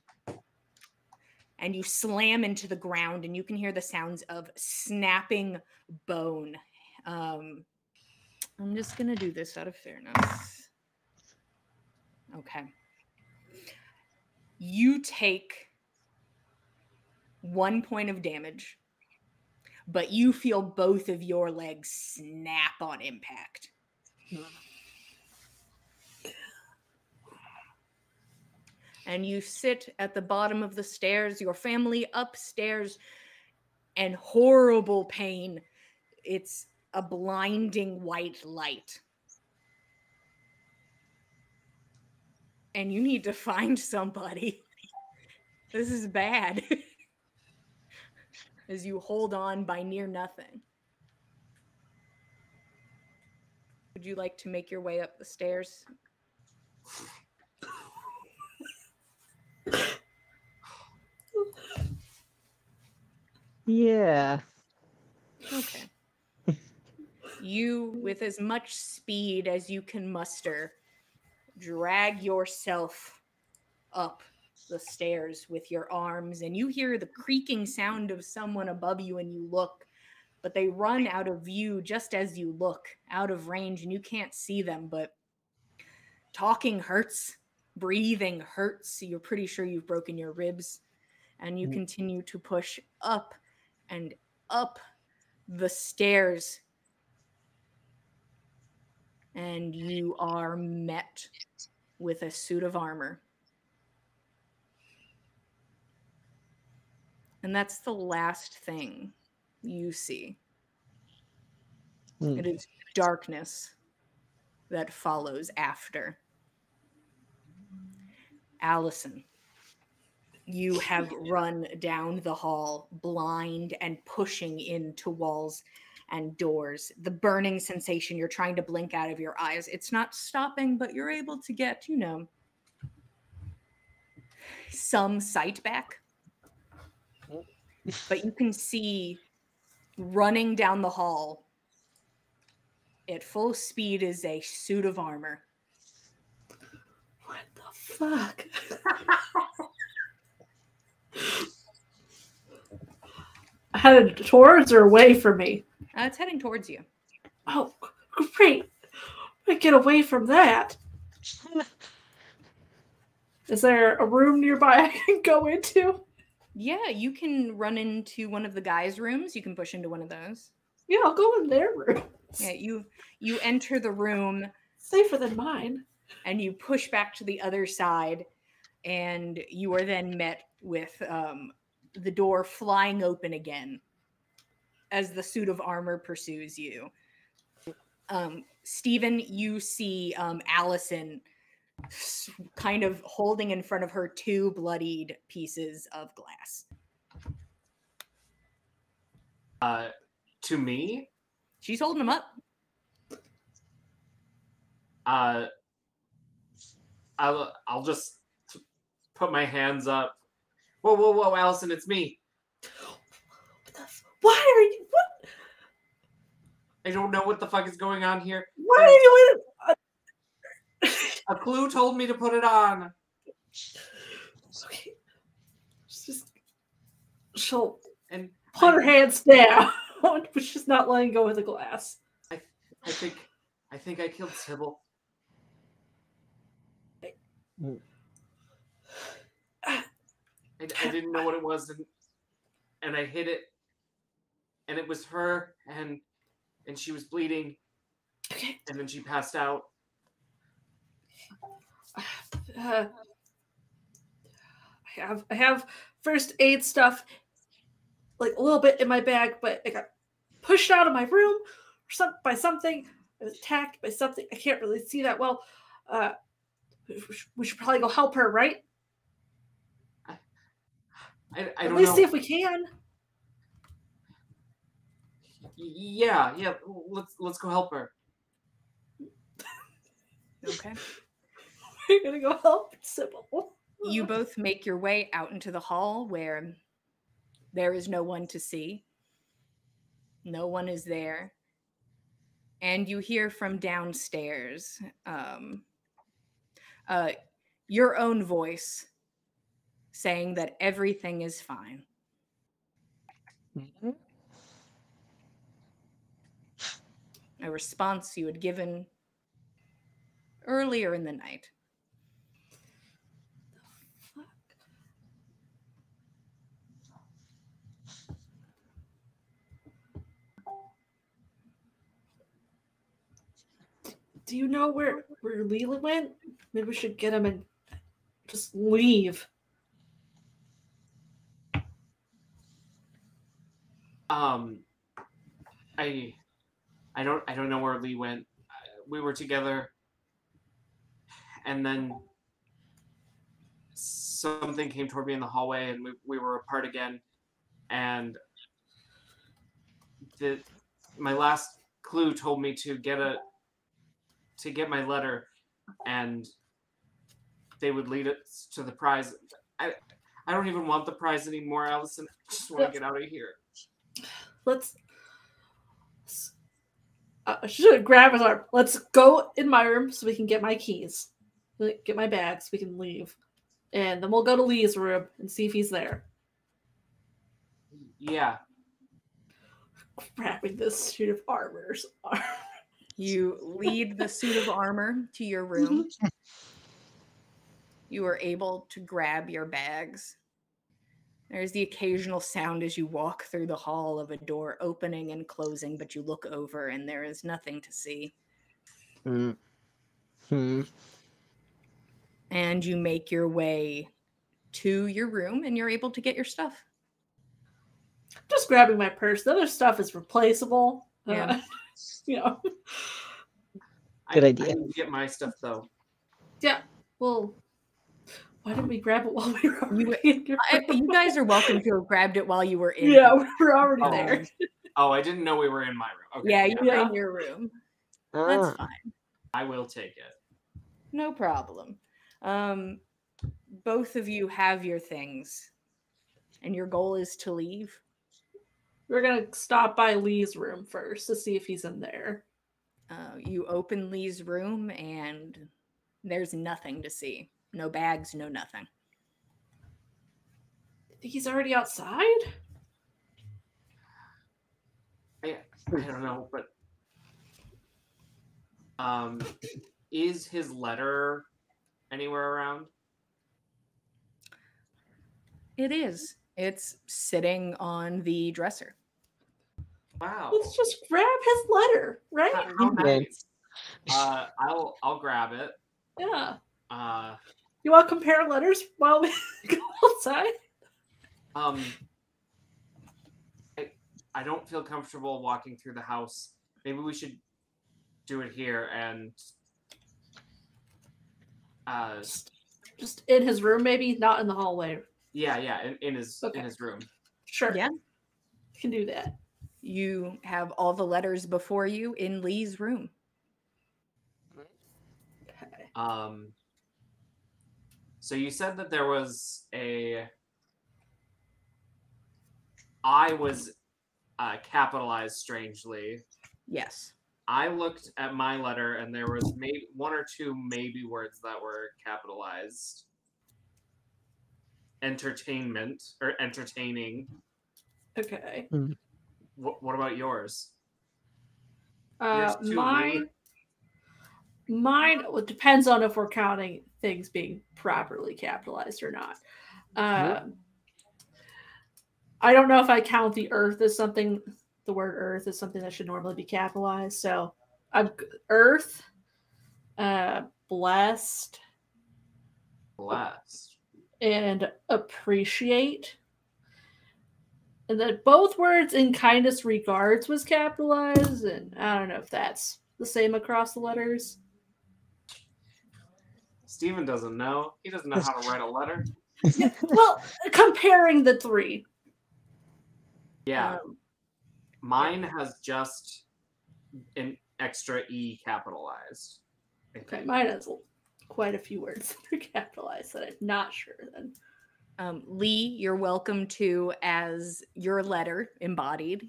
And you slam into the ground and you can hear the sounds of snapping bone. I'm just going to do this out of fairness. Okay. You take 1 point of damage, but you feel both of your legs snap on impact. And you sit at the bottom of the stairs, your family upstairs, and horrible pain. It's a blinding white light. And you need to find somebody. This is bad. As you hold on by near nothing. Would you like to make your way up the stairs? Yeah. Okay. You, with as much speed as you can muster, drag yourself up the stairs with your arms, and you hear the creaking sound of someone above you, and you look, but they run out of view just as you look, out of range, and you can't see them, but talking hurts, breathing hurts, so you're pretty sure you've broken your ribs, and you continue to push up and up the stairs, and you are met with a suit of armor. And that's the last thing you see. It is darkness that follows after. Allison, you have run down the hall, blind and pushing into walls and doors. The burning sensation, you're trying to blink out of your eyes. It's not stopping, but you're able to get, some sight back. But you can see running down the hall at full speed is a suit of armor. What the fuck? Headed towards or away from me? It's heading towards you. Oh, great. I get away from that. Is there a room nearby I can go into? Yeah, you can run into one of the guys' rooms. You can push into one of those. Yeah, I'll go in their room. Yeah, you enter the room. Safer than mine. And you push back to the other side, and you are then met with the door flying open again as the suit of armor pursues you. Stephen, you see Allison kind of holding in front of her 2 bloodied pieces of glass. To me? She's holding them up. I'll just put my hands up. Whoa, Allison, it's me. Why are you? What? I don't know what the fuck is going on here. Why are you in? A clue told me to put it on. Okay. She'll Put her hands down, but she's not letting go of the glass. I think I killed Sybil. I didn't know what it was, and I hit it, and it was her, and she was bleeding, Okay. and then she passed out. I have first aid stuff, like a little bit in my bag, but I got pushed out of my room by something. I was attacked by something. I can't really see that well. We should probably go help her, right? I At don't least know. see if we can. Yeah. Let's go help her. Okay. We're gonna go help Sybil. You both make your way out into the hall where there is no one to see. No one is there. And you hear from downstairs your own voice saying that everything is fine. Mhm. A response you had given earlier in the night. Do you know where Leland went? Maybe we should get him and just leave. I don't know where Lee went. We were together, and then something came toward me in the hallway, and we were apart again. And my last clue told me to get my letter, and they would lead us to the prize. I don't even want the prize anymore, Allison. I just want to get out of here. Let's. I should grab his arm. Let's go in my room so we can get my keys, get my bags, so we can leave, and then we'll go to Lee's room and see if he's there. Yeah. Grabbing this suit of armor's arm. You lead the suit of armor to your room. You are able to grab your bags. There's the occasional sound as you walk through the hall of a door opening and closing, but you look over and there is nothing to see. Hmm. And you make your way to your room and you're able to get your stuff. Just grabbing my purse. The other stuff is replaceable. Yeah. You know. Good idea. I need to get my stuff though. Yeah. Well, why didn't we grab it while we were already in your room? You guys are welcome to have grabbed it while you were in. Yeah, we were already Oh. there. Oh, I didn't know we were in my room. Okay. Yeah, you were Yeah. in your room. That's Ah, fine. I will take it. No problem. Both of you have your things, and your goal is to leave. We're gonna stop by Lee's room first to see if he's in there. You open Lee's room, and there's nothing to see. No bags, no nothing. Think he's already outside? I don't know, but is his letter anywhere around? It is. It's sitting on the dresser. Wow. Let's just grab his letter, right? How Yeah. nice. I'll grab it. Yeah. Uh, You want to compare letters while we go outside? I don't feel comfortable walking through the house. Maybe we should do it here and Just in his room, maybe, not in the hallway. yeah, in his Okay. in his room. Sure. Yeah. You can do that. You have all the letters before you in Lee's room. Okay. So you said that there was I was capitalized strangely. Yes. I looked at my letter and there was maybe one or two maybe words that were capitalized. Entertainment or entertaining. Okay. What about yours? Yours too, Mine well, it depends on if we're counting things being properly capitalized or not. I don't know if I count the earth as something. The word earth is something that should normally be capitalized. So I'm earth, blessed, Blessed. and appreciate. And then both words in kindest regards was capitalized, and I don't know if that's the same across the letters. Steven doesn't know. He doesn't know how to write a letter. Yeah, well, comparing the three. Yeah. Mine has just an extra E capitalized. Okay, mine has quite a few words that are capitalized that I'm not sure then. Lee, you're welcome to, as your letter embodied,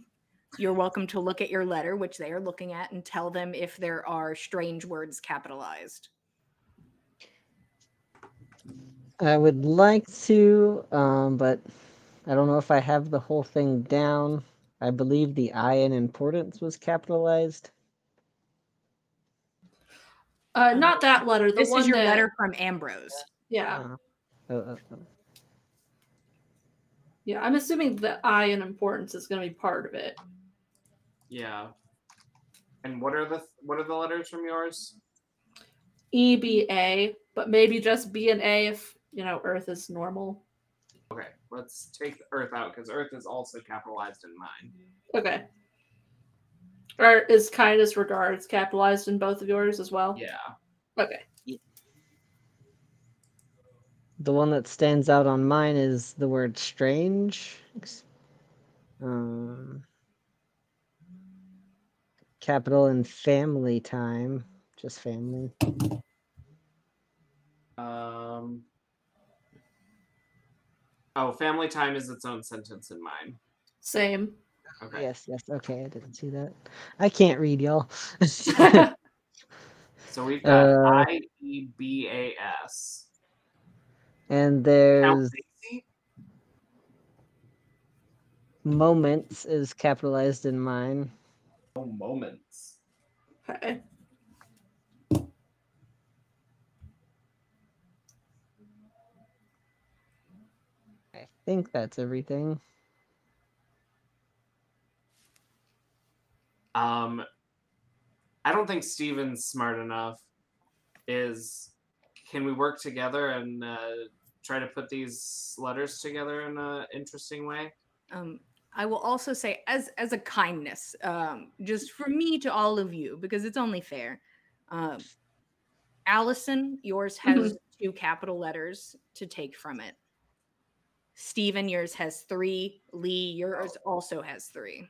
you're welcome to look at your letter, which they are looking at, and tell them if there are strange words capitalized. I would like to, but I don't know if I have the whole thing down. I believe the I in importance was capitalized. Not that letter. The This one is your that, letter from Ambrose. Yeah. Oh. Yeah, I'm assuming the I in importance is going to be part of it. Yeah. And what are the letters from yours? E, B, A, but maybe just B and A if, Earth is normal. Okay, let's take Earth out because Earth is also capitalized in mine. Okay. Or is kindest regards capitalized in both of yours as well? Yeah. Okay. The one that stands out on mine is the word strange. Capital in family time. Just family. Oh, family time is its own sentence in mine. Same. Okay. Yes. Okay, I didn't see that. I can't read, y'all. So we've got IEBAS. And Count there's Basie? moments is capitalized in mine. Oh, moments. Okay. I think that's everything. I don't think Steven's smart enough. Can we work together and try to put these letters together in an interesting way? I will also say, as a kindness, just from me to all of you, because it's only fair. Allison, yours has 2 capital letters to take from it. Stephen, yours has 3. Lee, yours also has 3.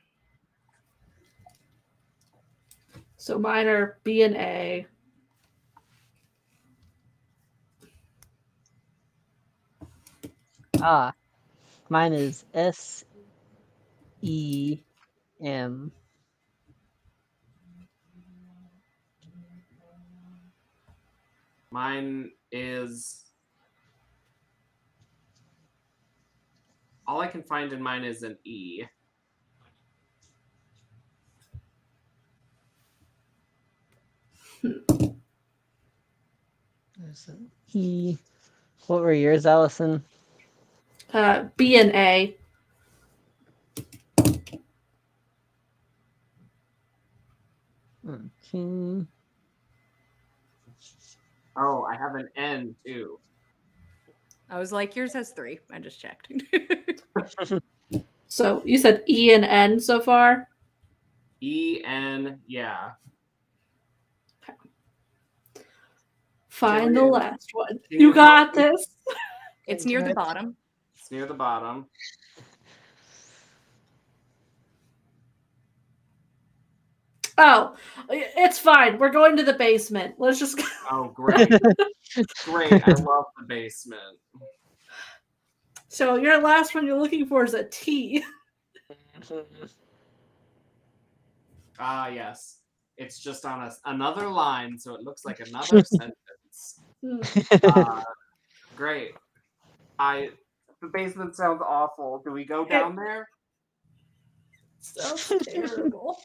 So mine are B and A. Mine is SEM. Mine is... All I can find in mine is an E. There's an E. What were yours, Allison? B and A. Okay. Oh, I have an N too. I was like, yours has 3. I just checked. So you said E and N so far? E-N, yeah. Find the Jillian, last one. can You you got help me? this. It's near the bottom. It's near the bottom. Oh, it's fine. We're going to the basement. Let's just go. Oh, great. Great. I love the basement. So your last one you're looking for is a T. Ah, yes. It's just on another line, so it looks like another sentence. Great. The basement sounds awful. Do we go down there? Sounds terrible.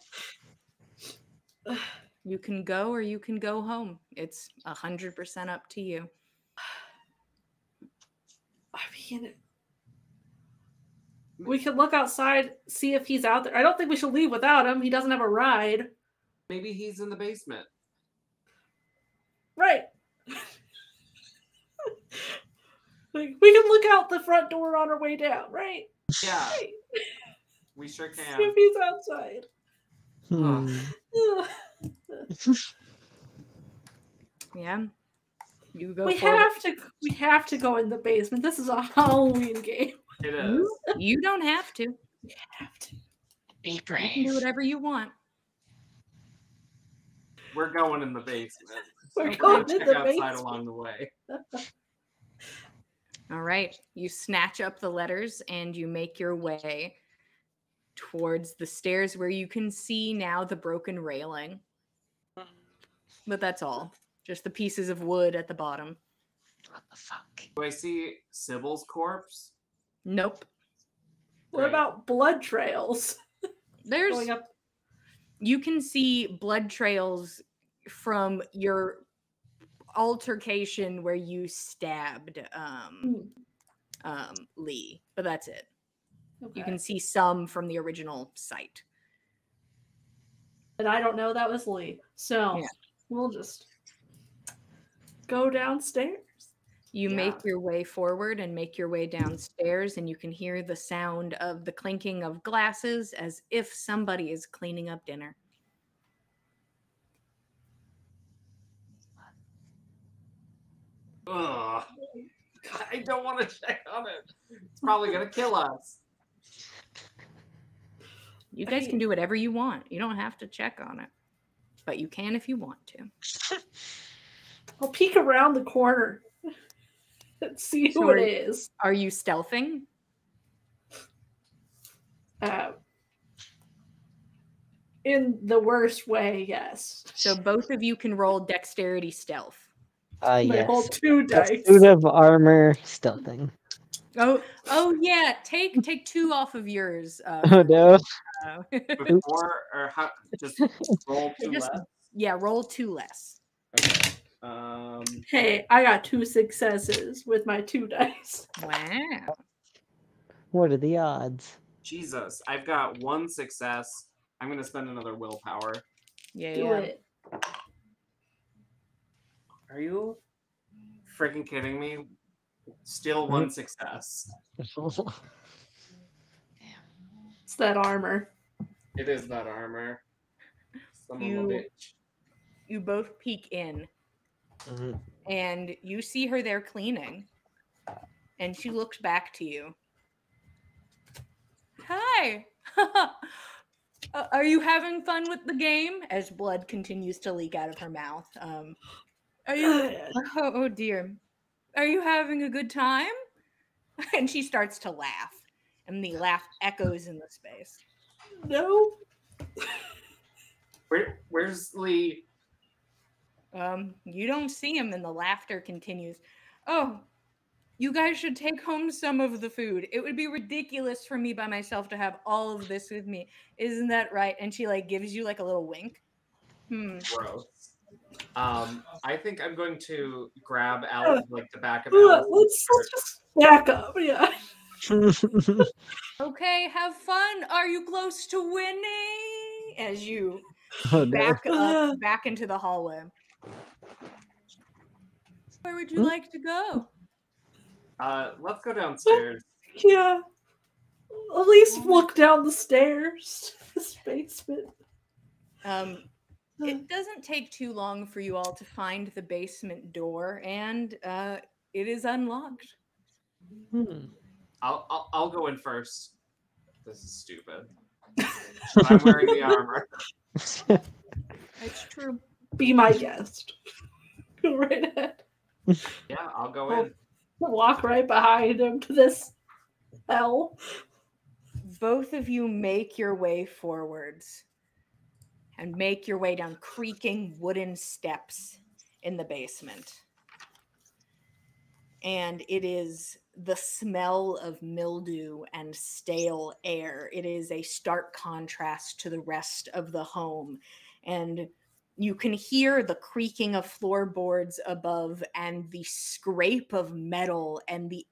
You can go or you can go home. It's 100% up to you. I mean, we could look outside, see if he's out there. I don't think we should leave without him. He doesn't have a ride. Maybe he's in the basement. Right. We can look out the front door on our way down, right? Yeah, Right. we sure See can. if he's outside. Ugh. Yeah. You go We forward. have to go in the basement. This is a Halloween game. It is. You don't have to. We have to. Be You can do brave. whatever you want. We're going in the basement. We're We're going gonna in check the outside basement. along the way. All right. You snatch up the letters and you make your way towards the stairs where you can see now the broken railing. But that's all. Just the pieces of wood at the bottom. What the fuck? Do I see Sybil's corpse? Nope. What Great. about blood trails There's going up? you can see blood trails from your altercation where you stabbed Lee, but that's it. Okay. You can see some from the original site. And I don't know that was Lee. So Yeah. we'll just go downstairs. You Yeah. make your way forward and make your way downstairs, and you can hear the sound of the clinking of glasses as if somebody is cleaning up dinner. Ugh. I don't want to check on it. It's probably gonna kill us. You guys can do whatever you want. You don't have to check on it, but you can if you want to. I'll peek around the corner and see who Sorry. it is. Are you stealthing? In the worst way, yes. So both of you can roll dexterity stealth. I Yes. hold 2 dice. Suit of armor, stealthing. Oh yeah. Take 2 off of yours. Oh no. Before or how? Just roll 2 Just- less. Yeah, roll 2 less. Okay. Hey, I got 2 successes with my 2 dice. Wow. What are the odds? Jesus, I've got 1 success. I'm gonna spend another willpower. Yeah, Do yeah. it. Are you freaking kidding me? Still 1 success. It's that armor. It is that armor. Son of a You- bitch. You both peek in, Mhm. and you see her there cleaning, and she looks back to you. Hi. Are you having fun with the game? As blood continues to leak out of her mouth. Are you? Oh dear. Are you having a good time? And she starts to laugh, and the laugh echoes in the space. No. Where's Lee? You don't see him, and the laughter continues. Oh, you guys should take home some of the food. It would be ridiculous for me by myself to have all of this with me. Isn't that right? And she gives you a little wink. Gross. I think I'm going to grab Alice, the back of Alice. Let's just back up. Yeah. Okay, have fun. Are you close to winning? As you Oh no. back up back into the hallway. Where would you like to go? Let's go downstairs. Yeah. At least look down the stairs. This basement. It doesn't take too long for you all to find the basement door, and it is unlocked. I'll go in first. This is stupid. I'm wearing the armor. It's true. Be my guest. Go right ahead. Yeah, I'll go in. Walk right behind him to this hell. Both of you make your way forwards and make your way down creaking wooden steps in the basement. And it is the smell of mildew and stale air. It is a stark contrast to the rest of the home. And you can hear the creaking of floorboards above and the scrape of metal and the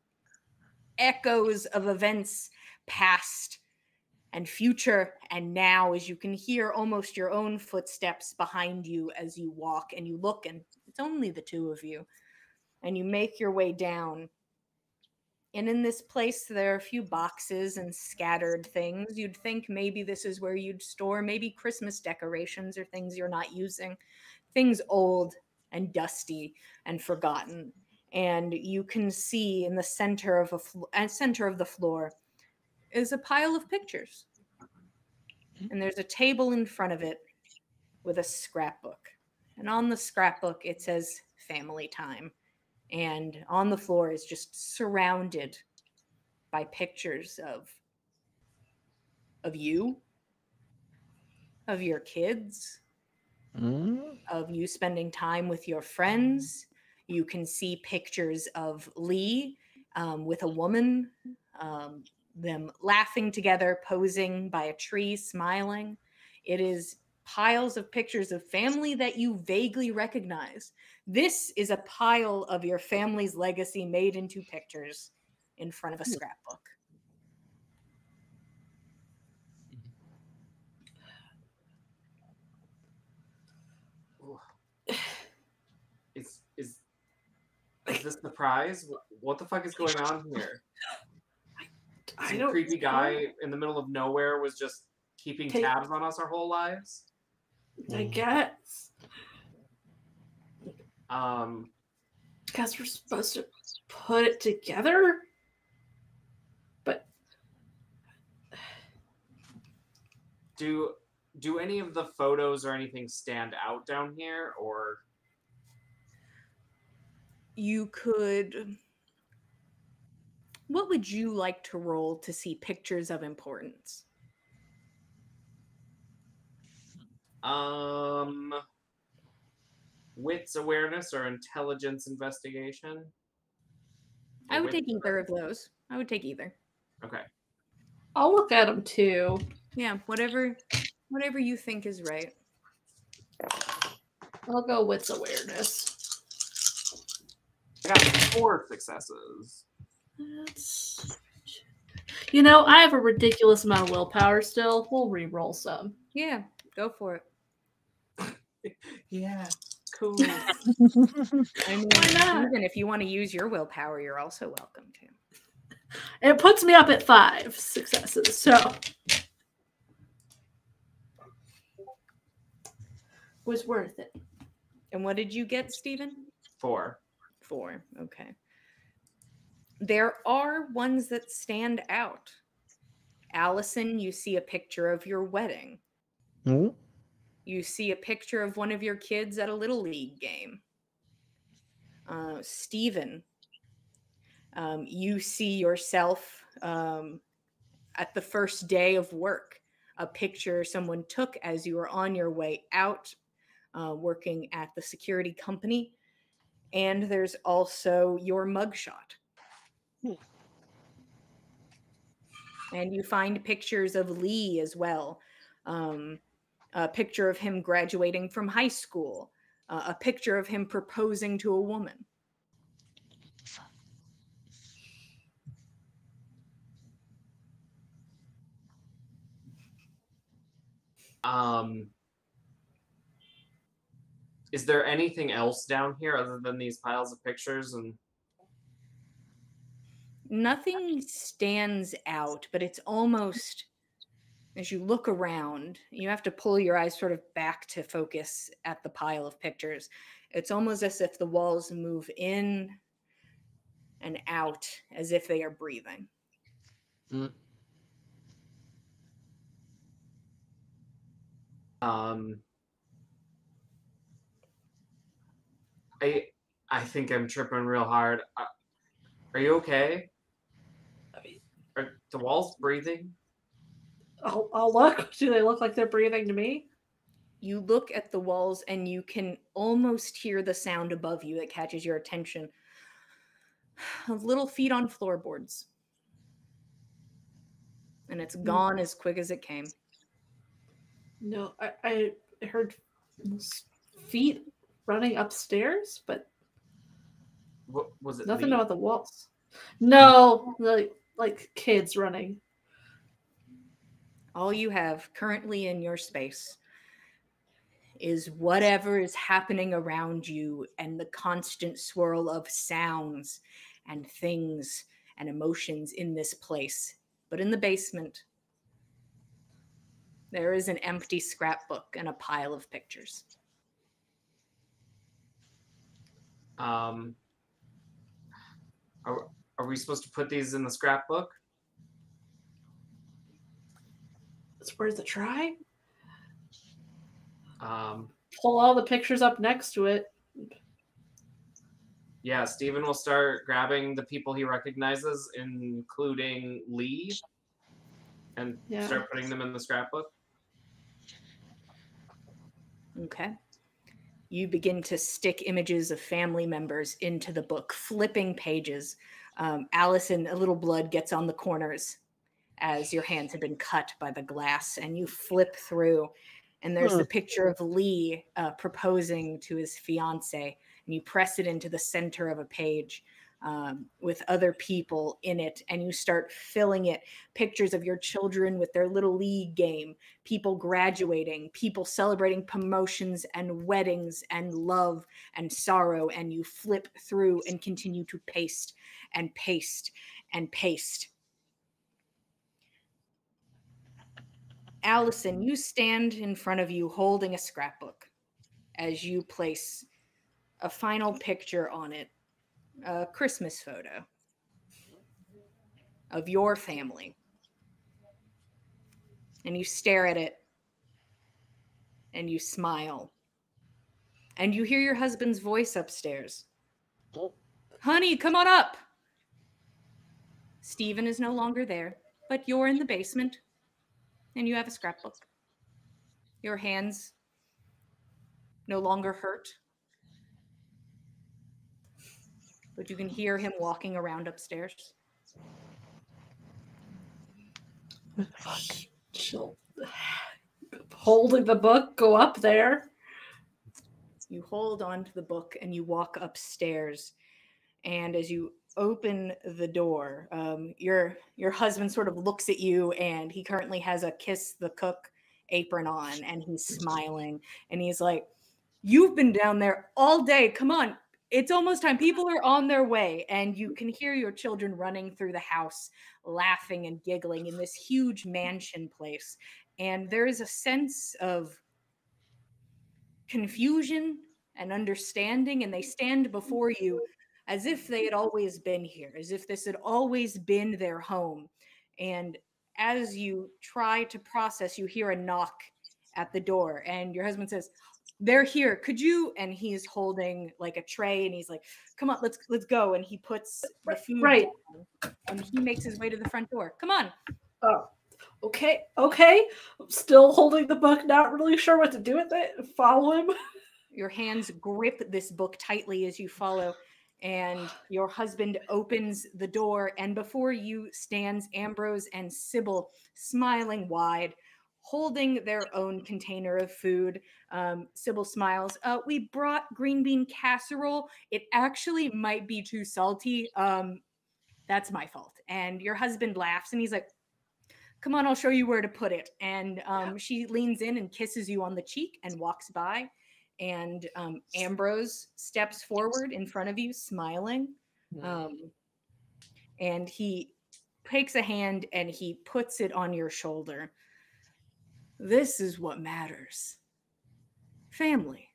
echoes of events past and future and now, as you can hear almost your own footsteps behind you as you walk and you look, and it's only the 2 of you. And you make your way down And in this place, there are a few boxes and scattered things. You'd think maybe this is where you'd store maybe Christmas decorations or things you're not using, things old and dusty and forgotten. And you can see in the center of the floor is a pile of pictures. And there's a table in front of it with a scrapbook. And on the scrapbook, it says family time. And on the floor is just surrounded by pictures of you, of your kids, of you spending time with your friends. You can see pictures of Lee with a woman, them laughing together, posing by a tree, smiling. It is piles of pictures of family that you vaguely recognize. This is a pile of your family's legacy made into pictures in front of a scrapbook. Is this the prize? What the fuck is going on here? Some creepy guy in the middle of nowhere was just keeping tabs on us our whole lives? I guess. Guess we're supposed to put it together? But do any of the photos or anything stand out down here, or you could... What would you like to roll to see pictures of importance? Wits awareness or intelligence investigation? I would take either of those. I would take either. Okay. I'll look at them too. Yeah, whatever you think is right. I'll go wits awareness. I got 4 successes. You know, I have a ridiculous amount of willpower still. We'll re-roll some. Yeah, go for it. Yeah, cool. I mean, Why not? even if you want to use your willpower, you're also welcome to. It puts me up at 5 successes, so was worth it. And what did you get, Stephen? 4. 4. Okay. There are ones that stand out. Allison, you see a picture of your wedding. Mm-hmm. You see a picture of one of your kids at a Little League game. Stephen, you see yourself at the first day of work, a picture someone took as you were on your way out working at the security company. And there's also your mugshot. And you find pictures of Lee as well. A picture of him graduating from high school. A picture of him proposing to a woman. Is there anything else down here other than these piles of pictures? And nothing stands out, but it's almost, as you look around, you have to pull your eyes sort of back to focus at the pile of pictures. It's almost as if the walls move in and out as if they are breathing. I think I'm tripping real hard. Are you okay? Are the walls breathing? I'll look. Do they look like they're breathing to me? You look at the walls and you can almost hear the sound above you that catches your attention of little feet on floorboards. And it's gone as quick as it came. No, I heard feet running upstairs, but What was it? nothing Lee? about the walls. No, like kids running. All you have currently in your space is whatever is happening around you and the constant swirl of sounds and things and emotions in this place. But in the basement, there is an empty scrapbook and a pile of pictures. Are we supposed to put these in the scrapbook? It's worth a try. Um, Pull all the pictures up next to it. yeah, Steven will start grabbing the people he recognizes, including Lee, and start putting them in the scrapbook. Okay. You begin to stick images of family members into the book, flipping pages. Allison, a little blood gets on the corners as your hands have been cut by the glass, and you flip through, and there's the picture of Lee proposing to his fiance, and you press it into the center of a page with other people in it, and you start filling it. Pictures of your children with their little league game, people graduating, people celebrating promotions and weddings and love and sorrow, and you flip through and continue to paste and paste and paste. Allison, you stand in front of you holding a scrapbook as you place a final picture on it, a Christmas photo of your family. And you stare at it and you smile. And you hear your husband's voice upstairs. Honey, come on up. Stephen is no longer there, but you're in the basement and you have a scrapbook. Your hands no longer hurt, but you can hear him walking around upstairs. She'll, holding the book, go up there. You hold on to the book and you walk upstairs. And as you open the door, your husband sort of looks at you, and he currently has a kiss the cook apron on, and he's smiling, and he's like, "You've been down there all day. Come on. It's almost time. People are on their way." And you can hear your children running through the house, laughing and giggling in this huge mansion place. And there is a sense of confusion and understanding, and they stand before you as if they had always been here, as if this had always been their home. And as you try to process, you hear a knock at the door, and your husband says, "They're here. Could you?" And he's holding like a tray, and he's like, "Come on, let's go." And he puts the food down, and he makes his way to the front door. "Come on." Oh, okay. I'm still holding the book, not really sure what to do with it. Follow him. Your hands grip this book tightly as you follow, and your husband opens the door, and before you stands Ambrose and Sybil, smiling wide, holding their own container of food. Sybil smiles. "We brought green bean casserole. It actually might be too salty. That's my fault." And your husband laughs, and he's like, "Come on, I'll show you where to put it." And she leans in and kisses you on the cheek and walks by. And Ambrose steps forward in front of you, smiling. And he takes a hand and he puts it on your shoulder. "This is what matters. Family."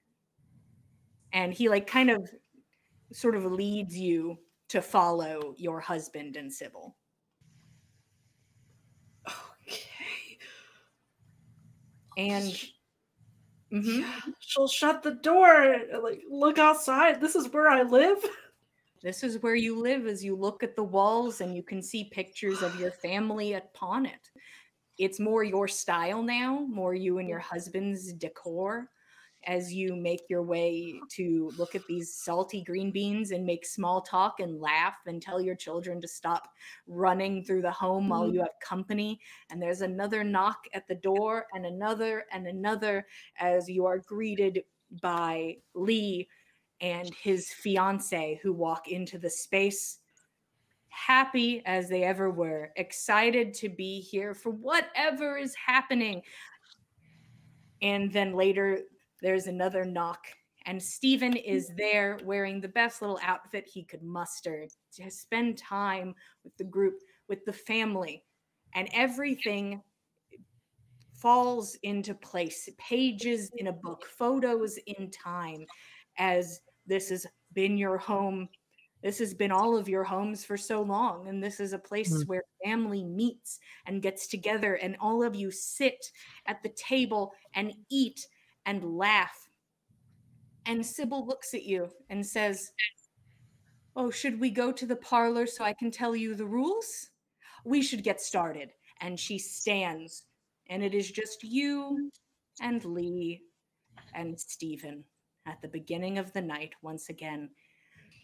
And he like kind of sort of leads you to follow your husband and Sybil. Okay. And yeah, she'll shut the door. Like, look outside. This is where I live. This is where you live. As you look at the walls and you can see pictures of your family upon it. It's more your style now, more you and your husband's decor, as you make your way to look at these salty green beans and make small talk and laugh and tell your children to stop running through the home while you have company. And there's another knock at the door, and another, as you are greeted by Lee and his fiance, who walk into the space, happy as they ever were, excited to be here for whatever is happening. And then later there's another knock And Stephen is there wearing the best little outfit he could muster to spend time with the group, with the family, and everything falls into place. Pages in a book, photos in time, as this has been your home. This has been all of your homes for so long. And this is a place where family meets and gets together, and all of you sit at the table and eat and laugh. And Sybil looks at you and says, "Oh, should we go to the parlor so I can tell you the rules? We should get started." And she stands, and it is just you and Lee and Stephen at the beginning of the night once again.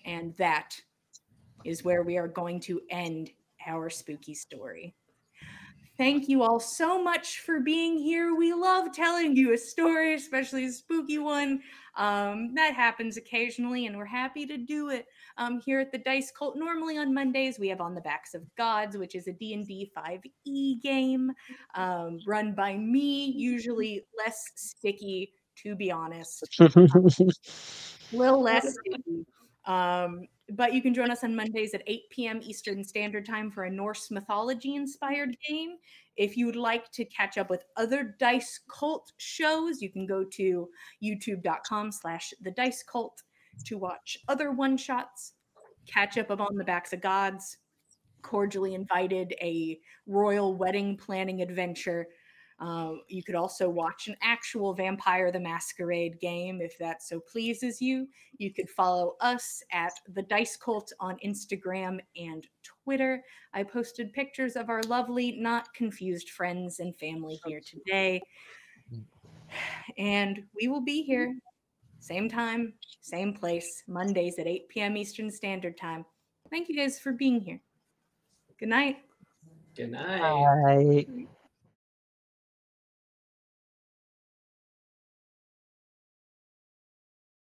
And that is where we are going to end our spooky story. Thank you all so much for being here. We love telling you a story, especially a spooky one. That happens occasionally, and we're happy to do it here at the Dice Cult. Normally on Mondays, we have On the Backs of Gods, which is a D&D 5e game run by me, usually less sticky, to be honest. A little less sticky. But you can join us on Mondays at 8 p.m. Eastern Standard Time for a Norse mythology-inspired game. If you would like to catch up with other Dice Cult shows, you can go to youtube.com/The Dice Cult to watch other one-shots, catch up on the Backs of Gods, cordially invited, a royal wedding planning adventure. You could also watch an actual Vampire the Masquerade game if that so pleases you. You could follow us at The Dice Cult on Instagram and Twitter. I posted pictures of our lovely, not confused friends and family here today. And we will be here, same time, same place, Mondays at 8 p.m. Eastern Standard Time. Thank you guys for being here. Good night. Good night. Bye.